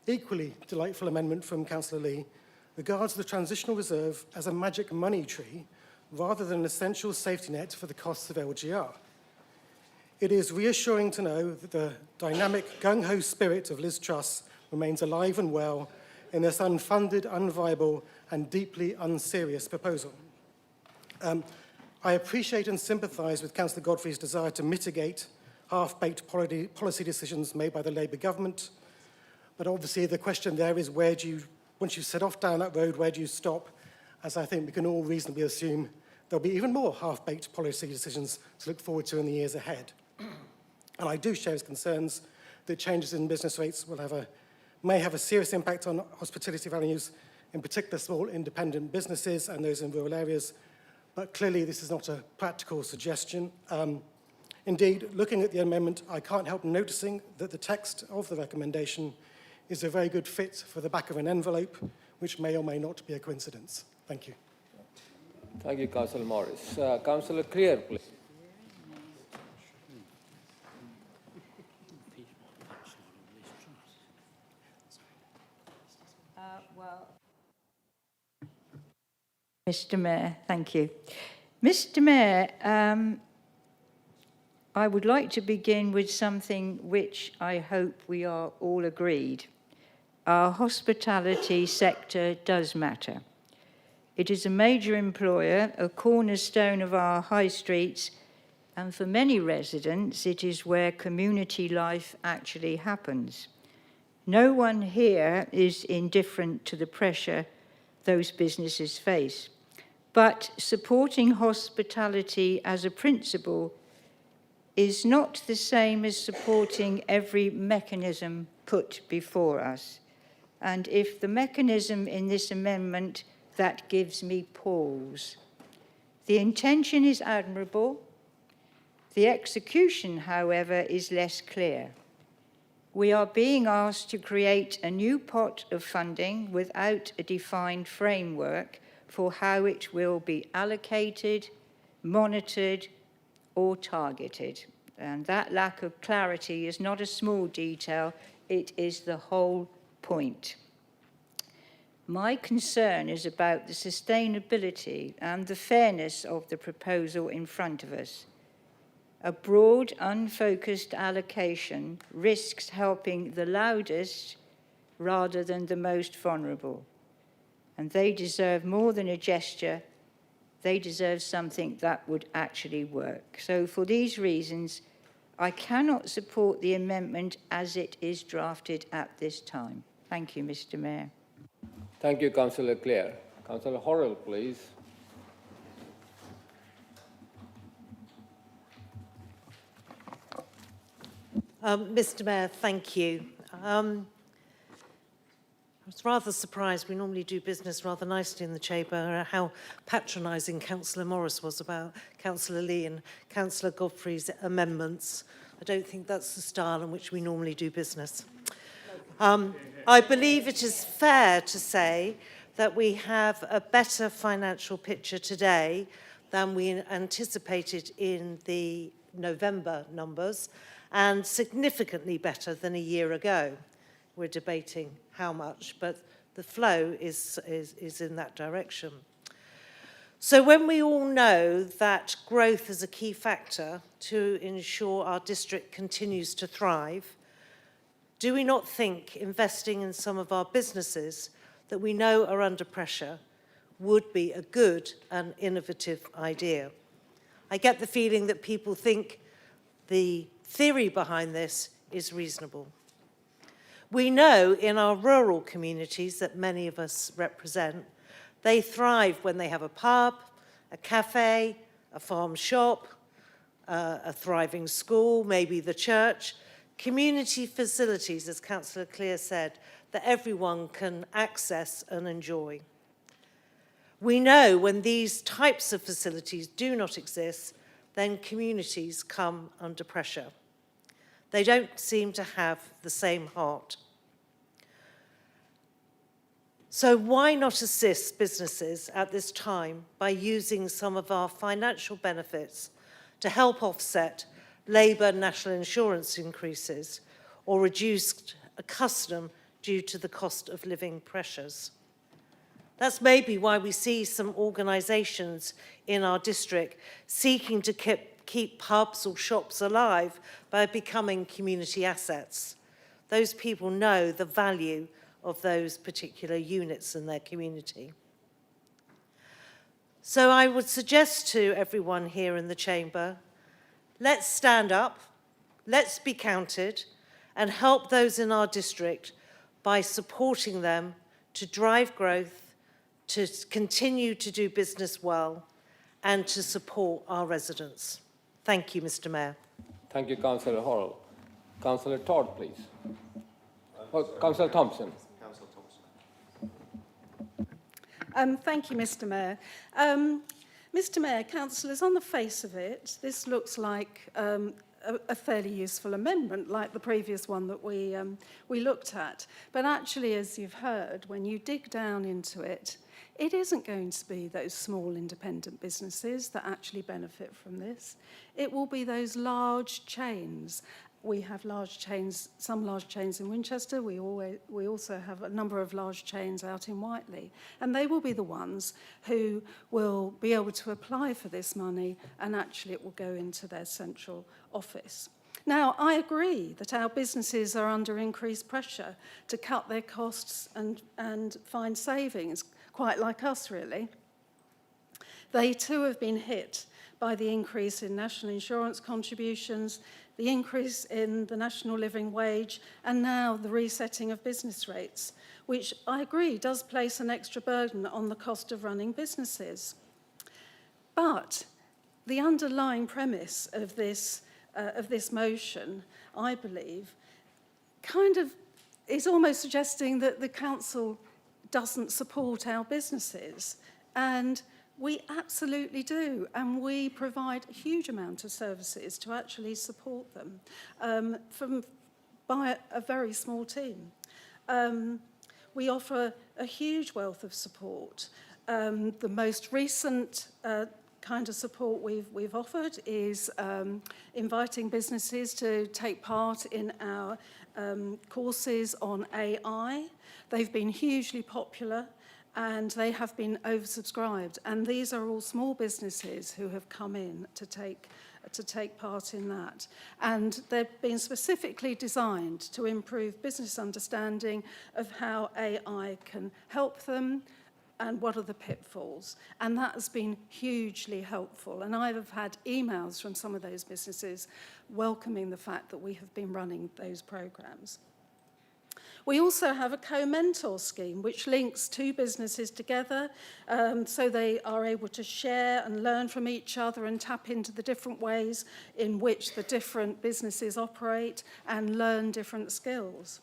equally delightful amendment from Councillor Lee, regards the transitional reserve as a magic money tree rather than an essential safety net for the costs of LGR. It is reassuring to know that the dynamic, gung-ho spirit of Liz Truss remains alive and well in this unfunded, unviable, and deeply unserious proposal. I appreciate and sympathise with Councillor Godfrey's desire to mitigate half-baked policy decisions made by the Labour government, but obviously the question there is where do you, once you set off down that road, where do you stop? As I think we can all reasonably assume there'll be even more half-baked policy decisions to look forward to in the years ahead. And I do share his concerns that changes in business rates may have a serious impact on hospitality values, in particular small independent businesses and those in rural areas. But clearly this is not a practical suggestion. Indeed, looking at the amendment, I can't help noticing that the text of the recommendation is a very good fit for the back of an envelope, which may or may not be a coincidence. Thank you. Thank you, Councillor Morris. Councillor Creer, please. Mr. Mayor, thank you. Mr. Mayor, I would like to begin with something which I hope we are all agreed. Our hospitality sector does matter. It is a major employer, a cornerstone of our high streets, and for many residents, it is where community life actually happens. No one here is indifferent to the pressure those businesses face. But supporting hospitality as a principle is not the same as supporting every mechanism put before us. And if the mechanism in this amendment, that gives me pause. The intention is admirable. The execution, however, is less clear. We are being asked to create a new pot of funding without a defined framework for how it will be allocated, monitored, or targeted. And that lack of clarity is not a small detail, it is the whole point. My concern is about the sustainability and the fairness of the proposal in front of us. A broad, unfocused allocation risks helping the loudest rather than the most vulnerable. And they deserve more than a gesture. They deserve something that would actually work. So for these reasons, I cannot support the amendment as it is drafted at this time. Thank you, Mr. Mayor. Thank you, Councillor Clare. Councillor Horrell, please. Mr. Mayor, thank you. I was rather surprised. We normally do business rather nicely in the chamber, how patronising Councillor Morris was about Councillor Lee and Councillor Godfrey's amendments. I don't think that's the style in which we normally do business. I believe it is fair to say that we have a better financial picture today than we anticipated in the November numbers, and significantly better than a year ago. We're debating how much, but the flow is in that direction. So when we all know that growth is a key factor to ensure our district continues to thrive, do we not think investing in some of our businesses that we know are under pressure would be a good and innovative idea. I get the feeling that people think the theory behind this is reasonable. We know in our rural communities that many of us represent, they thrive when they have a pub, a cafe, a farm shop, a thriving school, maybe the church, community facilities, as Councillor Clear said, that everyone can access and enjoy. We know when these types of facilities do not exist, then communities come under pressure. They don't seem to have the same heart. So why not assist businesses at this time by using some of our financial benefits to help offset Labour national insurance increases or reduce a custom due to the cost of living pressures? That's maybe why we see some organisations in our district seeking to keep pubs or shops alive by becoming community assets. Those people know the value of those particular units in their community. So I would suggest to everyone here in the chamber, let's stand up, let's be counted, and help those in our district by supporting them to drive growth, to continue to do business well, and to support our residents. Thank you, Mr. Mayor. Thank you, Councillor Horrell. Councillor Todd, please. Oh, Councillor Thompson. Thank you, Mr. Mayor. Mr. Mayor, councillors, on the face of it, this looks like a fairly useful amendment, like the previous one that we looked at. But actually, as you've heard, when you dig down into it, it isn't going to be those small independent businesses that actually benefit from this. It will be those large chains. We have large chains, some large chains in Winchester. We also have a number of large chains out in Whiteley. And they will be the ones who will be able to apply for this money, and actually it will go into their central office. Now, I agree that our businesses are under increased pressure to cut their costs and find savings, quite like us, really. They too have been hit by the increase in national insurance contributions, the increase in the national living wage, and now the resetting of business rates, which I agree does place an extra burden on the cost of running businesses. But the underlying premise of this motion, I believe, kind of is almost suggesting that the council doesn't support our businesses. And we absolutely do, and we provide a huge amount of services to actually support them by a very small team. We offer a huge wealth of support. The most recent kind of support we've offered is inviting businesses to take part in our courses on AI. They've been hugely popular, and they have been oversubscribed. And these are all small businesses who have come in to take part in that. And they've been specifically designed to improve business understanding of how AI can help them and what are the pitfalls. And that has been hugely helpful. And I have had emails from some of those businesses welcoming the fact that we have been running those programs. We also have a co-mentor scheme which links two businesses together so they are able to share and learn from each other and tap into the different ways in which the different businesses operate and learn different skills.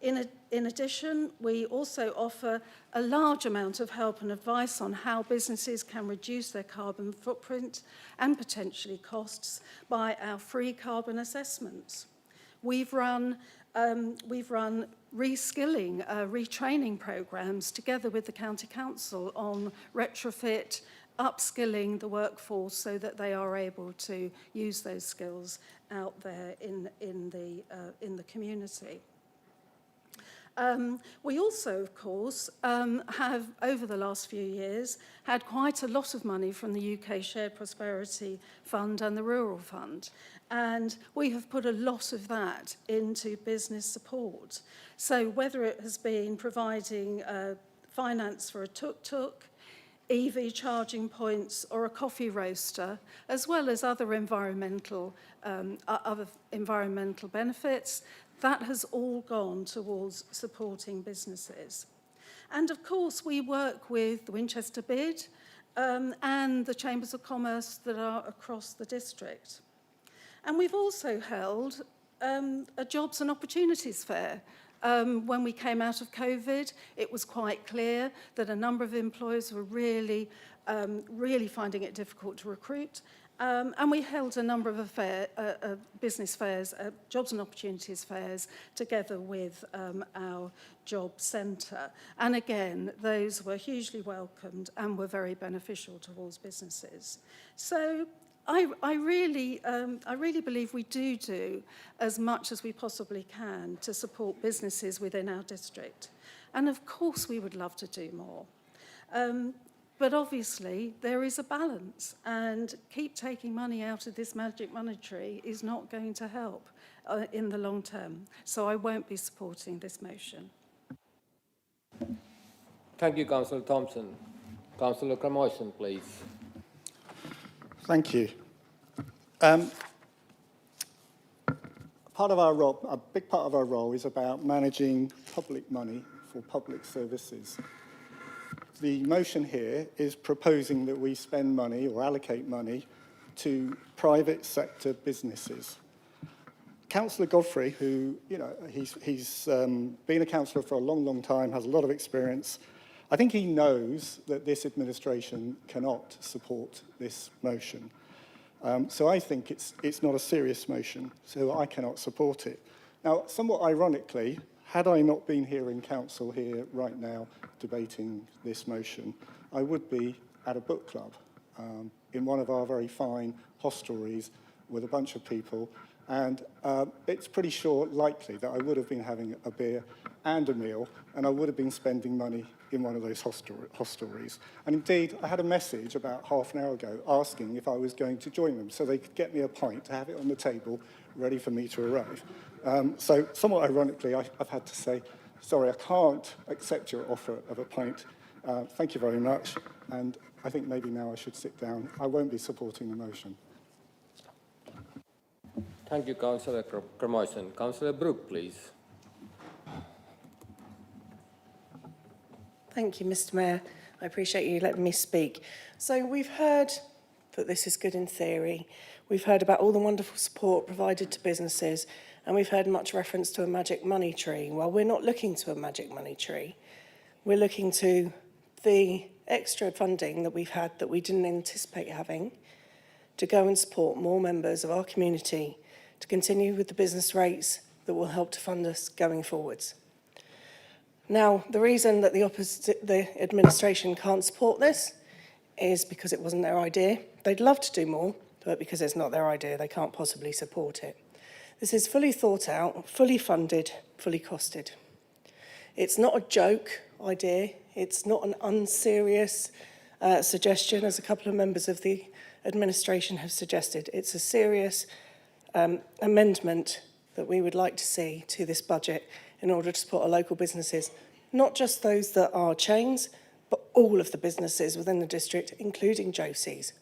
In addition, we also offer a large amount of help and advice on how businesses can reduce their carbon footprint and potentially costs by our free carbon assessments. We've run reskilling, retraining programs together with the County Council on retrofit, upskilling the workforce so that they are able to use those skills out there in the community. We also, of course, have, over the last few years, had quite a lot of money from the UK Shared Prosperity Fund and the Rural Fund. And we have put a lot of that into business support. So whether it has been providing finance for a tuk-tuk, EV charging points or a coffee roaster, as well as other environmental benefits, that has all gone towards supporting businesses. And of course, we work with the Winchester bid and the Chambers of Commerce that are across the district. And we've also held a Jobs and Opportunities Fair. When we came out of COVID, it was quite clear that a number of employers were really finding it difficult to recruit. And we held a number of business fairs, Jobs and Opportunities Fairs, together with our job centre. And again, those were hugely welcomed and were very beneficial towards businesses. So I really believe we do as much as we possibly can to support businesses within our district. And of course we would love to do more. But obviously there is a balance, and keep taking money out of this magic money tree is not going to help in the long term. So I won't be supporting this motion. Thank you, Councillor Thompson. Councillor Carmoison, please. Thank you. A big part of our role is about managing public money for public services. The motion here is proposing that we spend money or allocate money to private sector businesses. Councillor Godfrey, who, he's been a councillor for a long, long time, has a lot of experience. I think he knows that this administration cannot support this motion. So I think it's not a serious motion, so I cannot support it. Now, somewhat ironically, had I not been here in council here right now debating this motion, I would be at a book club in one of our very fine hostelries with a bunch of people, and it's pretty likely that I would have been having a beer and a meal, and I would have been spending money in one of those hostelries. And indeed, I had a message about half an hour ago asking if I was going to join them so they could get me a pint to have it on the table ready for me to arrive. So somewhat ironically, I've had to say, sorry, I can't accept your offer of a pint. Thank you very much. And I think maybe now I should sit down. I won't be supporting the motion. Thank you, Councillor Carmoison. Councillor Brooke, please. Thank you, Mr. Mayor. I appreciate you letting me speak. So we've heard that this is good in theory. We've heard about all the wonderful support provided to businesses, and we've heard much reference to a magic money tree. Well, we're not looking to a magic money tree. We're looking to the extra funding that we've had that we didn't anticipate having to go and support more members of our community to continue with the business rates that will help to fund us going forwards. Now, the reason that the administration can't support this is because it wasn't their idea. They'd love to do more, but because it's not their idea, they can't possibly support it. This is fully thought out, fully funded, fully costed. It's not a joke idea. It's not an unserious suggestion, as a couple of members of the administration have suggested. It's a serious amendment that we would like to see to this budget in order to support our local businesses, not just those that are chains, but all of the businesses within the district, including Josie's.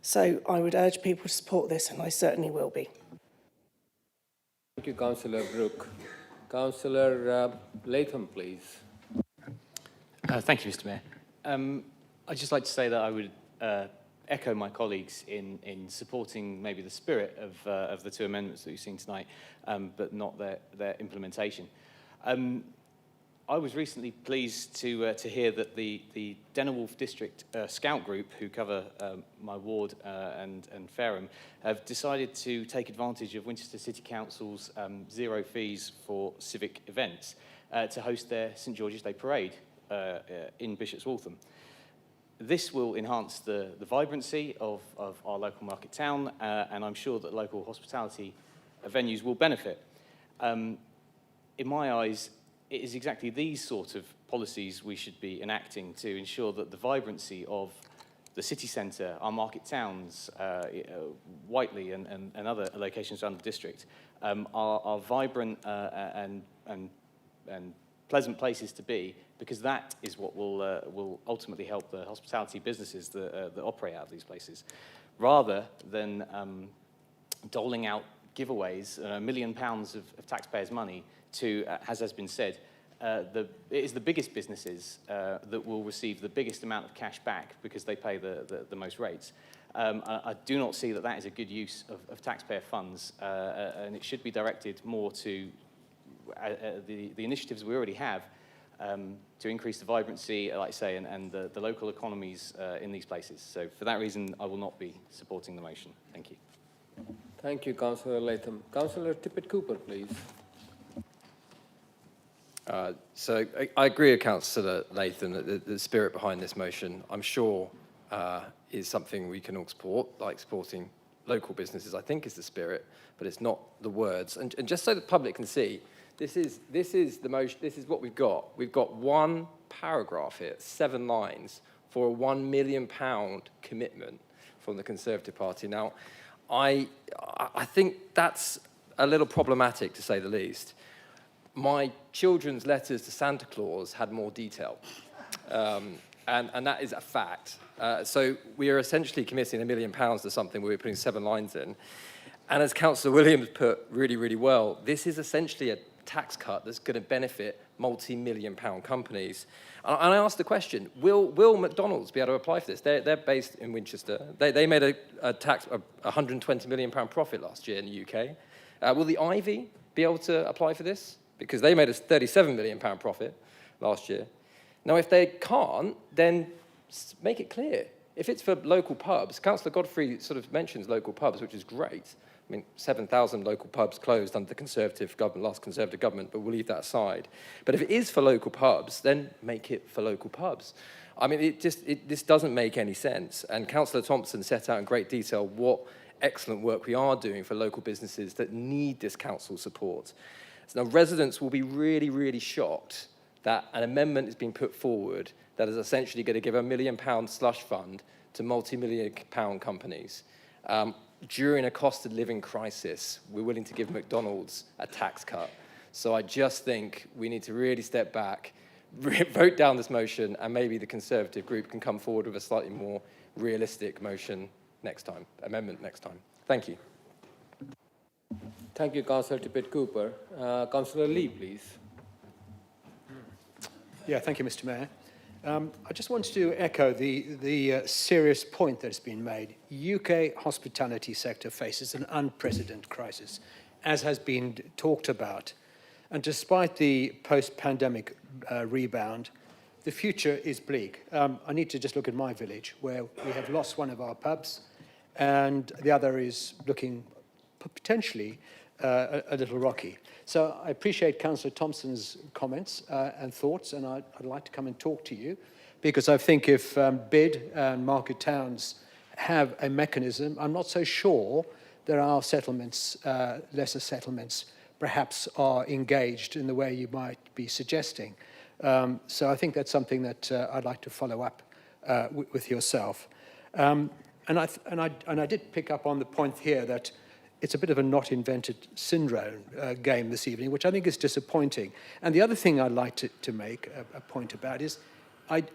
So I would urge people to support this, and I certainly will be. Thank you, Councillor Brooke. Councillor Latham, please. Thank you, Mr. Mayor. I'd just like to say that I would echo my colleagues in supporting maybe the spirit of the two amendments that we've seen tonight, but not their implementation. I was recently pleased to hear that the Dennerwolf District Scout Group, who cover my ward and Fareham, have decided to take advantage of Winchester City Council's zero fees for civic events to host their St George's Day Parade in Bishop's Waltham. This will enhance the vibrancy of our local market town, and I'm sure that local hospitality venues will benefit. In my eyes, it is exactly these sort of policies we should be enacting to ensure that the vibrancy of the city centre, our market towns, Whiteley and other locations around the district are vibrant and pleasant places to be, because that is what will ultimately help the hospitality businesses that operate out of these places, rather than doling out giveaways, £1 million of taxpayers' money to, as has been said, it is the biggest businesses that will receive the biggest amount of cash back because they pay the most rates. I do not see that is a good use of taxpayer funds, and it should be directed more to the initiatives we already have to increase the vibrancy, like I say, and the local economies in these places. So for that reason, I will not be supporting the motion. Thank you. Thank you, Councillor Latham. Councillor Tippett-Cooper, please. So I agree with Councillor Latham that the spirit behind this motion, I'm sure, is something we can all support, like supporting local businesses, I think is the spirit, but it's not the words. And just so the public can see, this is the motion, this is what we've got. We've got one paragraph here, 7 lines, for a £1 million commitment from the Conservative Party. Now, I think that's a little problematic, to say the least. My children's letters to Santa Claus had more detail, and that is a fact. So we are essentially committing £1 million to something where we're putting 7 lines in. And as Councillor Williams put really, really well, this is essentially a tax cut that's going to benefit multi-million-pound companies. And I asked the question, will McDonald's be able to apply for this? They're based in Winchester. They made a £120 million profit last year in the UK. Will the Ivy be able to apply for this? Because they made a £37 million profit last year. Now, if they can't, then make it clear. If it's for local pubs, Councillor Godfrey sort of mentions local pubs, which is great. I mean, 7,000 local pubs closed under the Conservative government, last Conservative government, but we'll leave that aside. But if it is for local pubs, then make it for local pubs. I mean, this doesn't make any sense. And Councillor Thompson set out in great detail what excellent work we are doing for local businesses that need this council support. So now residents will be really, really shocked that an amendment is being put forward that is essentially going to give a £1 million slush fund to multi-million-pound companies. During a cost of living crisis, we're willing to give McDonald's a tax cut. So I just think we need to really step back, vote down this motion, and maybe the Conservative group can come forward with a slightly more realistic motion next time, amendment next time. Thank you. Thank you, Councillor Tippett-Cooper. Councillor Lee, please. Yeah, thank you, Mr. Mayor. I just wanted to echo the serious point that has been made. UK hospitality sector faces an unprecedented crisis, as has been talked about. And despite the post-pandemic rebound, the future is bleak. I need to just look at my village, where we have lost one of our pubs, and the other is looking potentially a little rocky. So I appreciate Councillor Thompson's comments and thoughts, and I'd like to come and talk to you, because I think if BID and Market Towns have a mechanism, I'm not so sure there are settlements, lesser settlements, perhaps are engaged in the way you might be suggesting. So I think that's something that I'd like to follow up with yourself. And I did pick up on the point here that it's a bit of a not invented syndrome game this evening, which I think is disappointing. And the other thing I'd like to make a point about is,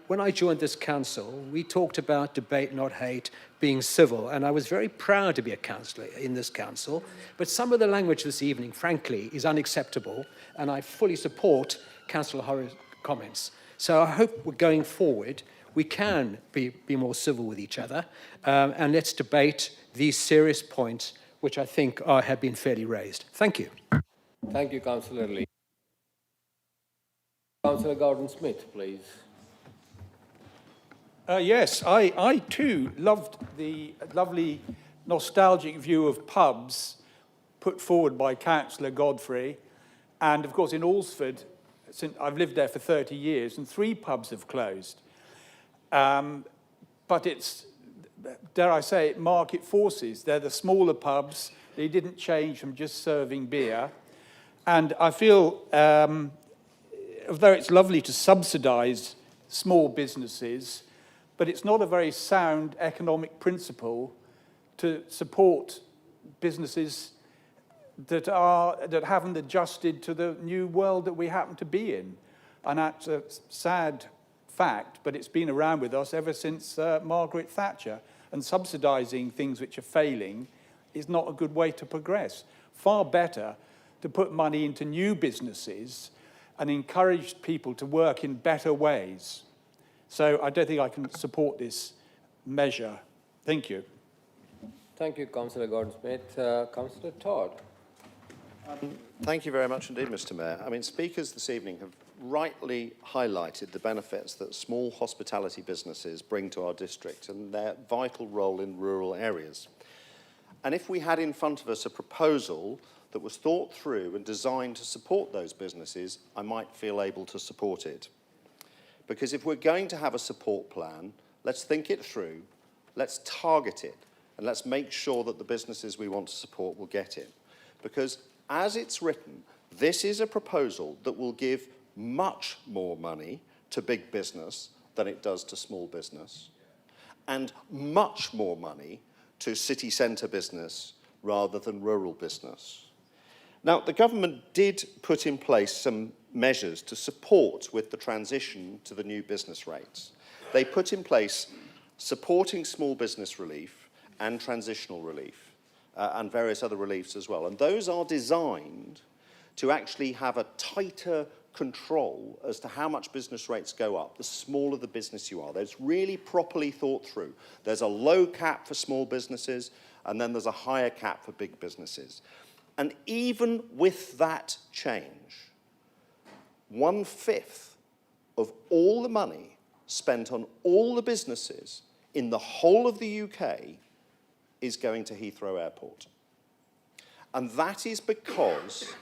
when I joined this council, we talked about debate, not hate, being civil, and I was very proud to be a councillor in this council. But some of the language this evening, frankly, is unacceptable, and I fully support Councillor Horror's comments. So I hope going forward, we can be more civil with each other, and let's debate these serious points which I think have been fairly raised. Thank you. Thank you, Councillor Lee. Councillor Gordon-Smith, please. Yes, I too loved the lovely nostalgic view of pubs put forward by Councillor Godfrey. And of course in Alresford, I've lived there for 30 years, and 3 pubs have closed. But it's, dare I say it, market forces. They're the smaller pubs. They didn't change from just serving beer. And I feel, although it's lovely to subsidise small businesses, but it's not a very sound economic principle to support businesses that haven't adjusted to the new world that we happen to be in. And that's a sad fact, but it's been around with us ever since Margaret Thatcher. And subsidising things which are failing is not a good way to progress. Far better to put money into new businesses and encourage people to work in better ways. So I don't think I can support this measure. Thank you. Thank you, Councillor Gordon-Smith. Councillor Todd. Thank you very much indeed, Mr. Mayor. I mean, speakers this evening have rightly highlighted the benefits that small hospitality businesses bring to our district and their vital role in rural areas. And if we had in front of us a proposal that was thought through and designed to support those businesses, I might feel able to support it. Because if we're going to have a support plan, let's think it through, let's target it, and let's make sure that the businesses we want to support will get it. Because as it's written, this is a proposal that will give much more money to big business than it does to small business, and much more money to city centre business rather than rural business. Now, the government did put in place some measures to support with the transition to the new business rates. They put in place supporting small business relief and transitional relief. And various other reliefs as well. And those are designed to actually have a tighter control as to how much business rates go up, the smaller the business you are. There's really properly thought through. There's a low cap for small businesses, and then there's a higher cap for big businesses. And even with that change, 1/5 of all the money spent on all the businesses in the whole of the UK is going to Heathrow Airport. And that is because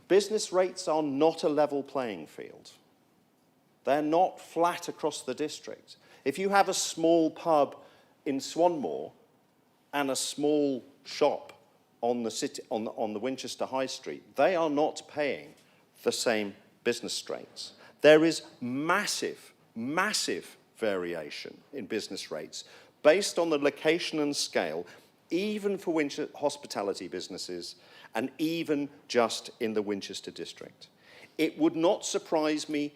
business rates are not a level playing field. They're not flat across the district. If you have a small pub in Swanmore and a small shop on the Winchester High Street, they are not paying the same business rates. There is massive, massive variation in business rates based on the location and scale, even for hospitality businesses, and even just in the Winchester district. It would not surprise me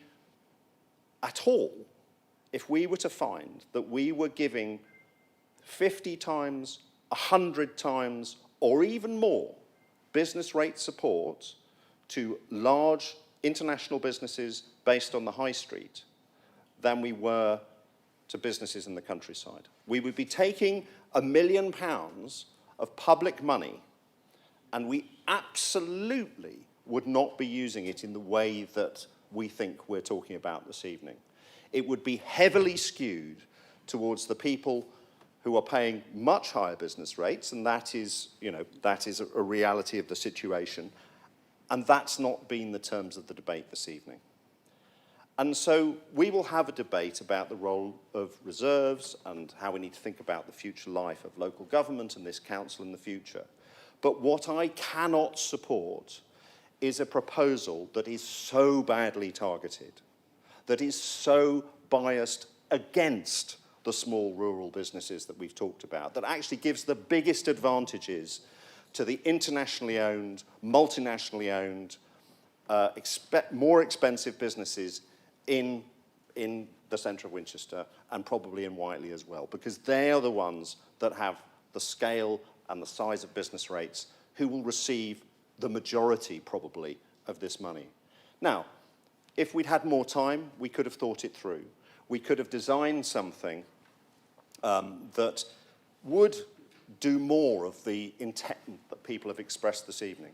at all if we were to find that we were giving 50 times, 100 times, or even more business rate support to large international businesses based on the high street than we were to businesses in the countryside. We would be taking £1 million of public money, and we absolutely would not be using it in the way that we think we're talking about this evening. It would be heavily skewed towards the people who are paying much higher business rates, and that is a reality of the situation, and that's not been the terms of the debate this evening. And so we will have a debate about the role of reserves and how we need to think about the future life of local government and this council in the future. But what I cannot support is a proposal that is so badly targeted, that is so biased against the small rural businesses that we've talked about, that actually gives the biggest advantages to the internationally owned, multinationally owned, more expensive businesses in the centre of Winchester and probably in Whiteley as well, because they are the ones that have the scale and the size of business rates who will receive the majority, probably, of this money. Now, if we'd had more time, we could have thought it through. We could have designed something that would do more of the intent that people have expressed this evening.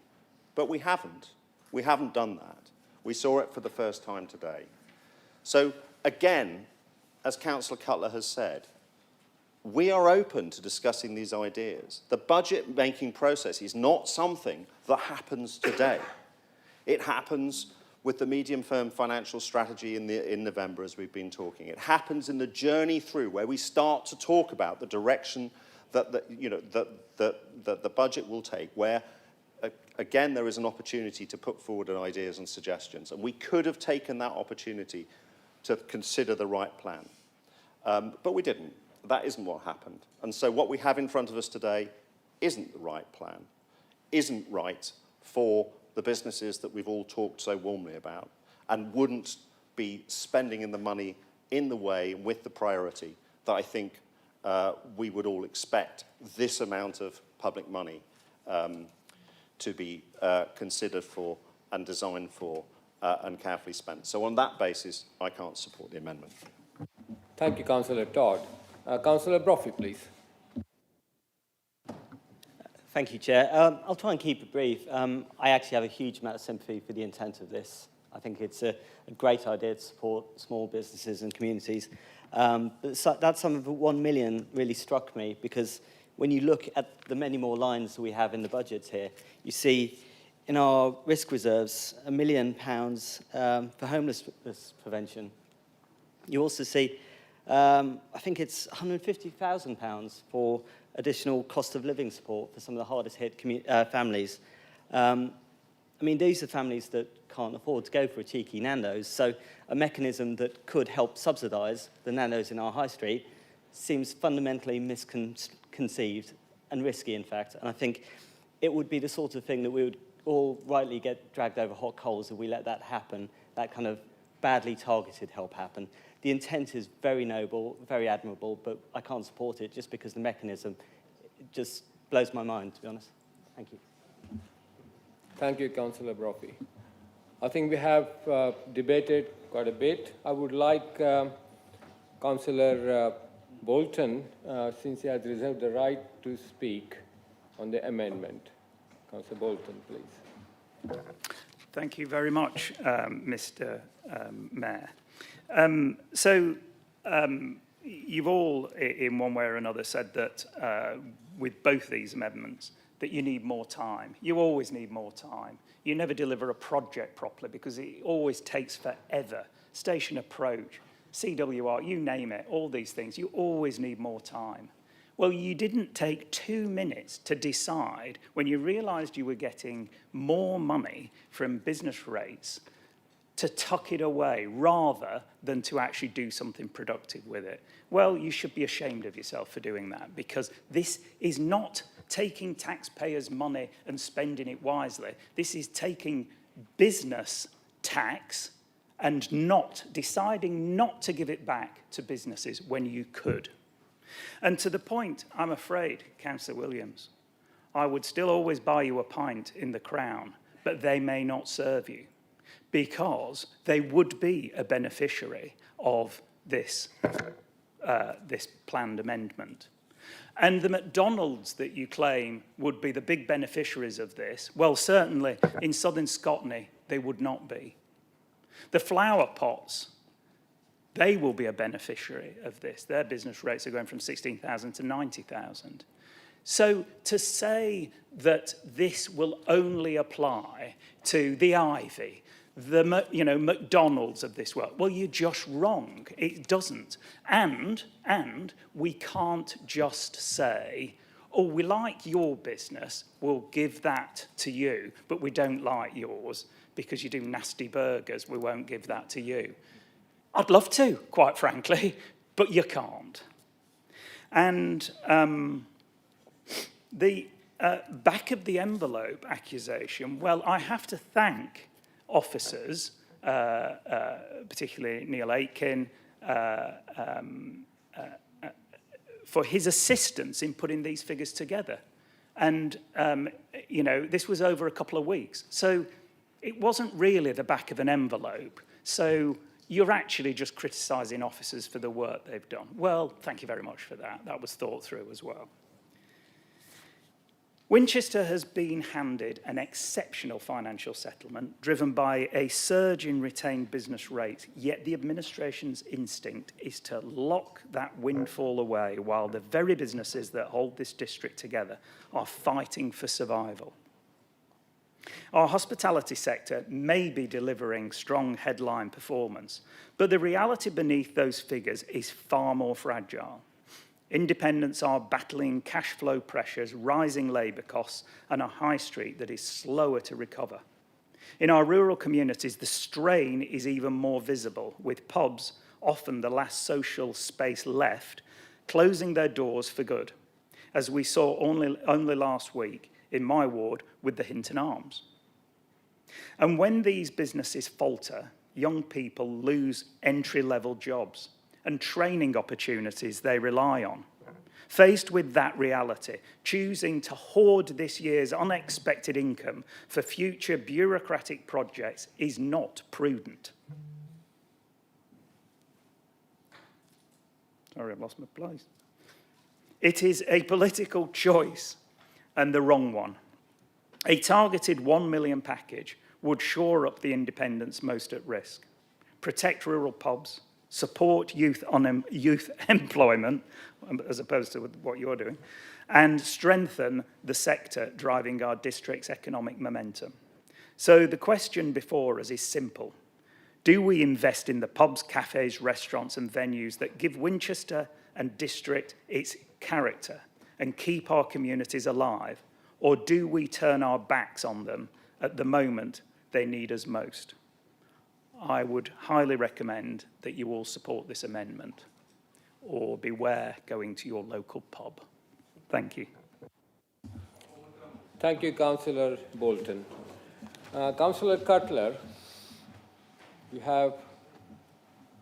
But we haven't. We haven't done that. We saw it for the first time today. So, again, as Councillor Cutler has said, we are open to discussing these ideas. The budget-making process is not something that happens today. It happens with the medium-term financial strategy in November, as we've been talking. It happens in the journey through, where we start to talk about the direction that the budget will take, where, again, there is an opportunity to put forward ideas and suggestions. And we could have taken that opportunity to consider the right plan. But we didn't. That isn't what happened. And so what we have in front of us today isn't the right plan, isn't right for the businesses that we've all talked so warmly about, and wouldn't be spending the money in the way and with the priority that I think we would all expect this amount of public money to be considered for and designed for and carefully spent. So on that basis, I can't support the amendment. Thank you, Councillor Todd. Councillor Brophy, please. Thank you, Chair. I'll try and keep it brief. I actually have a huge amount of sympathy for the intent of this. I think it's a great idea to support small businesses and communities. But that sum of 1 million really struck me, because when you look at the many more lines that we have in the budget here, you see in our risk reserves £1 million for homelessness prevention. You also see, I think it's £150,000 for additional cost of living support for some of the hardest hit families. I mean, these are families that can't afford to go for a cheeky Nando's, so a mechanism that could help subsidise the Nando's in our high street seems fundamentally misconceived and risky, in fact. And I think it would be the sort of thing that we would all rightly get dragged over hot coals if we let that happen, that kind of badly targeted help happen. The intent is very noble, very admirable, but I can't support it just because the mechanism just blows my mind, to be honest. Thank you. Thank you, Councillor Brophy. I think we have debated quite a bit. I would like Councillor Bolton, since he has reserved the right to speak on the amendment. Councillor Bolton, please. Thank you very much, Mr. Mayor. You've all, in one way or another, said that with both these amendments, that you need more time. You always need more time. You never deliver a project properly because it always takes forever. Station approach, CWR, you name it, all these things, you always need more time. Well, you didn't take 2 minutes to decide when you realised you were getting more money from business rates to tuck it away rather than to actually do something productive with it. Well, you should be ashamed of yourself for doing that, because this is not taking taxpayers' money and spending it wisely. This is taking business tax and deciding not to give it back to businesses when you could. And to the point, I'm afraid, Councillor Williams, I would still always buy you a pint in the Crown, but they may not serve you, because they would be a beneficiary of this planned amendment. And the McDonald's that you claim would be the big beneficiaries of this, well, certainly in southern Scotland, they would not be. The flower pots, they will be a beneficiary of this. Their business rates are going from 16,000 to 90,000. So to say that this will only apply to the Ivy, the McDonald's of this world, well, you're just wrong. It doesn't. And we can't just say, oh, we like your business, we'll give that to you, but we don't like yours because you do nasty burgers, we won't give that to you. I'd love to, quite frankly, but you can't. And the back of the envelope accusation, well, I have to thank officers, particularly Neil Aitken, for his assistance in putting these figures together. And, this was over a couple of weeks. So it wasn't really the back of an envelope. So you're actually just criticising officers for the work they've done. Well, thank you very much for that. That was thought through as well. Winchester has been handed an exceptional financial settlement driven by a surge in retained business rates, yet the administration's instinct is to lock that windfall away while the very businesses that hold this district together are fighting for survival. Our hospitality sector may be delivering strong headline performance, but the reality beneath those figures is far more fragile. Independents are battling cash flow pressures, rising labour costs, and a high street that is slower to recover. In our rural communities, the strain is even more visible, with pubs, often the last social space left, closing their doors for good, as we saw only last week in my ward with the Hinton Arms. And when these businesses falter, young people lose entry-level jobs and training opportunities they rely on. Faced with that reality, choosing to hoard this year's unexpected income for future bureaucratic projects is not prudent. Sorry, I've lost my place. It is a political choice, and the wrong one. A targeted £1 million package would shore up the independents most at risk, protect rural pubs, support youth employment, as opposed to what you're doing, and strengthen the sector driving our district's economic momentum. So the question before us is simple. Do we invest in the pubs, cafes, restaurants and venues that give Winchester and district its character and keep our communities alive? Or do we turn our backs on them at the moment they need us most? I would highly recommend that you all support this amendment, or beware going to your local pub. Thank you. Thank you, Councillor Bolton. Councillor Cutler, you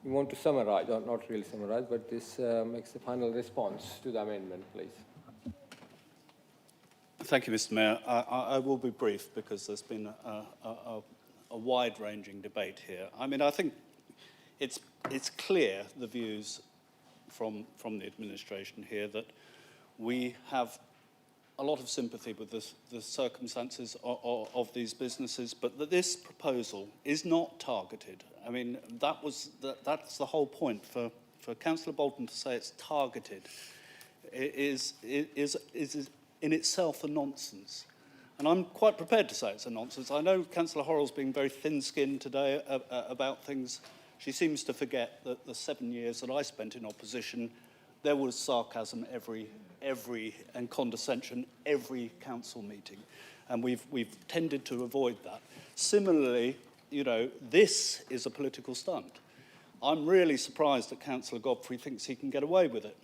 want to summarize, or not really summarize, but this makes the final response to the amendment, please. Thank you, Mr. Mayor. I will be brief because there's been a wide-ranging debate here. I mean, I think it's clear, the views from the administration here, that we have a lot of sympathy with the circumstances of these businesses, but that this proposal is not targeted. I mean, that's the whole point. For Councillor Bolton to say it's targeted is in itself a nonsense. And I'm quite prepared to say it's a nonsense. I know Councillor Horrell's being very thin-skinned today about things. She seems to forget that the 7 years that I spent in opposition, there was sarcasm and condescension every council meeting. And we've tended to avoid that. Similarly, you know, this is a political stunt. I'm really surprised that Councillor Godfrey thinks he can get away with it.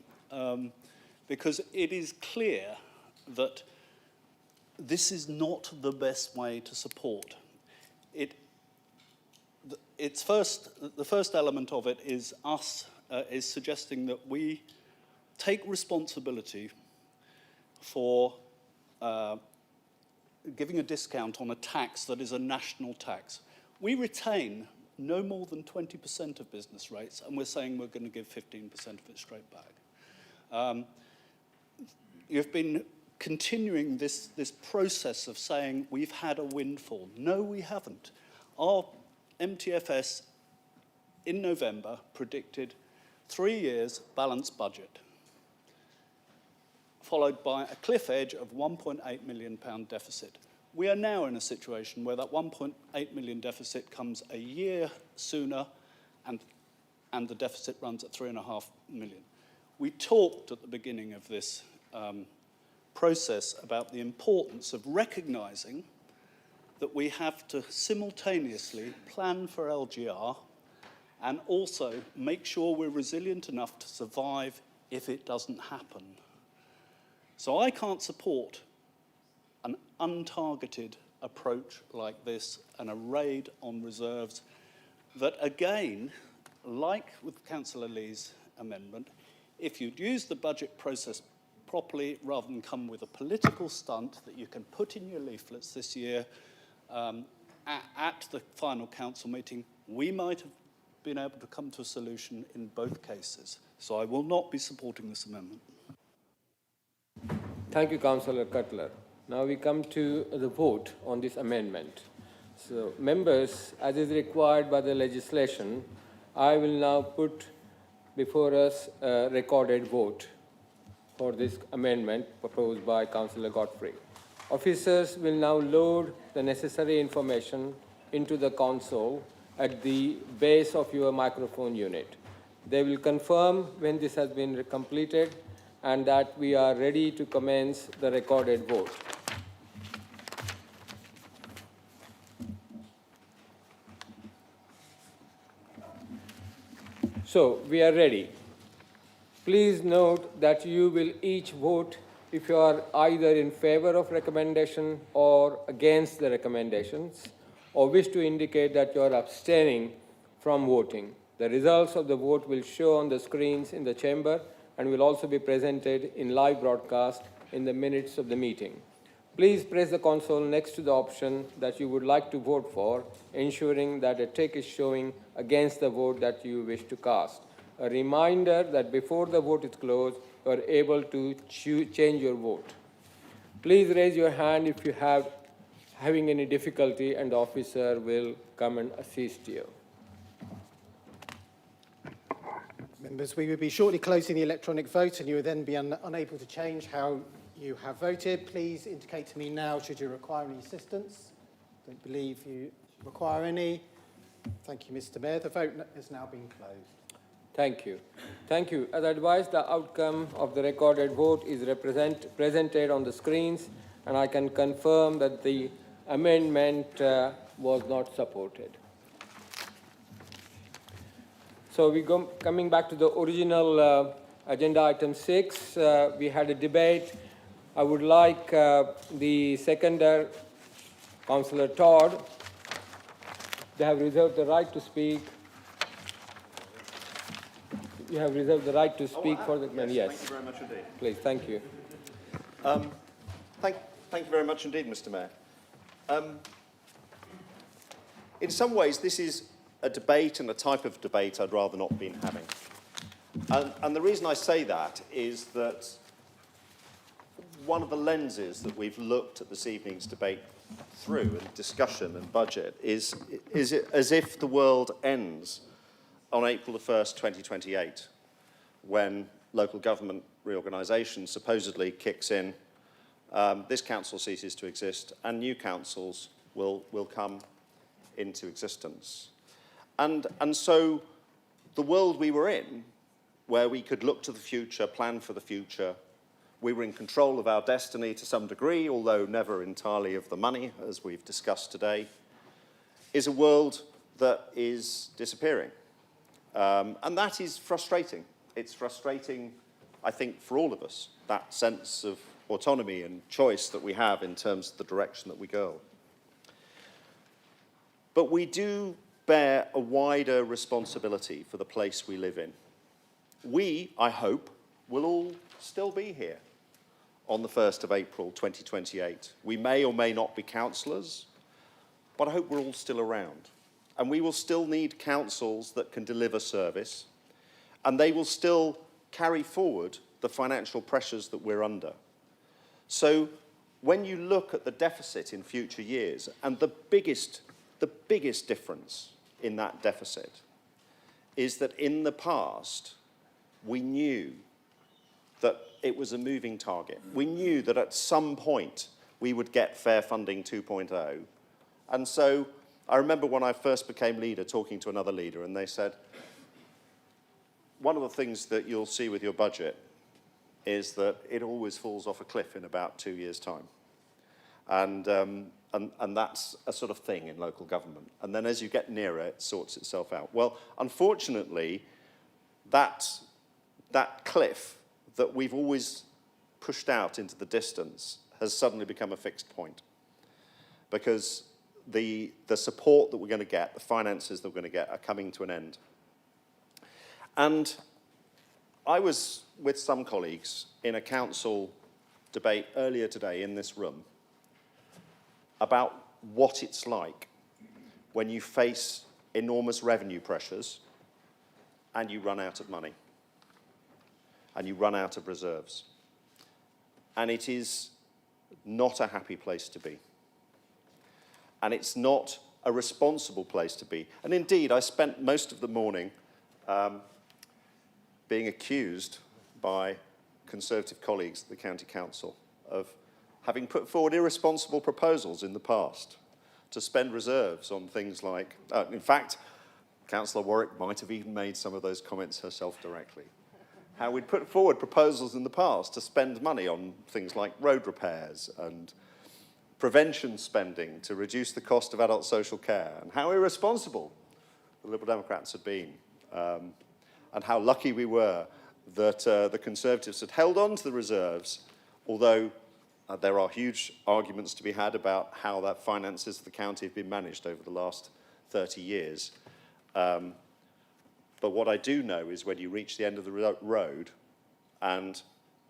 Because it is clear that this is not the best way to support. The first element of it is is suggesting that we take responsibility for giving a discount on a tax that is a national tax. We retain no more than 20% of business rates, and we're saying we're going to give 15% of it straight back. You've been continuing this process of saying we've had a windfall. No, we haven't. Our MTFS in November predicted 3 years balanced budget, followed by a cliff edge of £1.8 million deficit. We are now in a situation where that 1.8 million deficit comes a year sooner, and the deficit runs at 3.5 million. We talked at the beginning of this process about the importance of recognising that we have to simultaneously plan for LGR and also make sure we're resilient enough to survive if it doesn't happen. So I can't support an untargeted approach like this and a raid on reserves that, again, like with Councillor Lee's amendment, if you'd use the budget process properly rather than come with a political stunt that you can put in your leaflets this year at the final council meeting, we might have been able to come to a solution in both cases. So I will not be supporting this amendment. Thank you, Councillor Cutler. Now we come to the vote on this amendment. So, members, as is required by the legislation, I will now put before us a recorded vote for this amendment proposed by Councillor Godfrey. Officers will now load the necessary information into the console at the base of your microphone unit. They will confirm when this has been completed and that we are ready to commence the recorded vote. So, we are ready. Please note that you will each vote if you are either in favor of recommendation or against the recommendations, or wish to indicate that you are abstaining from voting. The results of the vote will show on the screens in the chamber and will also be presented in live broadcast in the minutes of the meeting. Please press the console next to the option that you would like to vote for, ensuring that a tick is showing against the vote that you wish to cast. A reminder that before the vote is closed, you are able to change your vote. Please raise your hand if you are having any difficulty, and the officer will come and assist you. Members, we will be shortly closing the electronic vote and you will then be unable to change how you have voted. Please indicate to me now should you require any assistance. Don't believe you require any. Thank you, Mr. Mayor. The vote has now been closed. Thank you. Thank you. As advised, the outcome of the recorded vote is presented on the screens, and I can confirm that the amendment was not supported. So coming back to the original agenda item 6, we had a debate. I would like the seconder, Councillor Todd, they have reserved the right to speak. You have reserved the right to speak for the man. Yes. Thank you very much indeed. Please, thank you. Thank you very much indeed, Mr. Mayor. In some ways, this is a debate and a type of debate I'd rather not been having. And the reason I say that is that one of the lenses that we've looked at this evening's debate through, and discussion and budget, is it as if the world ends on April the 1st, 2028, when local government reorganisation supposedly kicks in, this council ceases to exist, and new councils will come into existence. And so the world we were in, where we could look to the future, plan for the future, we were in control of our destiny to some degree, although never entirely of the money, as we've discussed today, is a world that is disappearing. And that is frustrating. It's frustrating, I think, for all of us, that sense of autonomy and choice that we have in terms of the direction that we go. But we do bear a wider responsibility for the place we live in. We, I hope, will all still be here on the 1st of April 2028. We may or may not be councillors, but I hope we're all still around. And we will still need councils that can deliver service, and they will still carry forward the financial pressures that we're under. So when you look at the deficit in future years, and the biggest difference in that deficit is that in the past, we knew that it was a moving target. We knew that at some point we would get Fair Funding 2.0. And so I remember when I first became leader talking to another leader, and they said, one of the things that you'll see with your budget is that it always falls off a cliff in about 2 years' time. And that's a sort of thing in local government. And then as you get nearer, it sorts itself out. Well, unfortunately, that cliff that we've always pushed out into the distance has suddenly become a fixed point. Because the support that we're going to get, the finances that we're going to get, are coming to an end. And I was with some colleagues in a council debate earlier today in this room about what it's like when you face enormous revenue pressures and you run out of money and you run out of reserves. And it is not a happy place to be. And it's not a responsible place to be. And indeed, I spent most of the morning being accused by Conservative colleagues at the County Council of having put forward irresponsible proposals in the past to spend reserves on things like, in fact, Councillor Warwick might have even made some of those comments herself directly. How we'd put forward proposals in the past to spend money on things like road repairs and prevention spending to reduce the cost of adult social care, and how irresponsible the Liberal Democrats had been, and how lucky we were that the Conservatives had held on to the reserves, although there are huge arguments to be had about how the finances of the county have been managed over the last 30 years. But what I do know is when you reach the end of the road, and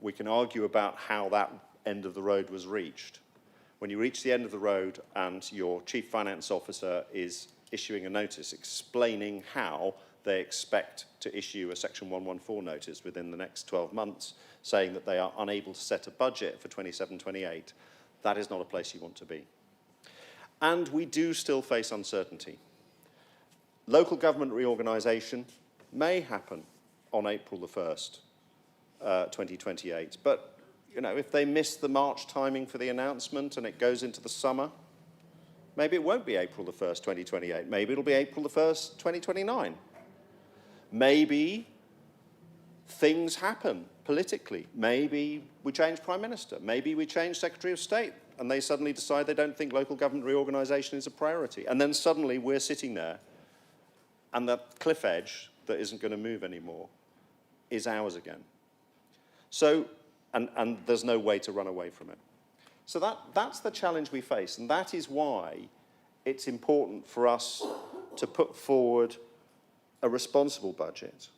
we can argue about how that end of the road was reached, when you reach the end of the road and your Chief Finance Officer is issuing a notice explaining how they expect to issue a Section 114 notice within the next 12 months, saying that they are unable to set a budget for 27-28, that is not a place you want to be. And we do still face uncertainty. Local government reorganisation may happen on April the 1st, 2028. But, you know, if they miss the March timing for the announcement and it goes into the summer, maybe it won't be April the 1st, 2028. Maybe it'll be April the 1st, 2029. Maybe things happen politically. Maybe we change Prime Minister. Maybe we change Secretary of State and they suddenly decide they don't think local government reorganisation is a priority. And then suddenly we're sitting there and the cliff edge that isn't going to move anymore is ours again. So, and there's no way to run away from it. So that's the challenge we face, and that is why it's important for us to put forward a responsible budget,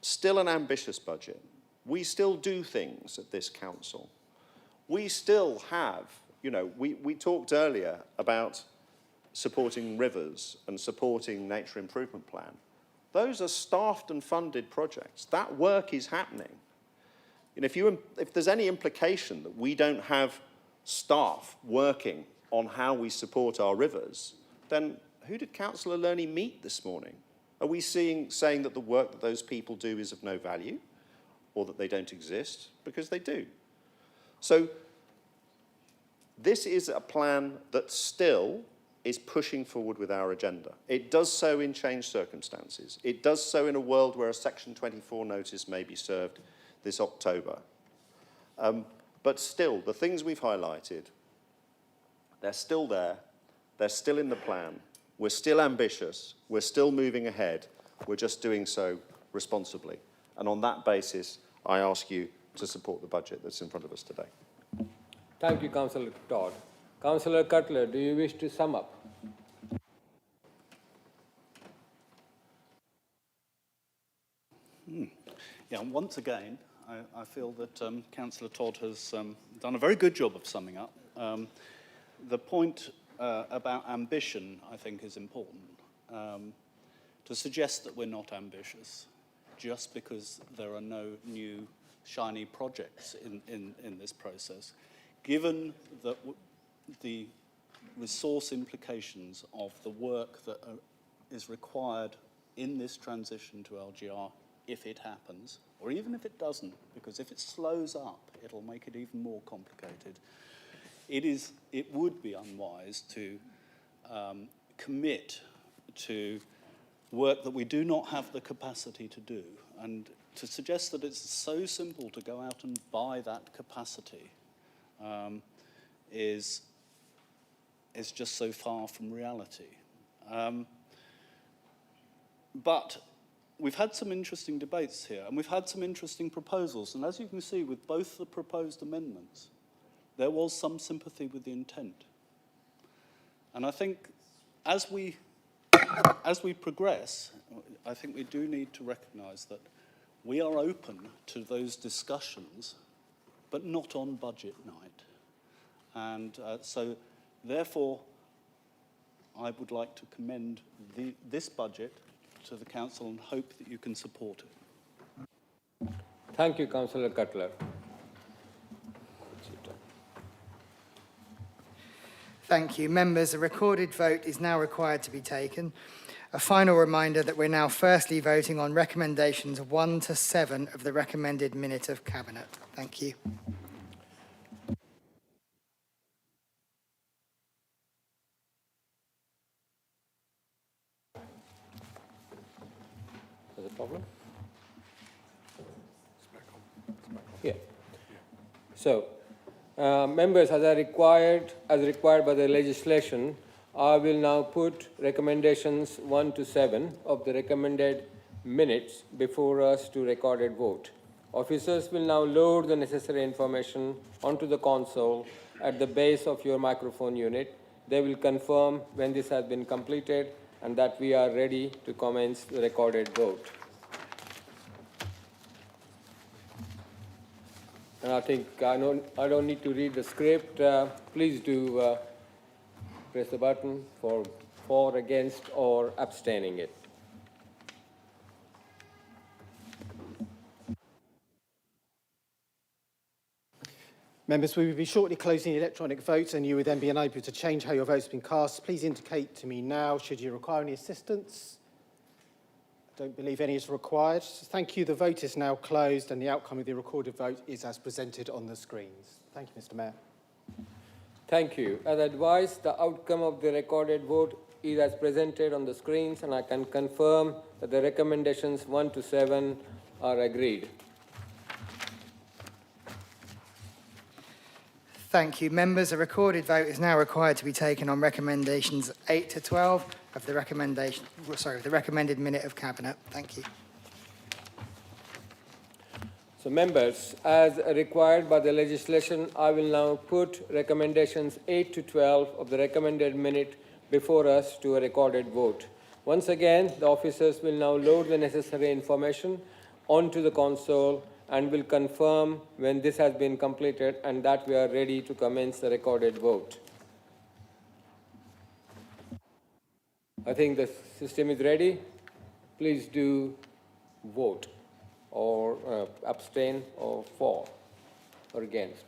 still an ambitious budget. We still do things at this council. We still have, you know, we talked earlier about supporting rivers and supporting nature improvement plan. Those are staffed and funded projects. That work is happening. And if there's any implication that we don't have staff working on how we support our rivers, then who did Councillor Lerney meet this morning? Are we saying that the work that those people do is of no value or that they don't exist? Because they do. So this is a plan that still is pushing forward with our agenda. It does so in changed circumstances. It does so in a world where a Section 24 notice may be served this October. But still, the things we've highlighted, they're still there. They're still in the plan. We're still ambitious. We're still moving ahead. We're just doing so responsibly. And on that basis, I ask you to support the budget that's in front of us today. Thank you, Councillor Todd. Councillor Cutler, do you wish to sum up? Yeah, once again, I feel that Councillor Todd has done a very good job of summing up. The point about ambition, I think, is important. To suggest that we're not ambitious just because there are no new shiny projects in this process, given that the resource implications of the work that is required in this transition to LGR, if it happens, or even if it doesn't, because if it slows up, it'll make it even more complicated. It would be unwise to commit to work that we do not have the capacity to do, and to suggest that it's so simple to go out and buy that capacity is just so far from reality. But we've had some interesting debates here, and we've had some interesting proposals, and as you can see with both the proposed amendments, there was some sympathy with the intent. And I think as we progress, I think we do need to recognise that we are open to those discussions, but not on budget night. And so, therefore, I would like to commend this budget to the Council and hope that you can support it. Thank you, Councillor Cutler. Thank you. Members, a recorded vote is now required to be taken. A final reminder that we're now firstly voting on recommendations 1 to 7 of the recommended minute of Cabinet. Thank you. There's a problem? Yeah. So, members, as required by the legislation, I will now put recommendations 1 to 7 of the recommended minutes before us to recorded vote. Officers will now load the necessary information onto the console at the base of your microphone unit. They will confirm when this has been completed and that we are ready to commence the recorded vote. And I think I don't need to read the script. Please do press the button for, against, or abstaining it. Members, we will be shortly closing the electronic vote and you will then be unable to change how your vote's been cast. Please indicate to me now should you require any assistance. I don't believe any is required. So thank you. The vote is now closed and the outcome of the recorded vote is as presented on the screens. Thank you, Mr. Mayor. Thank you. As advised, the outcome of the recorded vote is as presented on the screens, and I can confirm that the recommendations 1 to 7 are agreed. Thank you. Members, a recorded vote is now required to be taken on recommendations 8 to 12 of the recommended minute of Cabinet. Thank you. So members, as required by the legislation, I will now put recommendations 8 to 12 of the recommended minute before us to a recorded vote. Once again, the officers will now load the necessary information onto the console and will confirm when this has been completed and that we are ready to commence the recorded vote. I think the system is ready. Please do vote or abstain or for or against.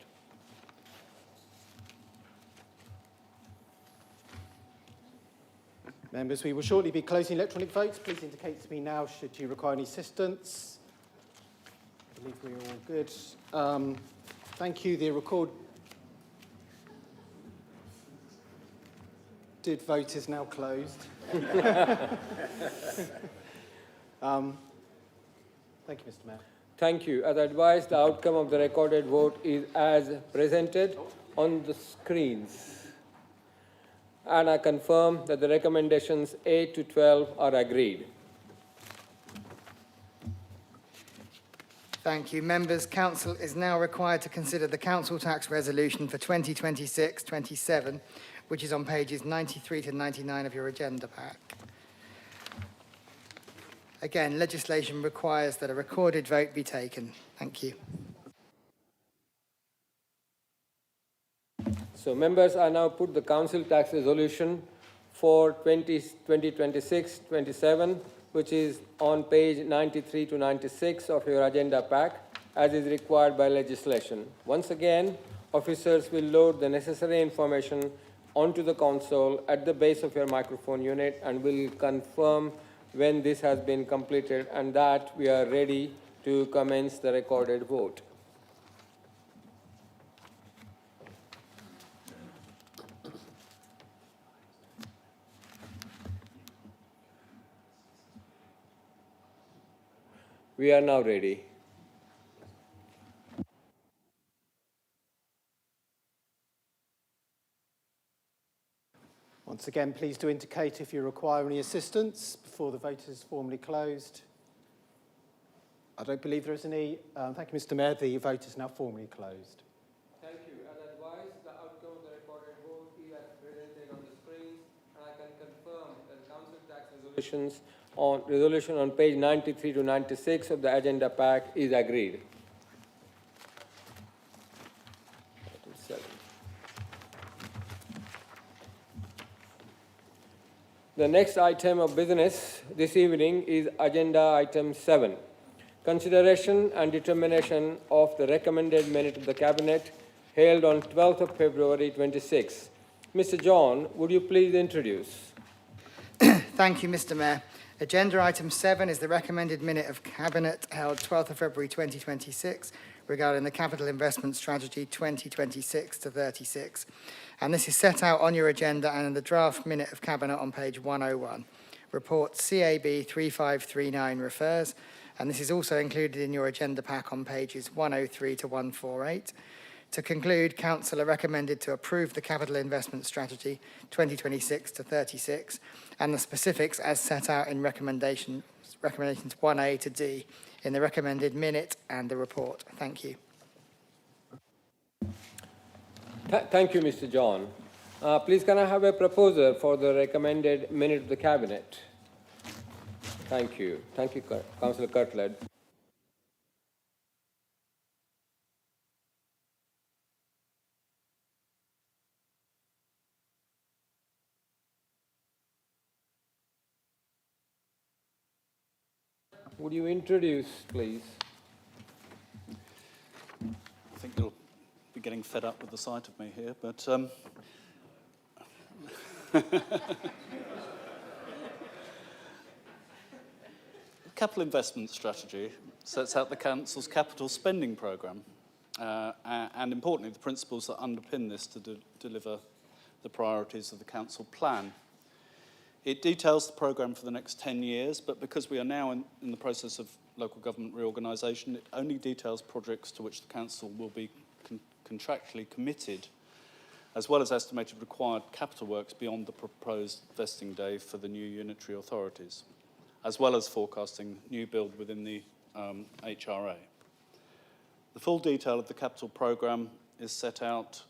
Members, we will shortly be closing electronic votes. Please indicate to me now should you require any assistance. I believe we're all good. Thank you. The recorded vote is now closed. Thank you, Mr. Mayor. Thank you. As advised, the outcome of the recorded vote is as presented on the screens. And I confirm that the recommendations 8 to 12 are agreed. Thank you. Members, Council is now required to consider the Council Tax Resolution for 2026-27, which is on pages 93 to 99 of your agenda pack. Again, legislation requires that a recorded vote be taken. Thank you. So members, I now put the Council Tax Resolution for 2026-27, which is on page 93 to 96 of your agenda pack, as is required by legislation. Once again, officers will load the necessary information onto the console at the base of your microphone unit and will confirm when this has been completed and that we are ready to commence the recorded vote. We are now ready. Once again, please do indicate if you require any assistance before the vote is formally closed. I don't believe there is any. Thank you, Mr. Mayor. The vote is now formally closed. Thank you. As advised, the outcome of the recorded vote is as presented on the screen, and I can confirm that the Council Tax resolution on page 93 to 96 of the agenda pack is agreed. Item 7. The next item of business this evening is agenda item 7. Consideration and determination of the recommended minute of the Cabinet held on 12th of February 26. Mr. John, would you please introduce? Thank you, Mr. Mayor. Agenda item 7 is the recommended minute of Cabinet held 12th of February 2026 regarding the Capital Investment Strategy 2026 to 36. And this is set out on your agenda and in the draft minute of Cabinet on page 101. Report CAB 3539 refers, and this is also included in your agenda pack on pages 103 to 148. To conclude, Council are recommended to approve the Capital Investment Strategy 2026 to 36 and the specifics as set out in recommendations 1A to D in the recommended minute and the report. Thank you. Thank you, Mr. John. Please can I have a proposer for the recommended minute of the Cabinet? Thank you. Thank you, Councillor Cutler. Would you introduce, please? I think you'll be getting fed up with the sight of me here, but the capital investment strategy sets out the Council's capital spending programme and, importantly, the principles that underpin this to deliver the priorities of the Council plan. It details the programme for the next 10 years, but because we are now in the process of local government reorganisation, it only details projects to which the Council will be contractually committed, as well as estimated required capital works beyond the proposed vesting day for the new unitary authorities, as well as forecasting new build within the HRA. The full detail of the capital programme is set out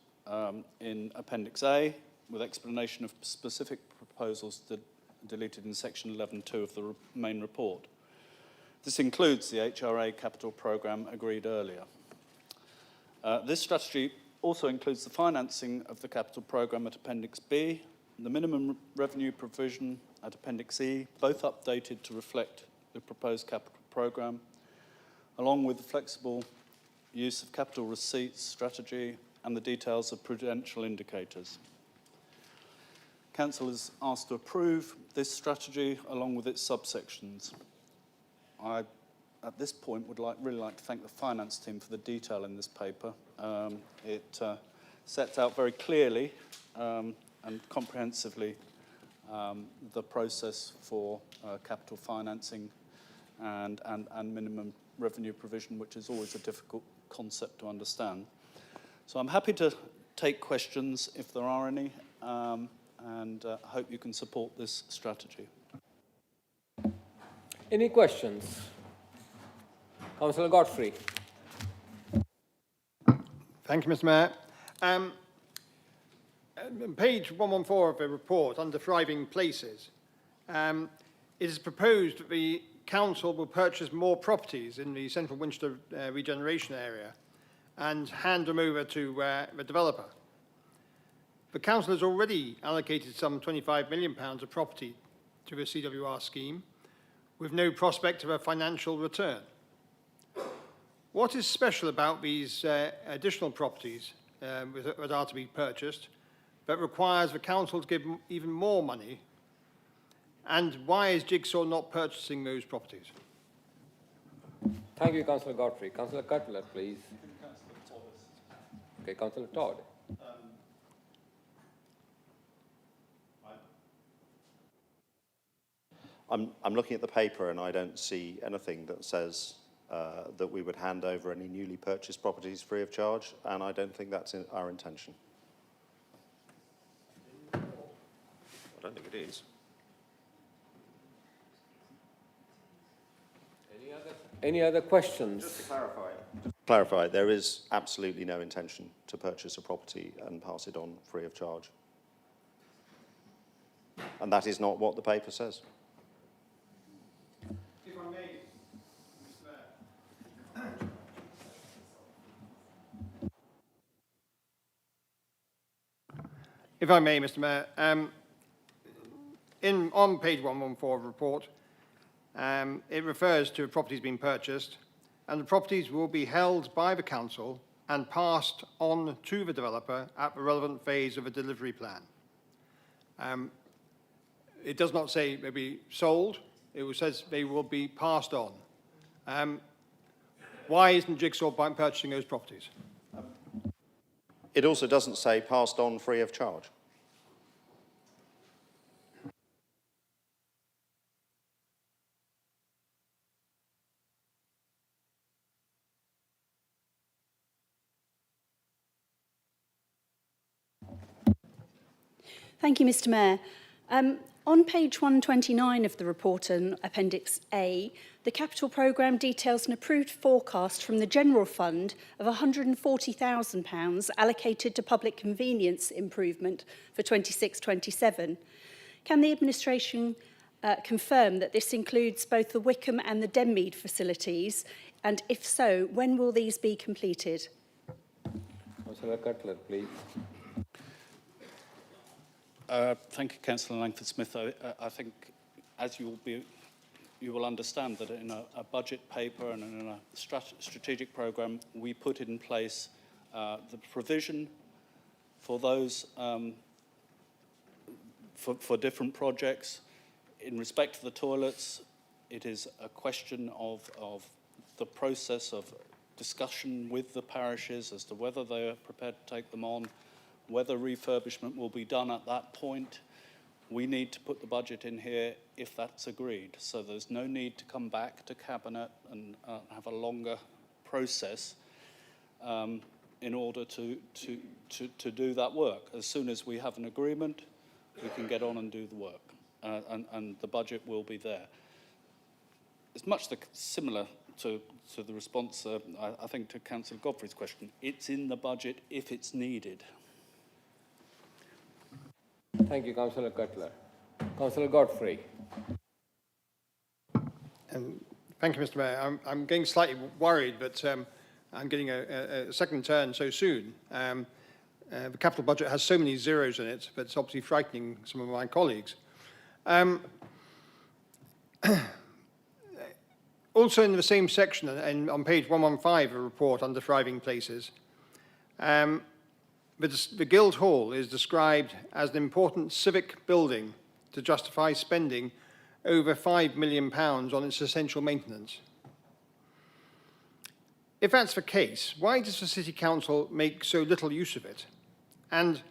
in Appendix A, with explanation of specific proposals deleted in section 11.2 of the main report. This includes the HRA capital programme agreed earlier. This strategy also includes the financing of the capital programme at Appendix B, the minimum revenue provision at Appendix E, both updated to reflect the proposed capital programme, along with the flexible use of capital receipts strategy and the details of prudential indicators. Council is asked to approve this strategy along with its subsections. I, at this point, would really like to thank the finance team for the detail in this paper. It sets out very clearly and comprehensively the process for capital financing and minimum revenue provision, which is always a difficult concept to understand. So I'm happy to take questions if there are any, and hope you can support this strategy. Any questions? Councillor Godfrey. Thank you, Mr. Mayor. Page 114 of the report, under Thriving Places, it is proposed that the Council will purchase more properties in the central Winchester regeneration area and hand them over to the developer. The Council has already allocated some £25 million of property to the CWR scheme with no prospect of a financial return. What is special about these additional properties that are to be purchased that requires the Council to give even more money? And why is Jigsaw not purchasing those properties? Thank you, Councillor Godfrey. Councillor Cutler, please. Okay, Councillor Todd. I'm looking at the paper and I don't see anything that says that we would hand over any newly purchased properties free of charge, and I don't think that's our intention. I don't think it is. Any other questions? Just to clarify, there is absolutely no intention to purchase a property and pass it on free of charge. And that is not what the paper says. If I may, Mr. Mayor, on page 114 of the report, it refers to properties being purchased, and the properties will be held by the Council and passed on to the developer at the relevant phase of the delivery plan. It does not say they'll be sold, it says they will be passed on. Why isn't Jigsaw purchasing those properties? It also doesn't say passed on free of charge. Thank you, Mr. Mayor. On page 129 of the report in Appendix A, the capital programme details an approved forecast from the General Fund of £140,000 allocated to public convenience improvement for 26-27. Can the administration confirm that this includes both the Wickham and the Denmead facilities? And if so, when will these be completed? Councillor Cutler, please. Thank you, Councillor Langford-Smith. I think, as you will understand, that in a budget paper and in a strategic programme, we put in place the provision for those for different projects. In respect to the toilets, it is a question of the process of discussion with the parishes as to whether they are prepared to take them on, whether refurbishment will be done at that point. We need to put the budget in here if that's agreed. So there's no need to come back to Cabinet and have a longer process in order to do that work. As soon as we have an agreement, we can get on and do the work, and the budget will be there. It's much similar to the response, I think, to Councillor Godfrey's question. It's in the budget if it's needed. Thank you, Councillor Cutler. Councillor Godfrey. Thank you, Mr. Mayor. I'm getting slightly worried, but I'm getting a second turn so soon. The capital budget has so many zeros in it, but it's obviously frightening some of my colleagues. Also in the same section, and on page 115 of a report under thriving places, the Guildhall is described as an important civic building to justify spending over £5 million on its essential maintenance. If that's the case, why does the City Council make so little use of it? And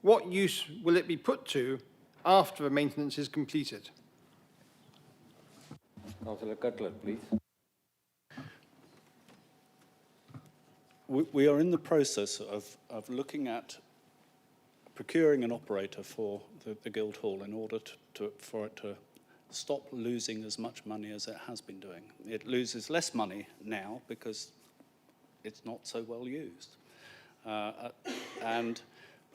what use will it be put to after the maintenance is completed? Councillor Cutler, please. We are in the process of looking at procuring an operator for the Guildhall in order for it to stop losing as much money as it has been doing. It loses less money now because it's not so well used. But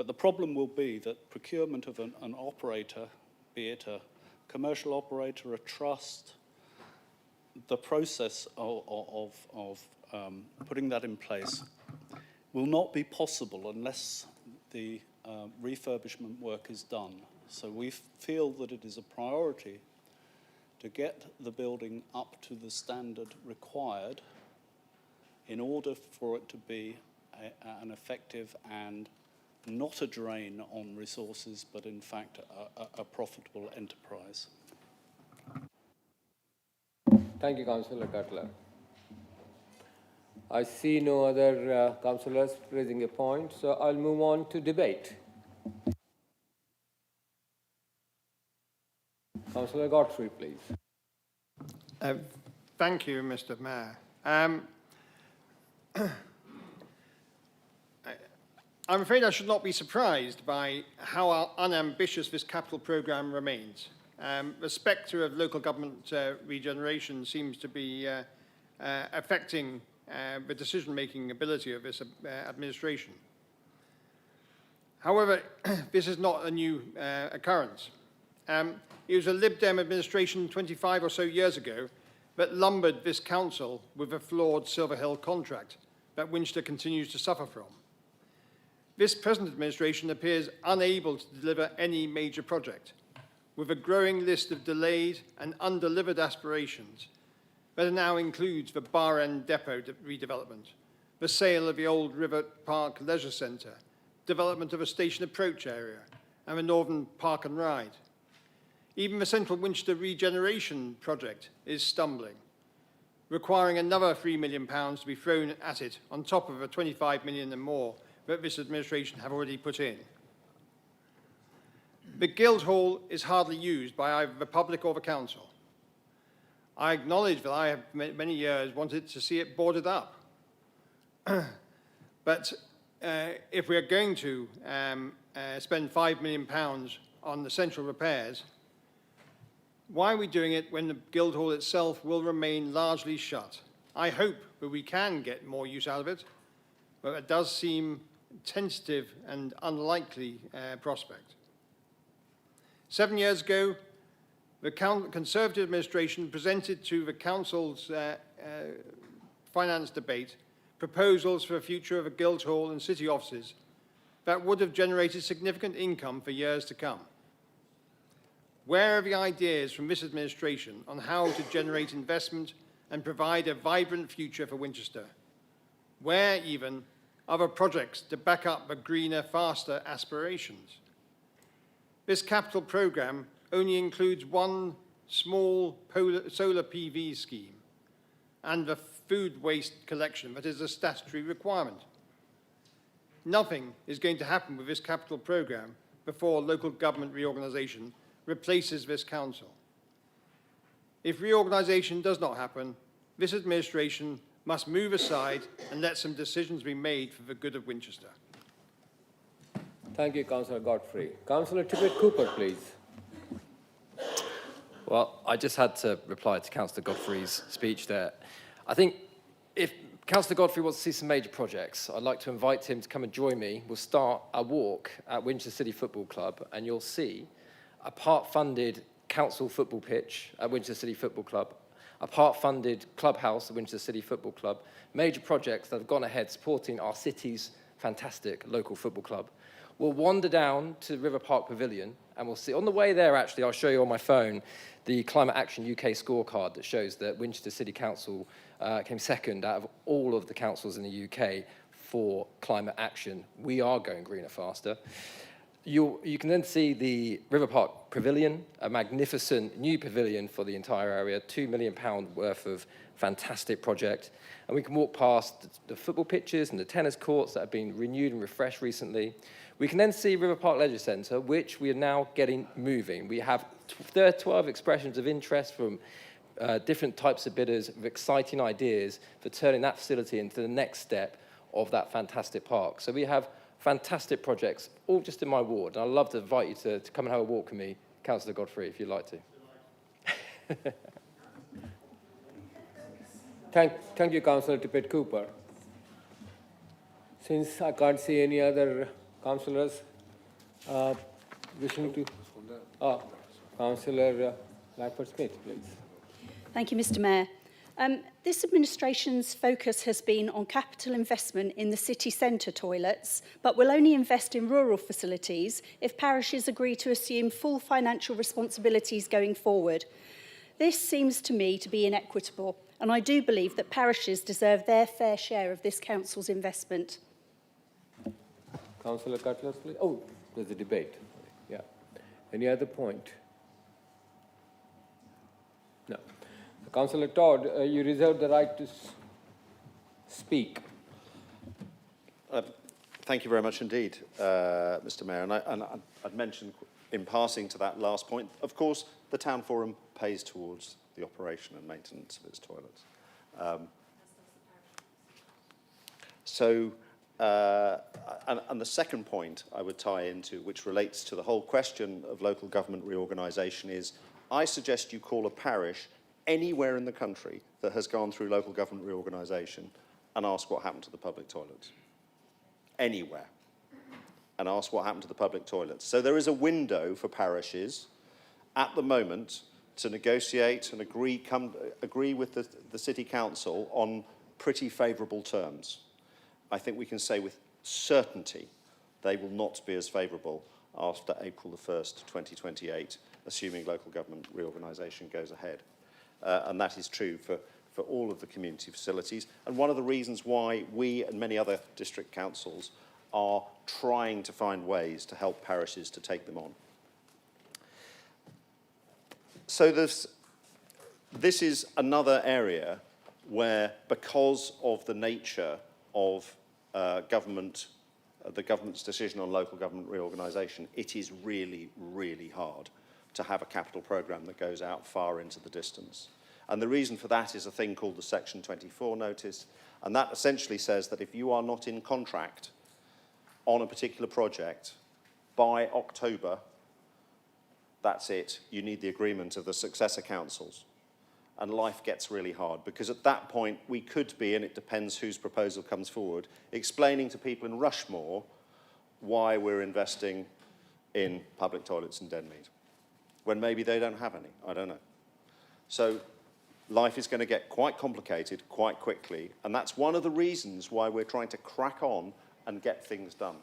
the problem will be that procurement of an operator, be it a commercial operator, a trust, the process of putting that in place will not be possible unless the refurbishment work is done. So we feel that it is a priority to get the building up to the standard required in order for it to be an effective and not a drain on resources, but in fact a profitable enterprise. Thank you, Councillor Cutler. I see no other councillors raising a point, so I'll move on to debate. Councillor Godfrey, please. Thank you, Mr. Mayor. I'm afraid I should not be surprised by how unambitious this capital programme remains. The spectre of local government regeneration seems to be affecting the decision-making ability of this administration. However, this is not a new occurrence. It was a Lib Dem administration 25 or so years ago that lumbered this council with a flawed Silver Hill contract that Winchester continues to suffer from. This present administration appears unable to deliver any major project, with a growing list of delayed and undelivered aspirations that now includes the Bar End Depot redevelopment, the sale of the old River Park Leisure Centre, development of a station approach area, and the Northern Park and Ride. Even the Central Winchester regeneration project is stumbling, requiring another £3 million to be thrown at it on top of the £25 million and more that this administration have already put in. The Guildhall is hardly used by either the public or the council. I acknowledge that I have many years wanted to see it boarded up. But if we are going to spend £5 million on the central repairs, Why are we doing it when the Guildhall itself will remain largely shut? I hope that we can get more use out of it, but it does seem tentative and unlikely prospect. 7 years ago, the Conservative administration presented to the Council's finance debate proposals for the future of a Guildhall and city offices that would have generated significant income for years to come. Where are the ideas from this administration on how to generate investment and provide a vibrant future for Winchester? Where even are the projects to back up the greener, faster aspirations? This capital programme only includes one small solar PV scheme and the food waste collection that is a statutory requirement. Nothing is going to happen with this capital programme before local government reorganisation replaces this council. If reorganisation does not happen, this administration must move aside and let some decisions be made for the good of Winchester. Thank you, Councillor Godfrey. Councillor Tippett-Cooper, please. Well, I just had to reply to Councillor Godfrey's speech there. I think if Councillor Godfrey wants to see some major projects, I'd like to invite him to come and join me. We'll start a walk at Winchester City Football Club, and you'll see a part-funded council football pitch at Winchester City Football Club, a part-funded clubhouse at Winchester City Football Club, major projects that have gone ahead supporting our city's fantastic local football club. We'll wander down to River Park Pavilion, and we'll see, on the way there actually, I'll show you on my phone the Climate Action UK scorecard that shows that Winchester City Council came second out of all of the councils in the UK for climate action. We are going greener faster. You can then see the River Park Pavilion, a magnificent new pavilion for the entire area, £2 million worth of fantastic project. And we can walk past the football pitches and the tennis courts that have been renewed and refreshed recently. We can then see River Park Leisure Centre, which we are now getting moving. We have 12 expressions of interest from different types of bidders with exciting ideas for turning that facility into the next step of that fantastic park. So we have fantastic projects, all just in my ward. And I'd love to invite you to come and have a walk with me, Councillor Godfrey, if you'd like to. Thank you, Councillor Tippett-Cooper. Since I can't see any other councillors wishing to... Councillor Langford-Smith, please. Thank you, Mr Mayor. This administration's focus has been on capital investment in the city centre toilets, but will only invest in rural facilities if parishes agree to assume full financial responsibilities going forward. This seems to me to be inequitable, and I do believe that parishes deserve their fair share of this council's investment. Councillor Cutler, please. Oh, there's a debate. Yeah. Any other point? No. Councillor Todd, you reserve the right to speak. Thank you very much indeed, Mr Mayor. And I'd mention in passing to that last point, of course, the Town Forum pays towards the operation and maintenance of its toilets. And the second point I would tie into, which relates to the whole question of local government reorganisation, is I suggest you call a parish anywhere in the country that has gone through local government reorganisation and ask what happened to the public toilets. Anywhere. And ask what happened to the public toilets. So there is a window for parishes at the moment to negotiate and agree with the City Council on pretty favourable terms. I think we can say with certainty they will not be as favourable after April the 1st, 2028, assuming local government reorganisation goes ahead. And that is true for all of the community facilities. And one of the reasons why we and many other district councils are trying to find ways to help parishes to take them on. So this is another area where, because of the nature of the government's decision on local government reorganisation, it is really, really hard to have a capital programme that goes out far into the distance. And the reason for that is a thing called the Section 24 notice, and that essentially says that if you are not in contract on a particular project by October, that's it. You need the agreement of the successor councils. And life gets really hard, because at that point we could be, and it depends whose proposal comes forward, explaining to people in Rushmore why we're investing in public toilets in Denmead, when maybe they don't have any. I don't know. So life is going to get quite complicated quite quickly, and that's one of the reasons why we're trying to crack on and get things done.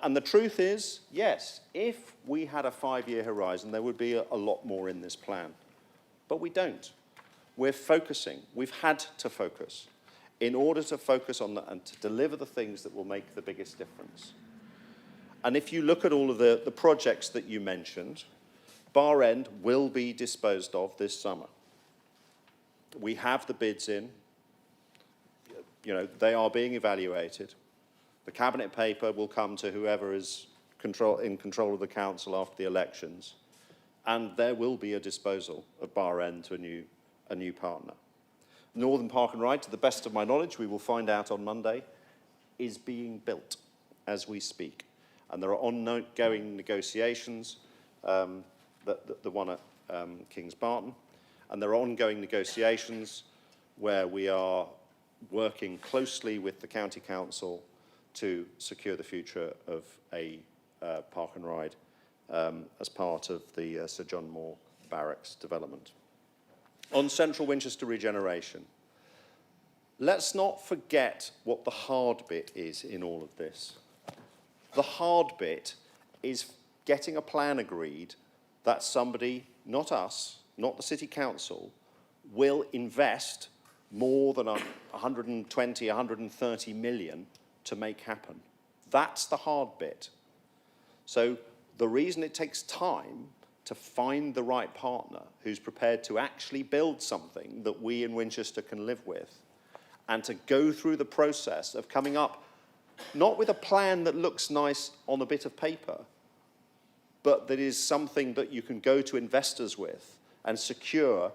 And the truth is, yes, if we had a 5-year horizon, there would be a lot more in this plan. But we don't. We're focusing. We've had to focus in order to focus on and to deliver the things that will make the biggest difference. And if you look at all of the projects that you mentioned, Bar End will be disposed of this summer. We have the bids in. You know, they are being evaluated. The Cabinet paper will come to whoever is in control of the council after the elections, and there will be a disposal of Bar End to a new partner. Northern Park and Ride, to the best of my knowledge, we will find out on Monday, is being built as we speak. And there are ongoing negotiations, the one at Kings Barton, and there are ongoing negotiations where we are working closely with the County Council to secure the future of a park and ride as part of the Sir John Moore Barracks development. On Central Winchester regeneration, let's not forget what the hard bit is in all of this. The hard bit is getting a plan agreed that somebody, not us, not the City Council, will invest more than 120, 130 million to make happen. That's the hard bit. So the reason it takes time to find the right partner who's prepared to actually build something that we in Winchester can live with, and to go through the process of coming up not with a plan that looks nice on a bit of paper, but that is something that you can go to investors with and secure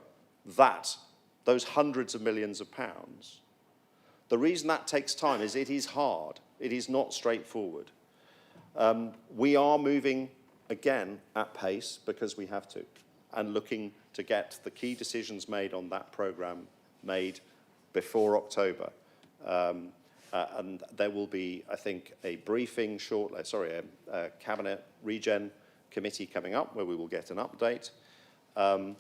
those hundreds of millions of pounds. The reason that takes time is it is hard. It is not straightforward. We are moving, again, at pace because we have to, and looking to get the key decisions made on that programme made before October. And there will be, I think, a briefing shortly, a Cabinet Regen Committee coming up where we will get an update. And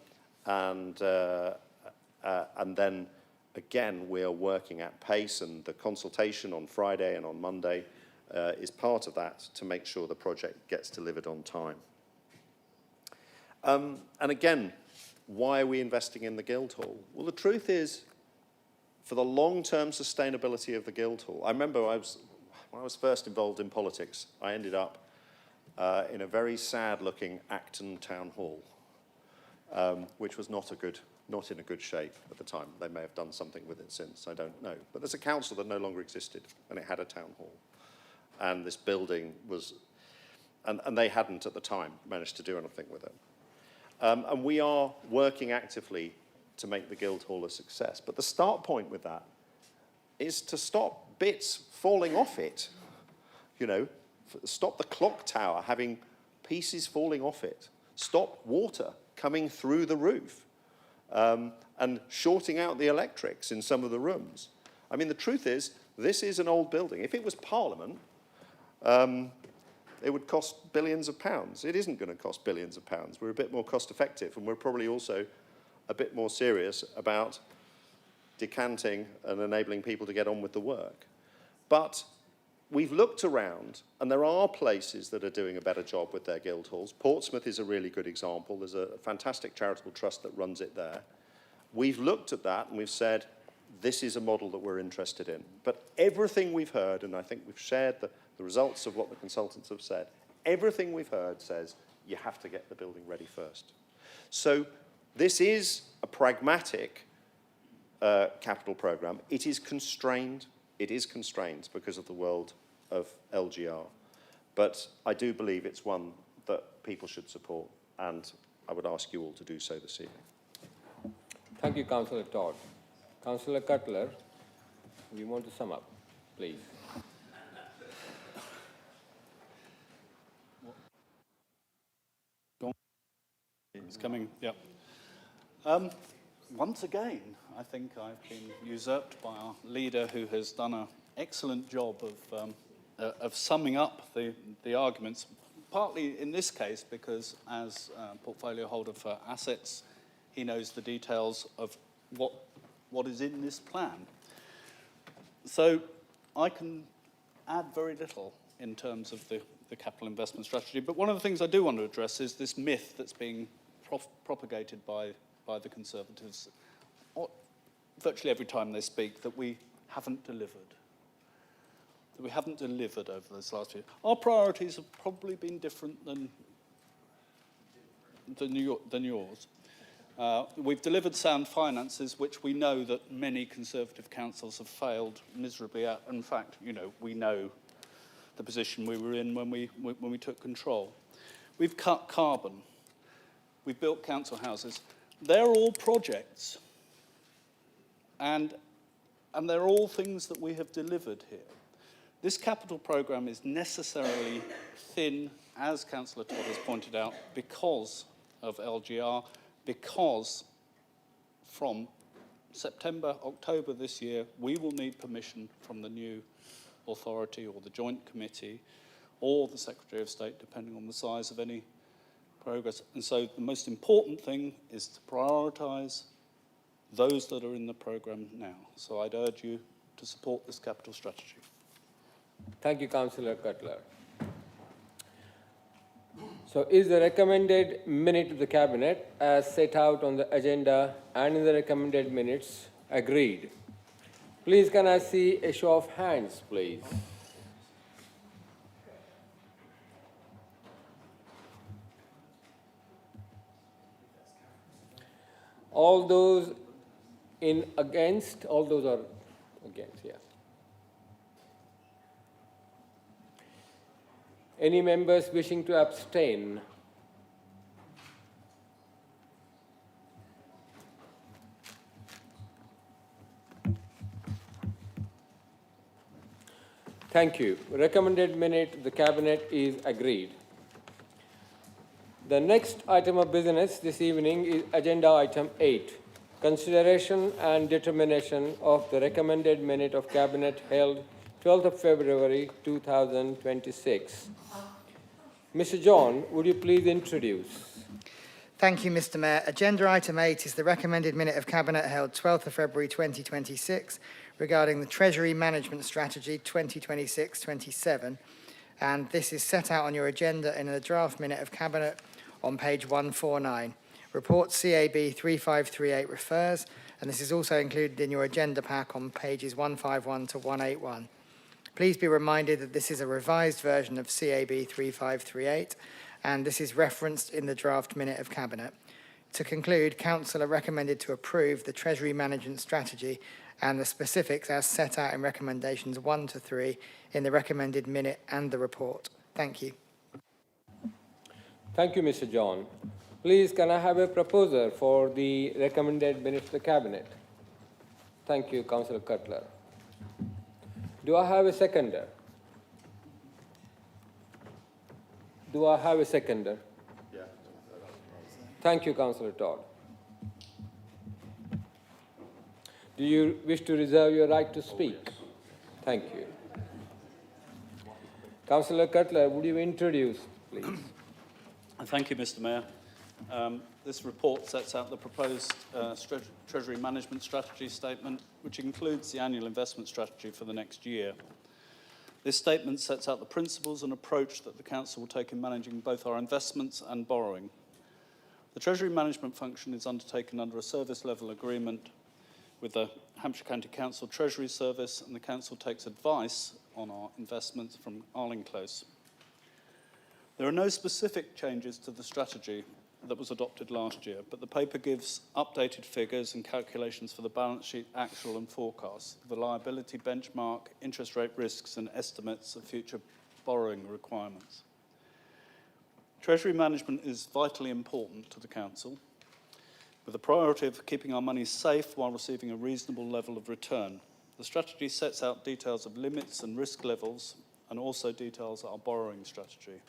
then, again, we are working at pace, and the consultation on Friday and on Monday is part of that to make sure the project gets delivered on time. And again, why are we investing in the Guildhall? Well, the truth is, for the long-term sustainability of the Guildhall, I remember when I was first involved in politics, I ended up in a very sad-looking Acton Town Hall, which was not in a good shape at the time. They may have done something with it since, I don't know. But there's a council that no longer existed, and it had a town hall. And this building was, and they hadn't at the time managed to do anything with it. And we are working actively to make the Guildhall a success. But the start point with that is to stop bits falling off it. You know, stop the clock tower having pieces falling off it. Stop water coming through the roof. And shorting out the electrics in some of the rooms. I mean, the truth is, this is an old building. If it was Parliament, it would cost billions of pounds. It isn't going to cost billions of pounds. We're a bit more cost effective, and we're probably also a bit more serious about decanting and enabling people to get on with the work. But we've looked around, and there are places that are doing a better job with their Guildhalls. Portsmouth is a really good example. There's a fantastic charitable trust that runs it there. We've looked at that, and we've said, this is a model that we're interested in. But everything we've heard, and I think we've shared the results of what the consultants have said, everything we've heard says you have to get the building ready first. So this is a pragmatic capital programme. It is constrained. It is constrained because of the world of LGR. But I do believe it's one that people should support, and I would ask you all to do so this evening. Thank you, Councillor Todd. Councillor Cutler, you want to sum up, please? It's coming, yeah. Once again, I think I've been usurped by our leader, who has done an excellent job of summing up the arguments, partly in this case because as portfolio holder for assets, he knows the details of what is in this plan. So I can add very little in terms of the capital investment strategy, but one of the things I do want to address is this myth that's being propagated by the Conservatives virtually every time they speak, that we haven't delivered. That we haven't delivered over this last year. Our priorities have probably been different than yours. We've delivered sound finances, which we know that many Conservative councils have failed miserably at. In fact, we know the position we were in when we took control. We've cut carbon. We've built council houses. They're all projects. And they're all things that we have delivered here. This capital programme is necessarily thin, as Councillor Todd has pointed out, because of LGR, because from September, October this year, we will need permission from the new authority or the joint committee or the Secretary of State, depending on the size of any progress. And so the most important thing is to prioritise those that are in the programme now. So I'd urge you to support this capital strategy. Thank you, Councillor Cutler. So is the recommended minute of the Cabinet as set out on the agenda and in the recommended minutes agreed? Please can I see a show of hands, please? All those against, all those are against, yeah. Any members wishing to abstain? Thank you. Recommended minute of the Cabinet is agreed. The next item of business this evening is agenda item 8, consideration and determination of the recommended minute of Cabinet held 12th of February 2026. Mr. John, would you please introduce? Thank you, Mr. Mayor. Agenda item 8 is the recommended minute of Cabinet held 12th of February 2026 regarding the Treasury Management Strategy 2026-27, and this is set out on your agenda in a draft minute of Cabinet on page 149. Report CAB 3538 refers, and this is also included in your agenda pack on pages 151 to 181. Please be reminded that this is a revised version of CAB 3538, and this is referenced in the draft minute of Cabinet. To conclude, Council are recommended to approve the Treasury Management Strategy and the specifics as set out in recommendations 1 to 3 in the recommended minute and the report. Thank you. Thank you, Mr. John. Please, can I have a proposer for the recommended minute of the Cabinet? Thank you, Councillor Cutler. Do I have a seconder? Do I have a seconder? Yeah. Thank you, Councillor Todd. Do you wish to reserve your right to speak? Oh, yes. Thank you. Councillor Cutler, would you introduce, please? Thank you, Mr. Mayor. This report sets out the proposed Treasury Management Strategy statement, which includes the annual investment strategy for the next year. This statement sets out the principles and approach that the Council will take in managing both our investments and borrowing. The Treasury Management function is undertaken under a service level agreement with the Hampshire County Council Treasury Service, and the Council takes advice on our investments from Arling Close. There are no specific changes to the strategy that was adopted last year, but the paper gives updated figures and calculations for the balance sheet, actual and forecast, the liability benchmark, interest rate risks and estimates of future borrowing requirements. Treasury management is vitally important to the Council, with the priority of keeping our money safe while receiving a reasonable level of return. The strategy sets out details of limits and risk levels and also details our borrowing strategy.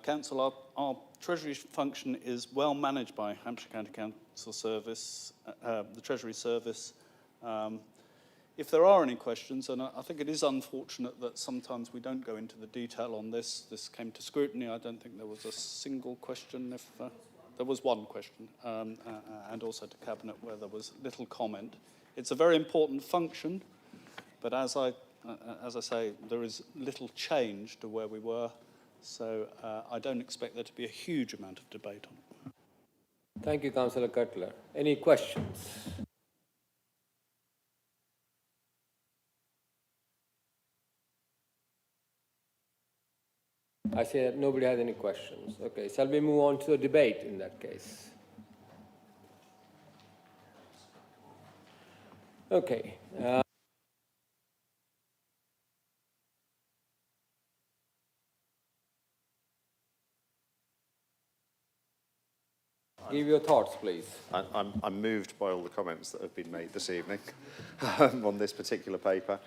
Council, our Treasury function is well managed by Hampshire County Council Service, the Treasury Service. If there are any questions, and I think it is unfortunate that sometimes we don't go into the detail on this. This came to scrutiny. I don't think there was a single question. If there was one question, and also to Cabinet where there was little comment. It's a very important function, but as I say, there is little change to where we were. So I don't expect there to be a huge amount of debate on it. Thank you, Councillor Cutler. Any questions? I see that nobody has any questions. Okay, shall we move on to the debate in that case? Okay. Give your thoughts, please. I'm moved by all the comments that have been made this evening on this particular paper.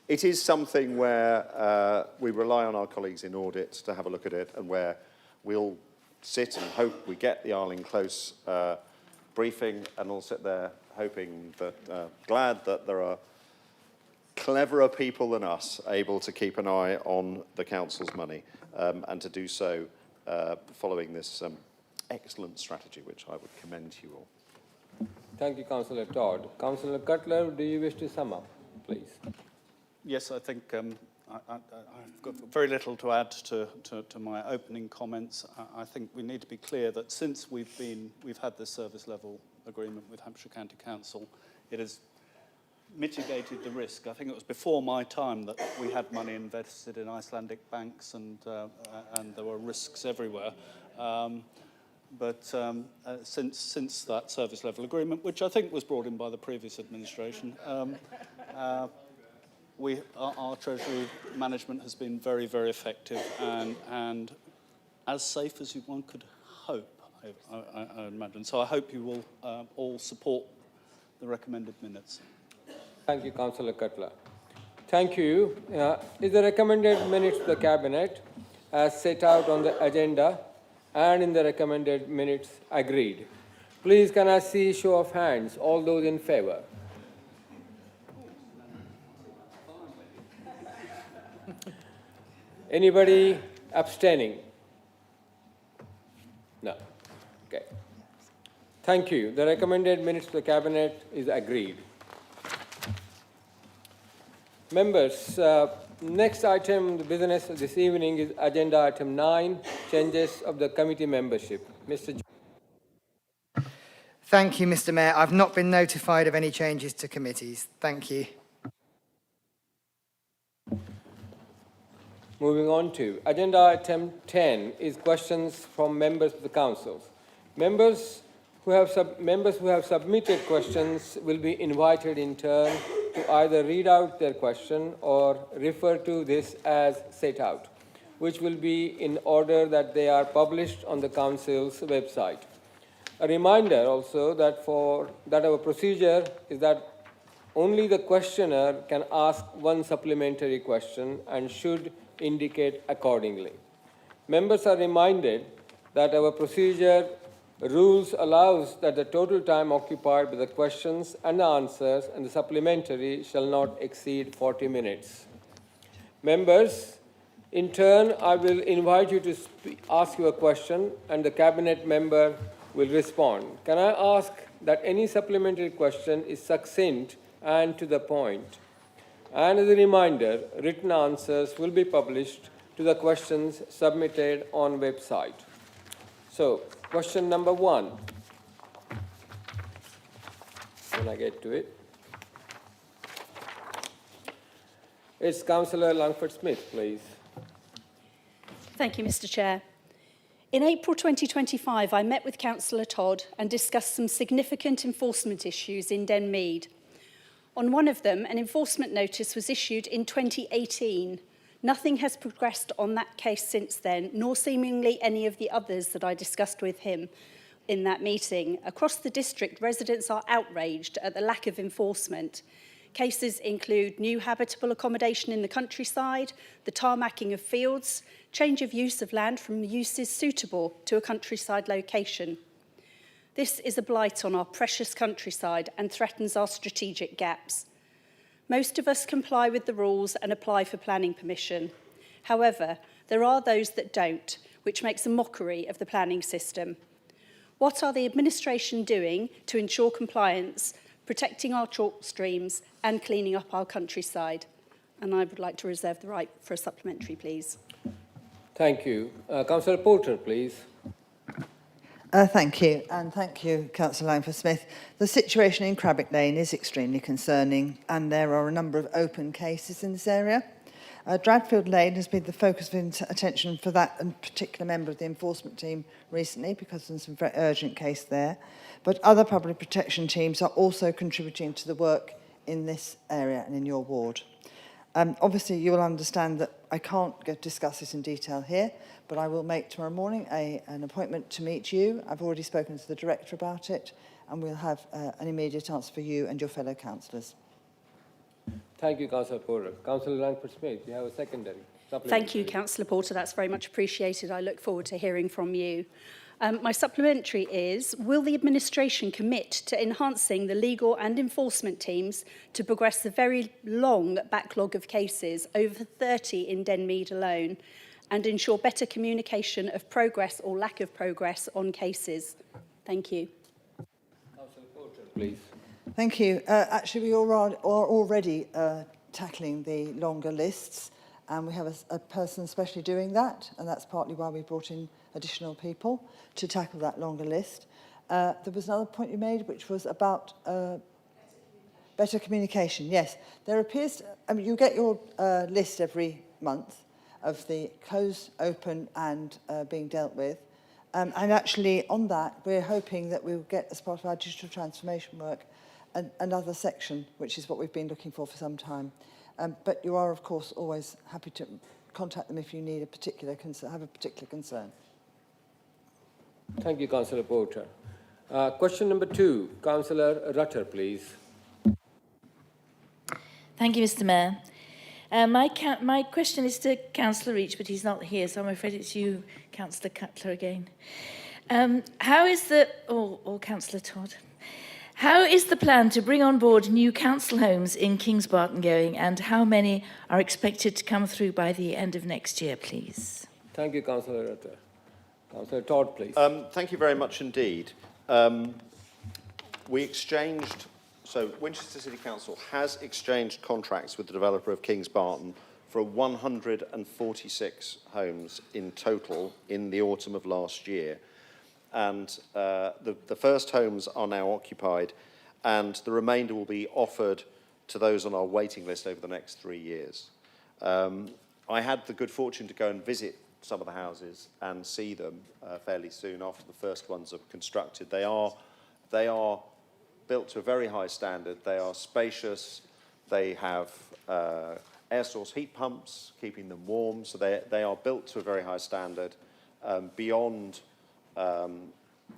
It is something where we rely on our colleagues in audit to have a look at it, and where we'll sit and hope we get the Arling Close briefing, and all sit there hoping that, glad that there are cleverer people than us able to keep an eye on the council's money, and to do so following this excellent strategy, which I would commend to you all. Thank you, Councillor Todd. Councillor Cutler, do you wish to sum up, please? Yes, I think I've got very little to add to my opening comments. I think we need to be clear that since we've had this service level agreement with Hampshire County Council, it has mitigated the risk. I think it was before my time that we had money invested in Icelandic banks, and there were risks everywhere. But since that service level agreement, which I think was brought in by the previous administration, our Treasury management has been very, very effective, and as safe as one could hope, I imagine. So I hope you will all support the recommended minutes. Thank you, Councillor Cutler. Thank you. Is the recommended minutes to the Cabinet as set out on the agenda and in the recommended minutes agreed? Please can I see show of hands, all those in favour? Anybody abstaining? No. Okay. Thank you. The recommended minutes to the Cabinet is agreed. Members, next item of business this evening is agenda item 9, changes of the committee membership. Mr. Thank you, Mr. Mayor. I've not been notified of any changes to committees. Thank you. Moving on to agenda item 10 is questions from members of the council. Members who have submitted questions will be invited in turn to either read out their question or refer to this as set out, which will be in order that they are published on the council's website. A reminder also that our procedure is that only the questioner can ask one supplementary question and should indicate accordingly. Members are reminded that our procedure rules allows that the total time occupied by the questions and the answers and the supplementary shall not exceed 40 minutes. Members, in turn, I will invite you to ask you a question and the Cabinet member will respond. Can I ask that any supplementary question is succinct and to the point? And as a reminder, written answers will be published to the questions submitted on website. So, question number 1. When I get to it. It's Councillor Langford-Smith, please. Thank you, Mr. Chair. In April 2025, I met with Councillor Todd and discussed some significant enforcement issues in Denmead. On one of them, an enforcement notice was issued in 2018. Nothing has progressed on that case since then, nor seemingly any of the others that I discussed with him in that meeting. Across the district, residents are outraged at the lack of enforcement. Cases include new habitable accommodation in the countryside, the tarmacking of fields, change of use of land from uses suitable to a countryside location. This is a blight on our precious countryside and threatens our strategic gaps. Most of us comply with the rules and apply for planning permission. However, there are those that don't, which makes a mockery of the planning system. What are the administration doing to ensure compliance, protecting our chalk streams and cleaning up our countryside? And I would like to reserve the right for a supplementary, please. Thank you. Councillor Porter, please. Thank you, and thank you, Councillor Langford-Smith. The situation in Crabbit Lane is extremely concerning, and there are a number of open cases in this area. Dradfield Lane has been the focus of attention for that particular member of the enforcement team recently, because there's some very urgent case there. But other public protection teams are also contributing to the work in this area and in your ward. Obviously, you will understand that I can't discuss this in detail here, but I will make tomorrow morning an appointment to meet you. I've already spoken to the director about it, and we'll have an immediate answer for you and your fellow councillors. Thank you, Councillor Porter. Councillor Langford-Smith, you have a secondary. Thank you, Councillor Porter. That's very much appreciated. I look forward to hearing from you. My supplementary is, will the administration commit to enhancing the legal and enforcement teams to progress the very long backlog of cases, over 30 in Denmead alone, and ensure better communication of progress or lack of progress on cases? Thank you. Councillor Porter, please. Thank you. Actually, we are already tackling the longer lists, and we have a person especially doing that, and that's partly why we brought in additional people to tackle that longer list. There was another point you made, which was about better communication. Yes, there appears, you get your list every month of the closed, open, and being dealt with. And actually, on that, we're hoping that we'll get, as part of our digital transformation work, another section, which is what we've been looking for some time. But you are, of course, always happy to contact them if you need a particular have a particular concern. Thank you, Councillor Porter. Question number 2, Councillor Rutter, please. Thank you, Mr. Mayor. My question is to Councillor Reach, but he's not here, so I'm afraid it's you, Councillor Cutler, again. How is the... or Councillor Todd. How is the plan to bring on board new council homes in Kings Barton going, and how many are expected to come through by the end of next year, please? Thank you, Councillor Rutter. Councillor Todd, please. Thank you very much indeed. We exchanged... So Winchester City Council has exchanged contracts with the developer of Kings Barton for 146 homes in total in the autumn of last year. And the first homes are now occupied, and the remainder will be offered to those on our waiting list over the next 3 years. I had the good fortune to go and visit some of the houses and see them fairly soon after the first ones are constructed. They are built to a very high standard. They are spacious. They have air source heat pumps, keeping them warm. So they are built to a very high standard, beyond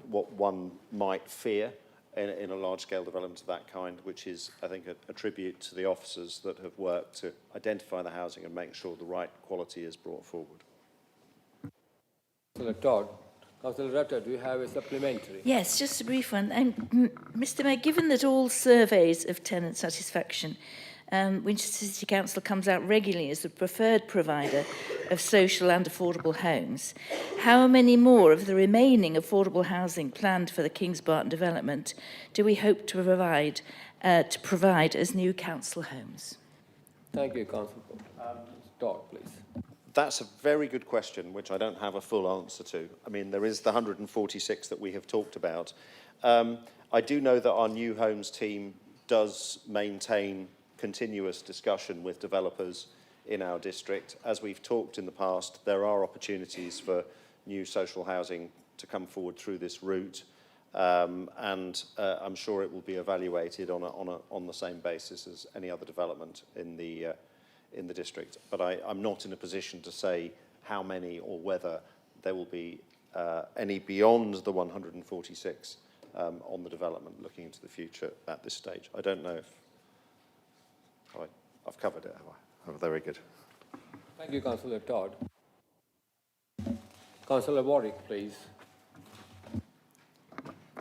what one might fear in a large-scale development of that kind, which is, I think, a tribute to the officers that have worked to identify the housing and make sure the right quality is brought forward. Councillor Todd. Councillor Rutter, do you have a supplementary? Yes, just a brief one. Mr. Mayor, given that all surveys of tenant satisfaction, Winchester City Council comes out regularly as the preferred provider of social and affordable homes, how many more of the remaining affordable housing planned for the Kings Barton development do we hope to provide as new council homes? Thank you, Councillor Todd, please. That's a very good question, which I don't have a full answer to. I mean, there is the 146 that we have talked about. I do know that our new homes team does maintain continuous discussion with developers in our district. As we've talked in the past, there are opportunities for new social housing to come forward through this route, and I'm sure it will be evaluated on the same basis as any other development in the district. But I'm not in a position to say how many or whether there will be any beyond the 146 on the development looking into the future at this stage. I don't know if I've covered it, have I? Oh, very good. Thank you, Councillor Todd. Councillor Warwick, please.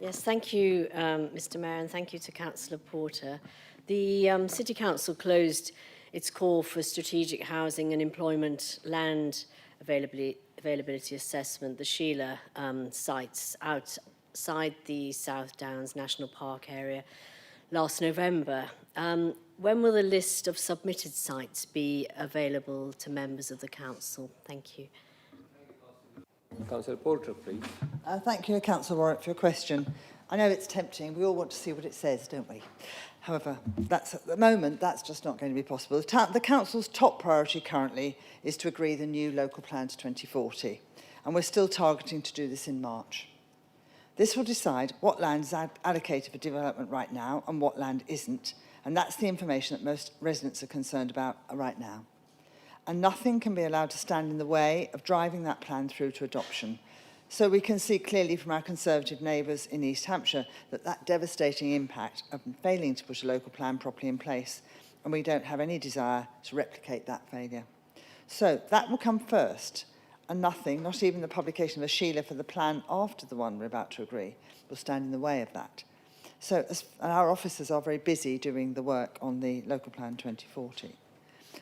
Yes, thank you, Mr Mayor, and thank you to Councillor Porter. The City Council closed its call for strategic housing and employment land availability assessment, the Sheila sites outside the South Downs National Park area last November. When will the list of submitted sites be available to members of the Council? Thank you. Councillor Porter, please. Thank you, Councillor Warwick, for your question. I know it's tempting. We all want to see what it says, don't we? However, at the moment, that's just not going to be possible. The Council's top priority currently is to agree the new local plan to 2040, and we're still targeting to do this in March. This will decide what land is allocated for development right now and what land isn't, and that's the information that most residents are concerned about right now. And nothing can be allowed to stand in the way of driving that plan through to adoption. So we can see clearly from our Conservative neighbours in East Hampshire that devastating impact of failing to put a local plan properly in place, and we don't have any desire to replicate that failure. So that will come first, and nothing, not even the publication of a Sheila for the plan after the one we're about to agree, will stand in the way of that. So our officers are very busy doing the work on the local plan 2040.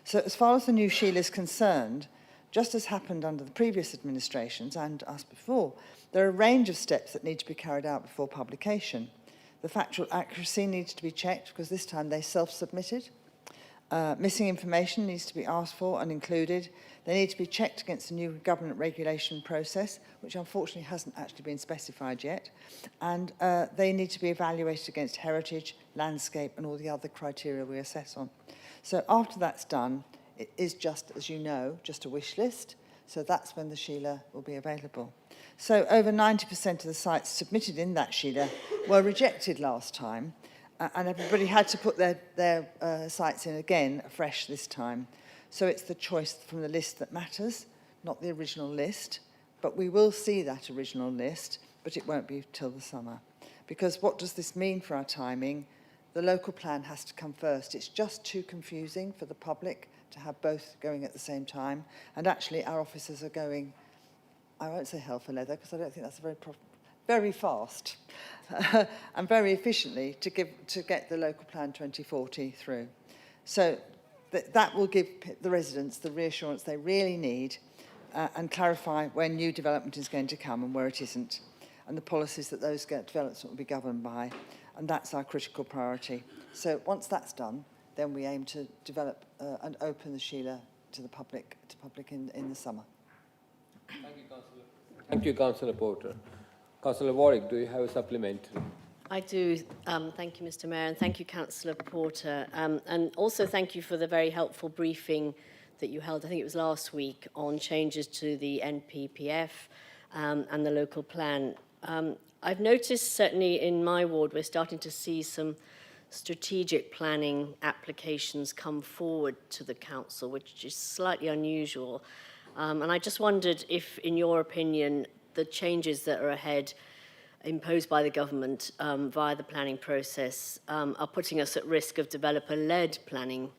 So as far as the new Sheila is concerned, just as happened under the previous administrations and us before, there are a range of steps that need to be carried out before publication. The factual accuracy needs to be checked because this time they self-submitted. Missing information needs to be asked for and included. They need to be checked against the new government regulation process, which unfortunately hasn't actually been specified yet. And they need to be evaluated against heritage, landscape, and all the other criteria we assess on. So after that's done, it is just, as you know, just a wish list. So that's when the Sheila will be available. So over 90% of the sites submitted in that Sheila were rejected last time, and everybody had to put their sites in again afresh this time. So it's the choice from the list that matters, not the original list. But we will see that original list, but it won't be till the summer. Because what does this mean for our timing? The local plan has to come first. It's just too confusing for the public to have both going at the same time. And actually, our officers are going, I won't say hell for leather, because I don't think that's very fast and very efficiently to get the local plan 2040 through. So that will give the residents the reassurance they really need and clarify where new development is going to come and where it isn't, and the policies that those developments will be governed by. And that's our critical priority. So once that's done, then we aim to develop and open the Sheila to the public in the summer. Thank you, Councillor. Thank you, Councillor Porter. Councillor Warwick, do you have a supplementary? I do. Thank you, Mr Mayor, and thank you, Councillor Porter. And also thank you for the very helpful briefing that you held, I think it was last week, on changes to the NPPF and the local plan. I've noticed, certainly in my ward, we're starting to see some strategic planning applications come forward to the council, which is slightly unusual. And I just wondered if, in your opinion, the changes that are ahead imposed by the government via the planning process are putting us at risk of developer-led planning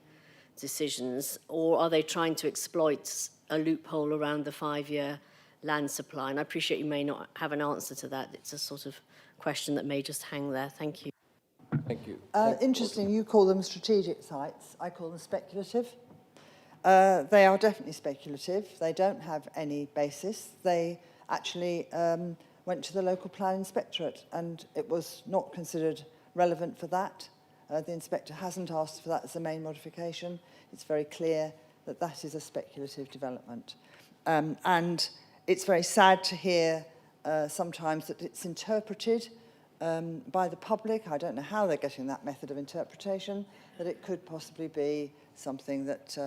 decisions, or are they trying to exploit a loophole around the 5-year land supply? And I appreciate you may not have an answer to that. It's a sort of question that may just hang there. Thank you. Thank you. Interesting, you call them strategic sites. I call them speculative. They are definitely speculative. They don't have any basis. They actually went to the local plan inspectorate and it was not considered relevant for that. The inspector hasn't asked for that as the main modification. It's very clear that that is a speculative development. And it's very sad to hear sometimes that it's interpreted by the public. I don't know how they're getting that method of interpretation, that it could possibly be something that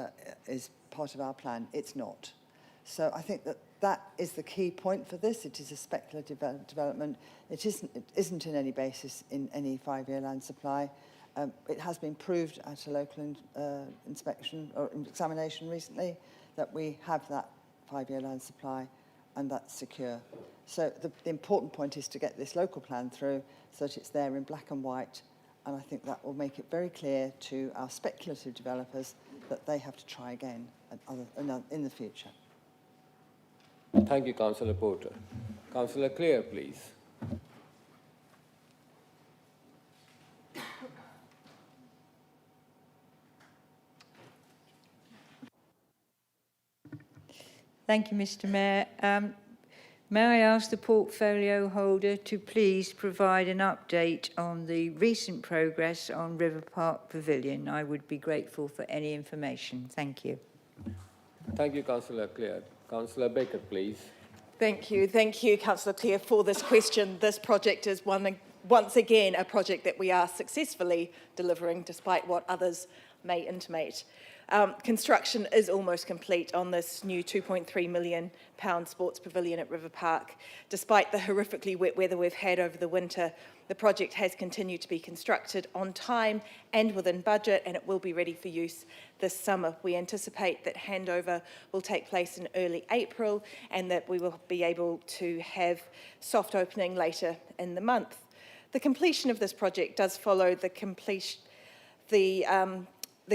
is part of our plan. It's not. So I think that that is the key point for this. It is a speculative development. It isn't in any basis in any 5-year land supply. It has been proved at a local inspection or examination recently that we have that 5-year land supply and that's secure. So the important point is to get this local plan through so that it's there in black and white and I think that will make it very clear to our speculative developers that they have to try again in the future. Thank you, Councillor Porter. Councillor Clare, please. Thank you, Mr. Mayor. May I ask the portfolio holder to please provide an update on the recent progress on River Park Pavilion? I would be grateful for any information. Thank you. Thank you, Councillor Clare. Councillor Baker, please. Thank you, Councillor Clare, for this question. This project is once again a project that we are successfully delivering, despite what others may intimate. Construction is almost complete on this new £2.3 million sports pavilion at River Park. Despite the horrifically wet weather we've had over the winter, the project has continued to be constructed on time and within budget, and it will be ready for use this summer. We anticipate that handover will take place in early April and that we will be able to have soft opening later in the month. The completion of this project does follow the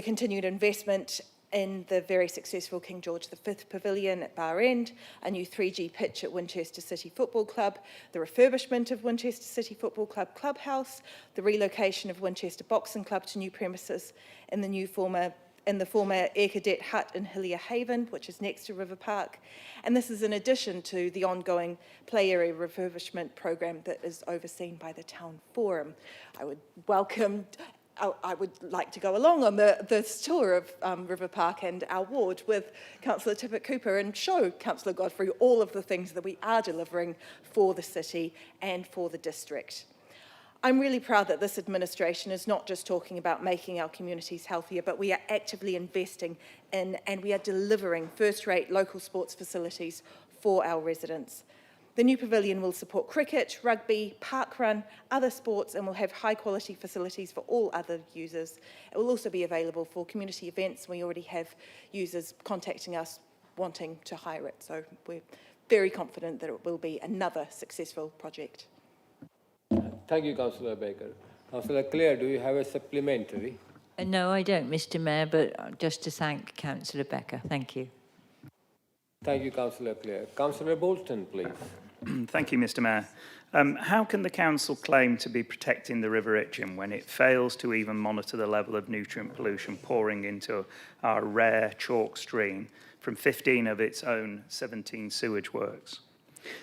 continued investment in the very successful King George V Pavilion at Bar End, a new 3G pitch at Winchester City Football Club, the refurbishment of Winchester City Football Club clubhouse, the relocation of Winchester Boxing Club to new premises in the former Air Cadet Hut in Hillier Haven, which is next to River Park. And this is in addition to the ongoing play area refurbishment program that is overseen by the Town Forum. I would like to go along on this tour of River Park and our ward with Councillor Tippett Cooper and show Councillor Godfrey all of the things that we are delivering for the city and for the district. I'm really proud that this administration is not just talking about making our communities healthier, but we are actively investing in and we are delivering first-rate local sports facilities for our residents. The new pavilion will support cricket, rugby, parkrun, other sports, and will have high-quality facilities for all other users. It will also be available for community events. We already have users contacting us wanting to hire it, so we're very confident that it will be another successful project. Thank you, Councillor Baker. Councillor Clare, do you have a supplementary? No, I don't, Mr. Mayor, but just to thank Councillor Becker. Thank you. Thank you, Councillor Clare. Councillor Bolton, please. Thank you, Mr. Mayor. How can the council claim to be protecting the River Itchen when it fails to even monitor the level of nutrient pollution pouring into our rare chalk stream from 15 of its own 17 sewage works?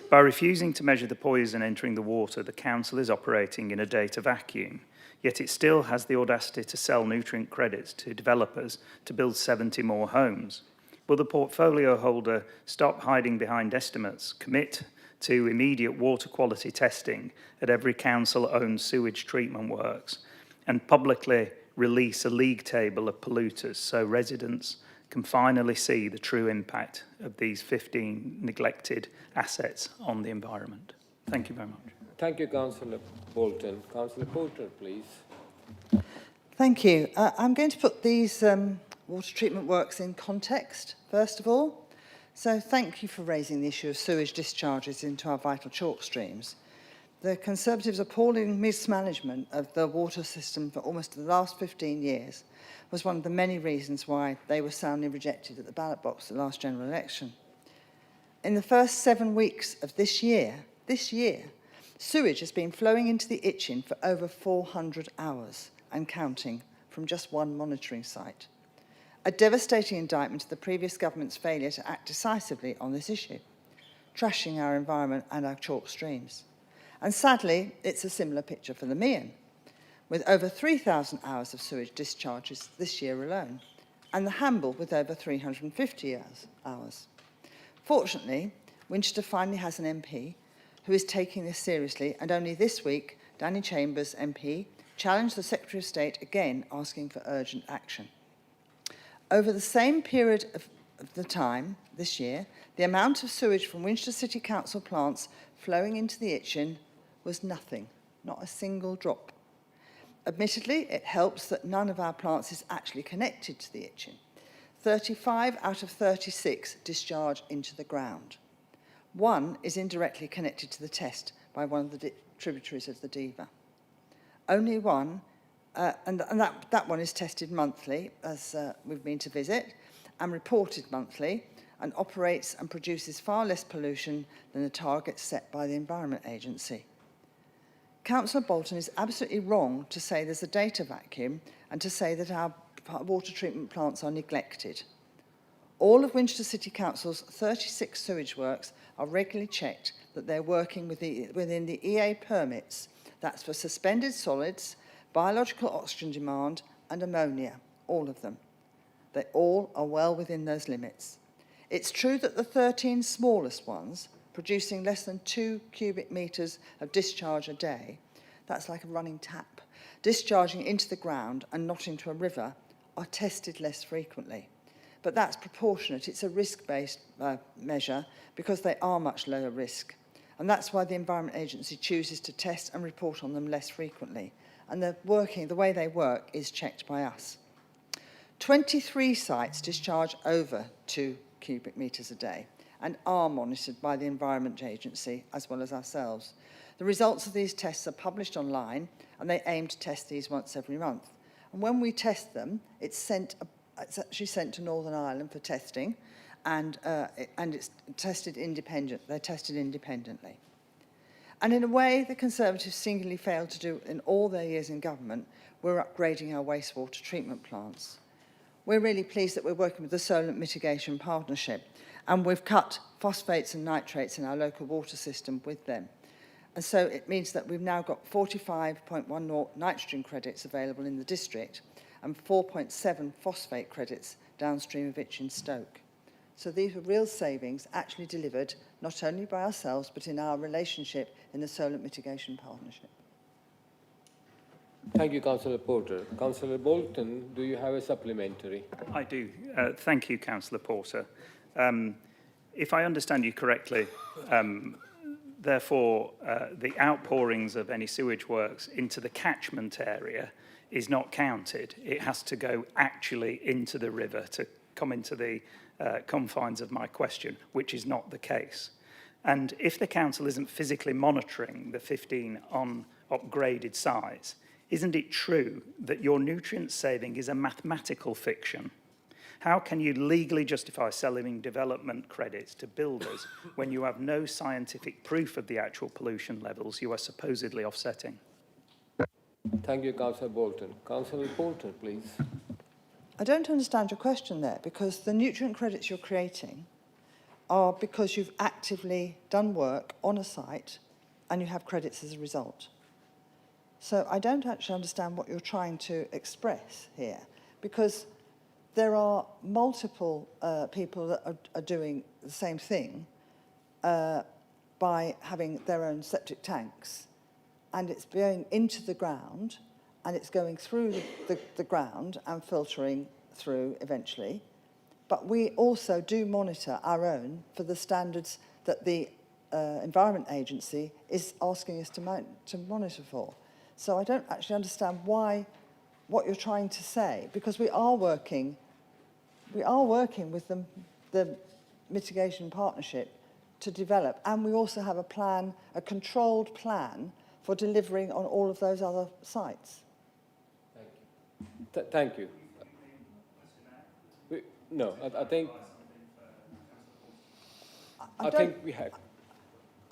By refusing to measure the poison entering the water, the council is operating in a data vacuum, yet it still has the audacity to sell nutrient credits to developers to build 70 more homes. Will the portfolio holder stop hiding behind estimates, commit to immediate water quality testing at every council-owned sewage treatment works, and publicly release a league table of polluters so residents can finally see the true impact of these 15 neglected assets on the environment? Thank you very much. Thank you, Councillor Bolton. Councillor Porter, please. Thank you. I'm going to put these water treatment works in context, first of all. So thank you for raising the issue of sewage discharges into our vital chalk streams. The Conservatives' appalling mismanagement of the water system for almost the last 15 years was one of the many reasons why they were soundly rejected at the ballot box at the last general election. In the first 7 weeks of this year, sewage has been flowing into the Itchen for over 400 hours and counting from just one monitoring site. A devastating indictment of the previous government's failure to act decisively on this issue, trashing our environment and our chalk streams. And sadly, it's a similar picture for the Meon, with over 3,000 hours of sewage discharges this year alone, and the Hamble with over 350 hours. Fortunately, Winchester finally has an MP who is taking this seriously, and only this week, Danny Chambers, MP, challenged the Secretary of State again, asking for urgent action. Over the same period of the time, this year, the amount of sewage from Winchester City Council plants flowing into the Itchen was nothing, not a single drop. Admittedly, it helps that none of our plants is actually connected to the Itchen. 35 out of 36 discharge into the ground. One is indirectly connected to the Test by one of the tributaries of the Deva. Only one and that one is tested monthly, as we've been to visit, and reported monthly, and operates and produces far less pollution than the targets set by the Environment Agency. Councillor Bolton is absolutely wrong to say there's a data vacuum and to say that our water treatment plants are neglected. All of Winchester City Council's 36 sewage works are regularly checked that they're working within the EA permits. That's for suspended solids, biological oxygen demand and ammonia, all of them. They all are well within those limits. It's true that the 13 smallest ones, producing less than 2 cubic metres of discharge a day, that's like a running tap, discharging into the ground and not into a river, are tested less frequently. But that's proportionate. It's a risk-based measure because they are much lower risk. And that's why the Environment Agency chooses to test and report on them less frequently. And the way they work is checked by us. 23 sites discharge over 2 cubic metres a day and are monitored by the Environment Agency as well as ourselves. The results of these tests are published online and they aim to test these once every month. And when we test them, it's actually sent to Northern Ireland for testing and it's tested independent. They're tested independently. And in a way, the Conservatives singularly failed to do in all their years in government, we're upgrading our wastewater treatment plants. We're really pleased that we're working with the Solent Mitigation Partnership, and we've cut phosphates and nitrates in our local water system with them. And so it means that we've now got 45.10 nitrogen credits available in the district and 4.7 phosphate credits downstream of Itch in Stoke. So these were real savings actually delivered not only by ourselves but in our relationship in the Solent Mitigation Partnership. Thank you, Councillor Porter. Councillor Bolton, do you have a supplementary? I do. Thank you, Councillor Porter. If I understand you correctly, therefore, the outpourings of any sewage works into the catchment area is not counted. It has to go actually into the river to come into the confines of my question, which is not the case. And if the council isn't physically monitoring the 15 upgraded sites, isn't it true that your nutrient saving is a mathematical fiction? How can you legally justify selling development credits to builders when you have no scientific proof of the actual pollution levels you are supposedly offsetting? Thank you, Councillor Bolton. Councillor Porter, please. I don't understand your question there, because the nutrient credits you're creating are because you've actively done work on a site and you have credits as a result. So I don't actually understand what you're trying to express here, because there are multiple people that are doing the same thing by having their own septic tanks, and it's going into the ground and it's going through the ground and filtering through eventually. But we also do monitor our own for the standards that the Environment Agency is asking us to monitor for. So I don't actually understand what you're trying to say, because we are working with the mitigation partnership to develop, and we also have a plan, a controlled plan for delivering on all of those other sites. Thank you. No, I think we have.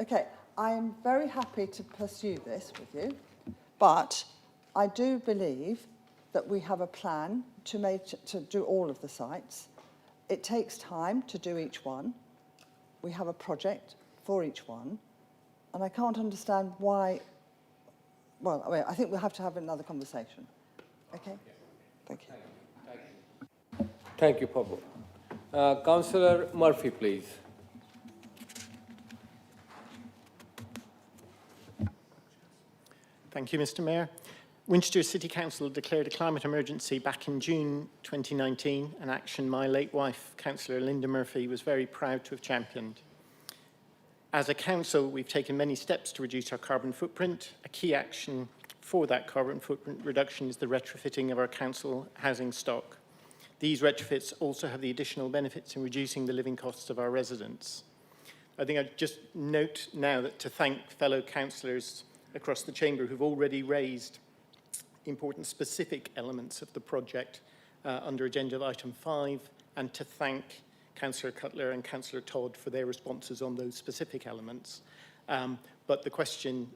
Okay, I'm very happy to pursue this with you, but I do believe that we have a plan to do all of the sites. It takes time to do each one. We have a project for each one, and I can't understand why. Well, I think we'll have to have another conversation. Okay? Thank you. Thank you, Pablo. Councillor Murphy, please. Thank you, Mr. Mayor. Winchester City Council declared a climate emergency back in June 2019, an action my late wife, Councillor Linda Murphy, was very proud to have championed. As a council, we've taken many steps to reduce our carbon footprint. A key action for that carbon footprint reduction is the retrofitting of our council housing stock. These retrofits also have the additional benefits in reducing the living costs of our residents. I think I'd just note now that to thank fellow councillors across the chamber who've already raised important specific elements of the project under agenda item 5, and to thank Councillor Cutler and Councillor Todd for their responses on those specific elements. But the question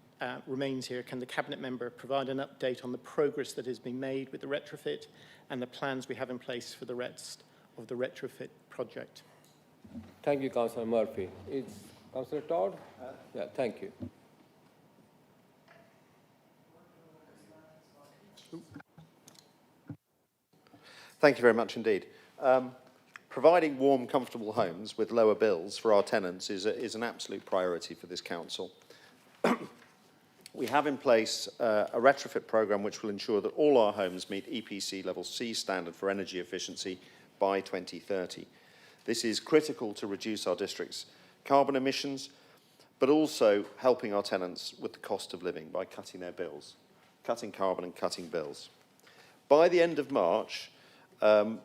remains here: can the Cabinet member provide an update on the progress that has been made with the retrofit and the plans we have in place for the rest of the retrofit project? Thank you, Councillor Murphy. Is Councillor Todd? Yeah, thank you. Thank you very much indeed. Providing warm, comfortable homes with lower bills for our tenants is an absolute priority for this council. We have in place a retrofit programme which will ensure that all our homes meet EPC Level C standard for energy efficiency by 2030. This is critical to reduce our district's carbon emissions, but also helping our tenants with the cost of living by cutting their bills, cutting carbon and cutting bills. By the end of March,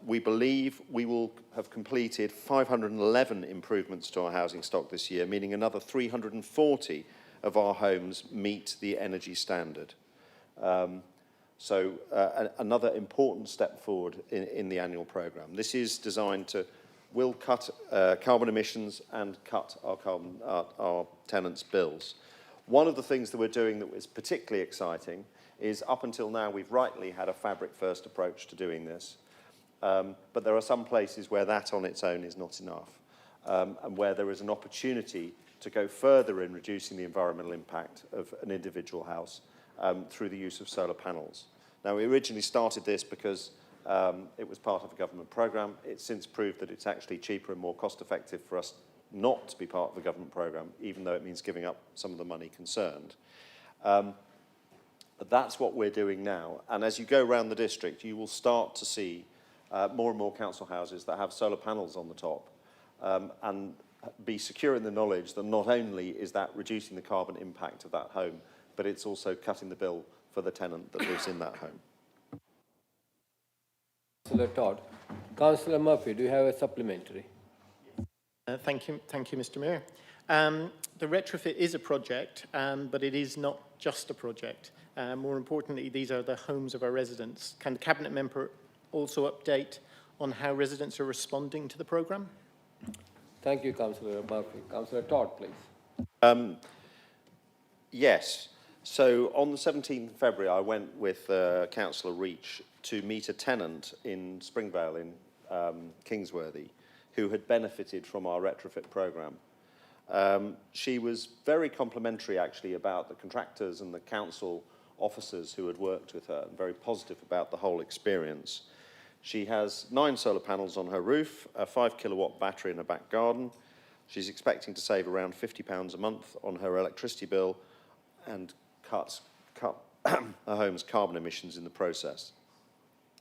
we believe we will have completed 511 improvements to our housing stock this year, meaning another 340 of our homes meet the energy standard. Another important step forward in the annual programme. This is designed to cut carbon emissions and cut our tenants' bills. One of the things that we're doing that is particularly exciting is, up until now, we've rightly had a fabric-first approach to doing this. But there are some places where that on its own is not enough, and where there is an opportunity to go further in reducing the environmental impact of an individual house through the use of solar panels. Now, we originally started this because it was part of a government programme. It's since proved that it's actually cheaper and more cost-effective for us not to be part of a government programme, even though it means giving up some of the money concerned. But that's what we're doing now. And as you go around the district, you will start to see more and more council houses that have solar panels on the top, and be secure in the knowledge that not only is that reducing the carbon impact of that home, but it's also cutting the bill for the tenant that lives in that home. Councillor Todd. Councillor Murphy, do you have a supplementary? Thank you, Mr. Mayor. The retrofit is a project, but it is not just a project. More importantly, these are the homes of our residents. Can the Cabinet member also update on how residents are responding to the programme? Thank you, Councillor Murphy. Councillor Todd, please. Yes. So on the 17th of February, I went with Councillor Reach to meet a tenant in Springvale in Kingsworthy who had benefited from our retrofit programme. She was very complimentary, actually, about the contractors and the council officers who had worked with her, and very positive about the whole experience. She has 9 solar panels on her roof, a 5-kilowatt battery in her back garden. She's expecting to save around £50 a month on her electricity bill and cut her home's carbon emissions in the process.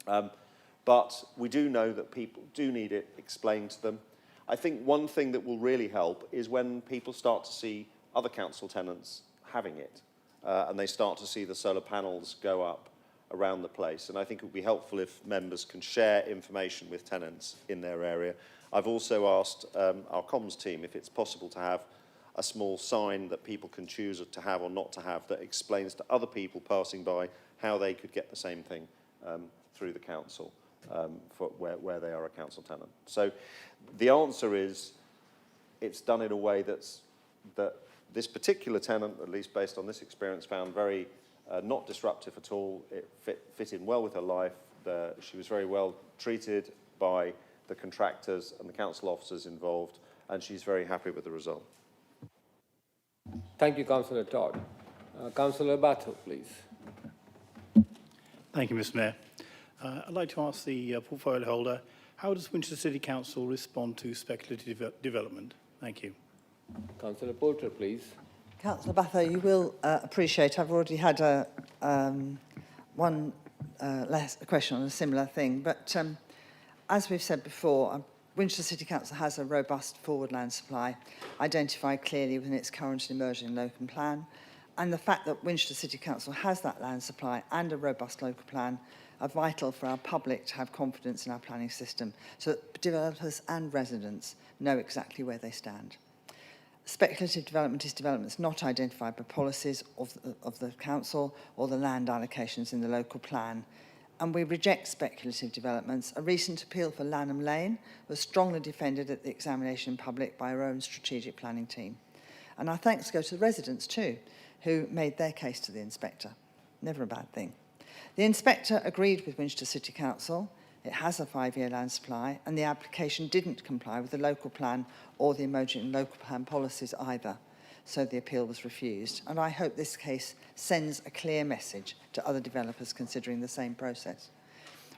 But we do know that people do need it explained to them. I think one thing that will really help is when people start to see other council tenants having it, and they start to see the solar panels go up around the place. And I think it would be helpful if members can share information with tenants in their area. I've also asked our comms team if it's possible to have a small sign that people can choose to have or not to have that explains to other people passing by how they could get the same thing through the council for where they are a council tenant. So the answer is it's done in a way that this particular tenant, at least based on this experience, found very not disruptive at all. It fit in well with her life. She was very well treated by the contractors and the council officers involved, and she's very happy with the result. Thank you, Councillor Todd. Councillor Battle, please. Thank you, Mr. Mayor. I'd like to ask the portfolio holder, how does Winchester City Council respond to speculative development? Thank you. Councillor Porter, please. Councillor Batho, you will appreciate I've already had one question on a similar thing, but as we've said before, Winchester City Council has a robust forward land supply, identified clearly within its current and emerging local plan, and the fact that Winchester City Council has that land supply and a robust local plan are vital for our public to have confidence in our planning system, so that developers and residents know exactly where they stand. Speculative development is developments not identified by policies of the council or the land allocations in the local plan. And we reject speculative developments. A recent appeal for Lanham Lane was strongly defended at the examination in public by our own strategic planning team. And our thanks go to the residents too, who made their case to the inspector. Never a bad thing. The inspector agreed with Winchester City Council. It has a 5-year land supply, and the application didn't comply with the local plan or the emerging local plan policies either. So the appeal was refused. And I hope this case sends a clear message to other developers considering the same process.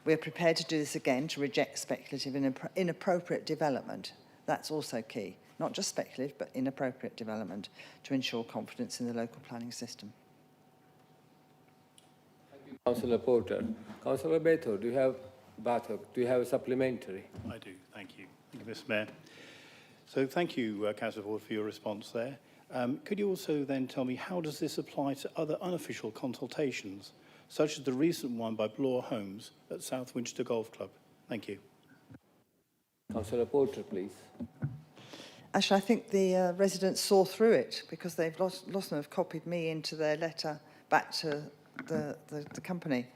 We are prepared to do this again, to reject speculative and inappropriate development. That's also key. Not just speculative, but inappropriate development to ensure confidence in the local planning system. Thank you, Councillor Porter. Councillor Bato, do you have a supplementary? I do, thank you. Thank you, Mr. Mayor. So thank you, Councillor Ford, for your response there. Could you also then tell me how does this apply to other unofficial consultations, such as the recent one by Bloor Homes at South Winchester Golf Club? Thank you. Councillor Porter, please. Actually, I think the residents saw through it because they've lost and have copied me into their letter back to the company.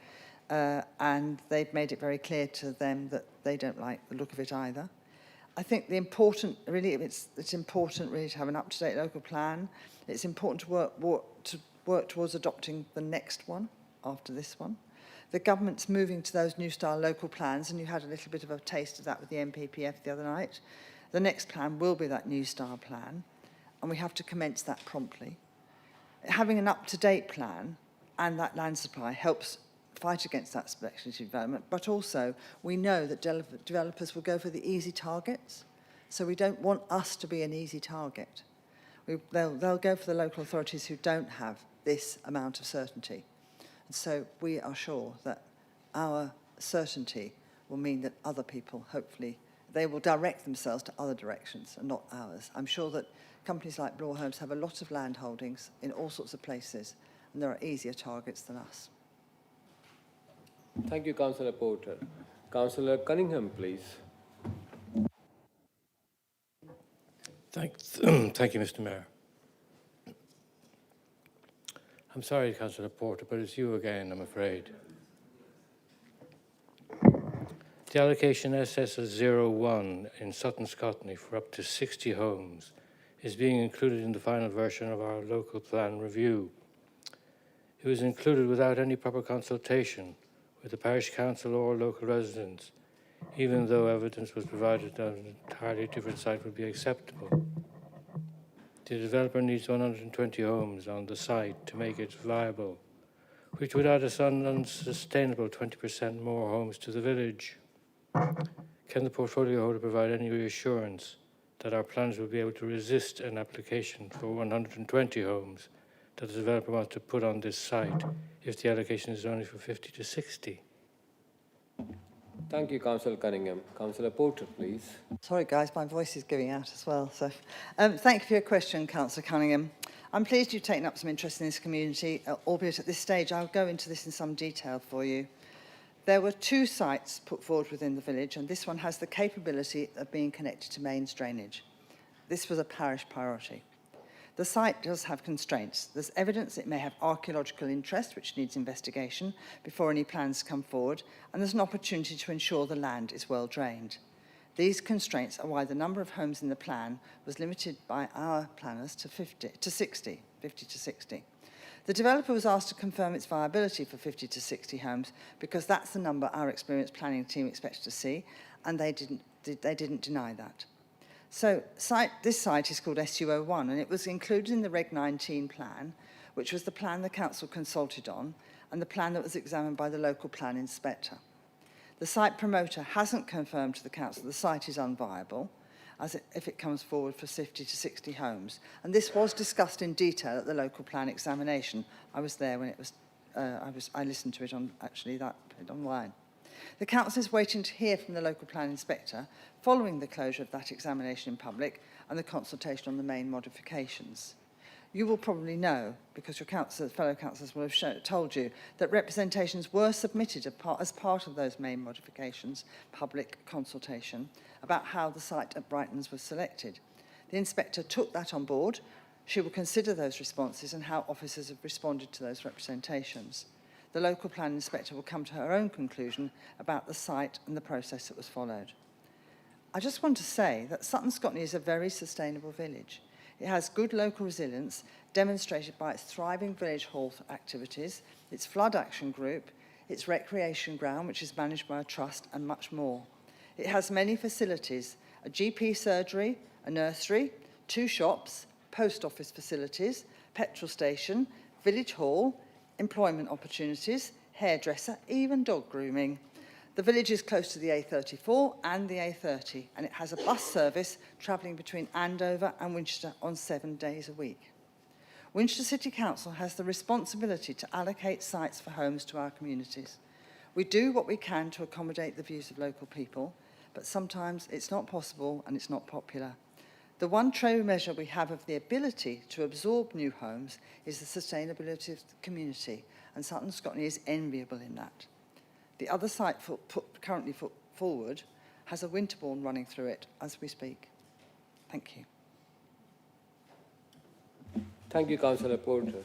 And they've made it very clear to them that they don't like the look of it either. I think it's important really to have an up-to-date local plan. It's important to work towards adopting the next one after this one. The government's moving to those new style local plans, and you had a little bit of a taste of that with the NPPF the other night. The next plan will be that new style plan, and we have to commence that promptly. Having an up-to-date plan and that land supply helps fight against that speculative development, but also we know that developers will go for the easy targets, so we don't want us to be an easy target. They'll go for the local authorities who don't have this amount of certainty. And so we are sure that our certainty will mean that other people, hopefully, they will direct themselves to other directions and not ours. I'm sure that companies like Bloor Homes have a lot of land holdings in all sorts of places, and there are easier targets than us. Thank you, Councillor Porter. Councillor Cunningham, please. Thank you, Mr. Mayor. I'm sorry, Councillor Porter, but it's you again, I'm afraid. The allocation SS01 in Sutton, Scotland for up to 60 homes is being included in the final version of our local plan review. It was included without any proper consultation with the parish council or local residents, even though evidence was provided that an entirely different site would be acceptable. The developer needs 120 homes on the site to make it viable, which would add an unsustainable 20% more homes to the village. Can the portfolio holder provide any reassurance that our plans will be able to resist an application for 120 homes that the developer wants to put on this site if the allocation is only for 50 to 60? Thank you, Councillor Cunningham. Councillor Porter, please. Sorry, guys, my voice is giving out as well. So, thank you for your question, Councillor Cunningham. I'm pleased you've taken up some interest in this community, albeit at this stage. I'll go into this in some detail for you. There were 2 sites put forward within the village, and this one has the capability of being connected to mains drainage. This was a parish priority. The site does have constraints. There's evidence it may have archaeological interest, which needs investigation before any plans come forward, and there's an opportunity to ensure the land is well drained. These constraints are why the number of homes in the plan was limited by our planners to 50 to 60. The developer was asked to confirm its viability for 50 to 60 homes because that's the number our experienced planning team expected to see, and they didn't deny that. So this site is called SU01, and it was included in the Reg 19 plan, which was the plan the council consulted on and the plan that was examined by the local plan inspector. The site promoter hasn't confirmed to the council the site is unviable if it comes forward for 50 to 60 homes. And this was discussed in detail at the local plan examination. I was there when it was, I listened to it on online. The council is waiting to hear from the local plan inspector following the closure of that examination in public and the consultation on the main modifications. You will probably know, because your fellow councillors will have told you, that representations were submitted as part of those main modifications, public consultation, about how the site at Brightons was selected. The inspector took that on board. She will consider those responses and how officers have responded to those representations. The local plan inspector will come to her own conclusion about the site and the process that was followed. I just want to say that Sutton Scotney is a very sustainable village. It has good local resilience, demonstrated by its thriving village hall activities, its flood action group, its recreation ground, which is managed by a trust, and much more. It has many facilities: a GP surgery, a nursery, 2 shops, post office facilities, petrol station, village hall, employment opportunities, hairdresser, even dog grooming. The village is close to the A34 and the A30, and it has a bus service travelling between Andover and Winchester on 7 days a week. Winchester City Council has the responsibility to allocate sites for homes to our communities. We do what we can to accommodate the views of local people, but sometimes it's not possible and it's not popular. The one true measure we have of the ability to absorb new homes is the sustainability of the community, and Sutton Scotney is enviable in that. The other site currently put forward has a Winterbourne running through it as we speak. Thank you. Thank you, Councillor Porter.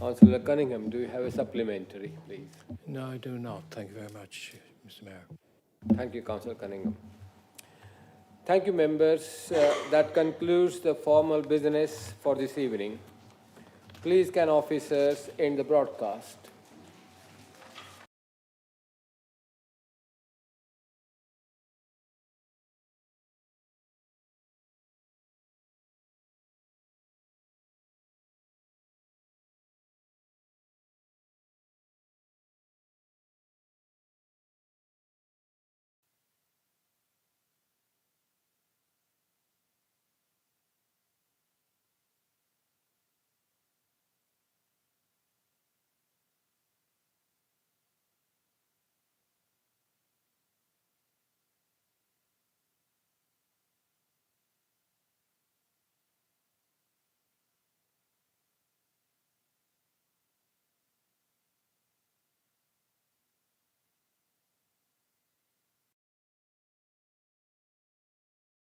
Councillor Cunningham, do you have a supplementary, please? No, I do not. Thank you very much, Mr. Mayor. Thank you, Councillor Cunningham. Thank you, members. That concludes the formal business for this evening. Please can officers end the broadcast.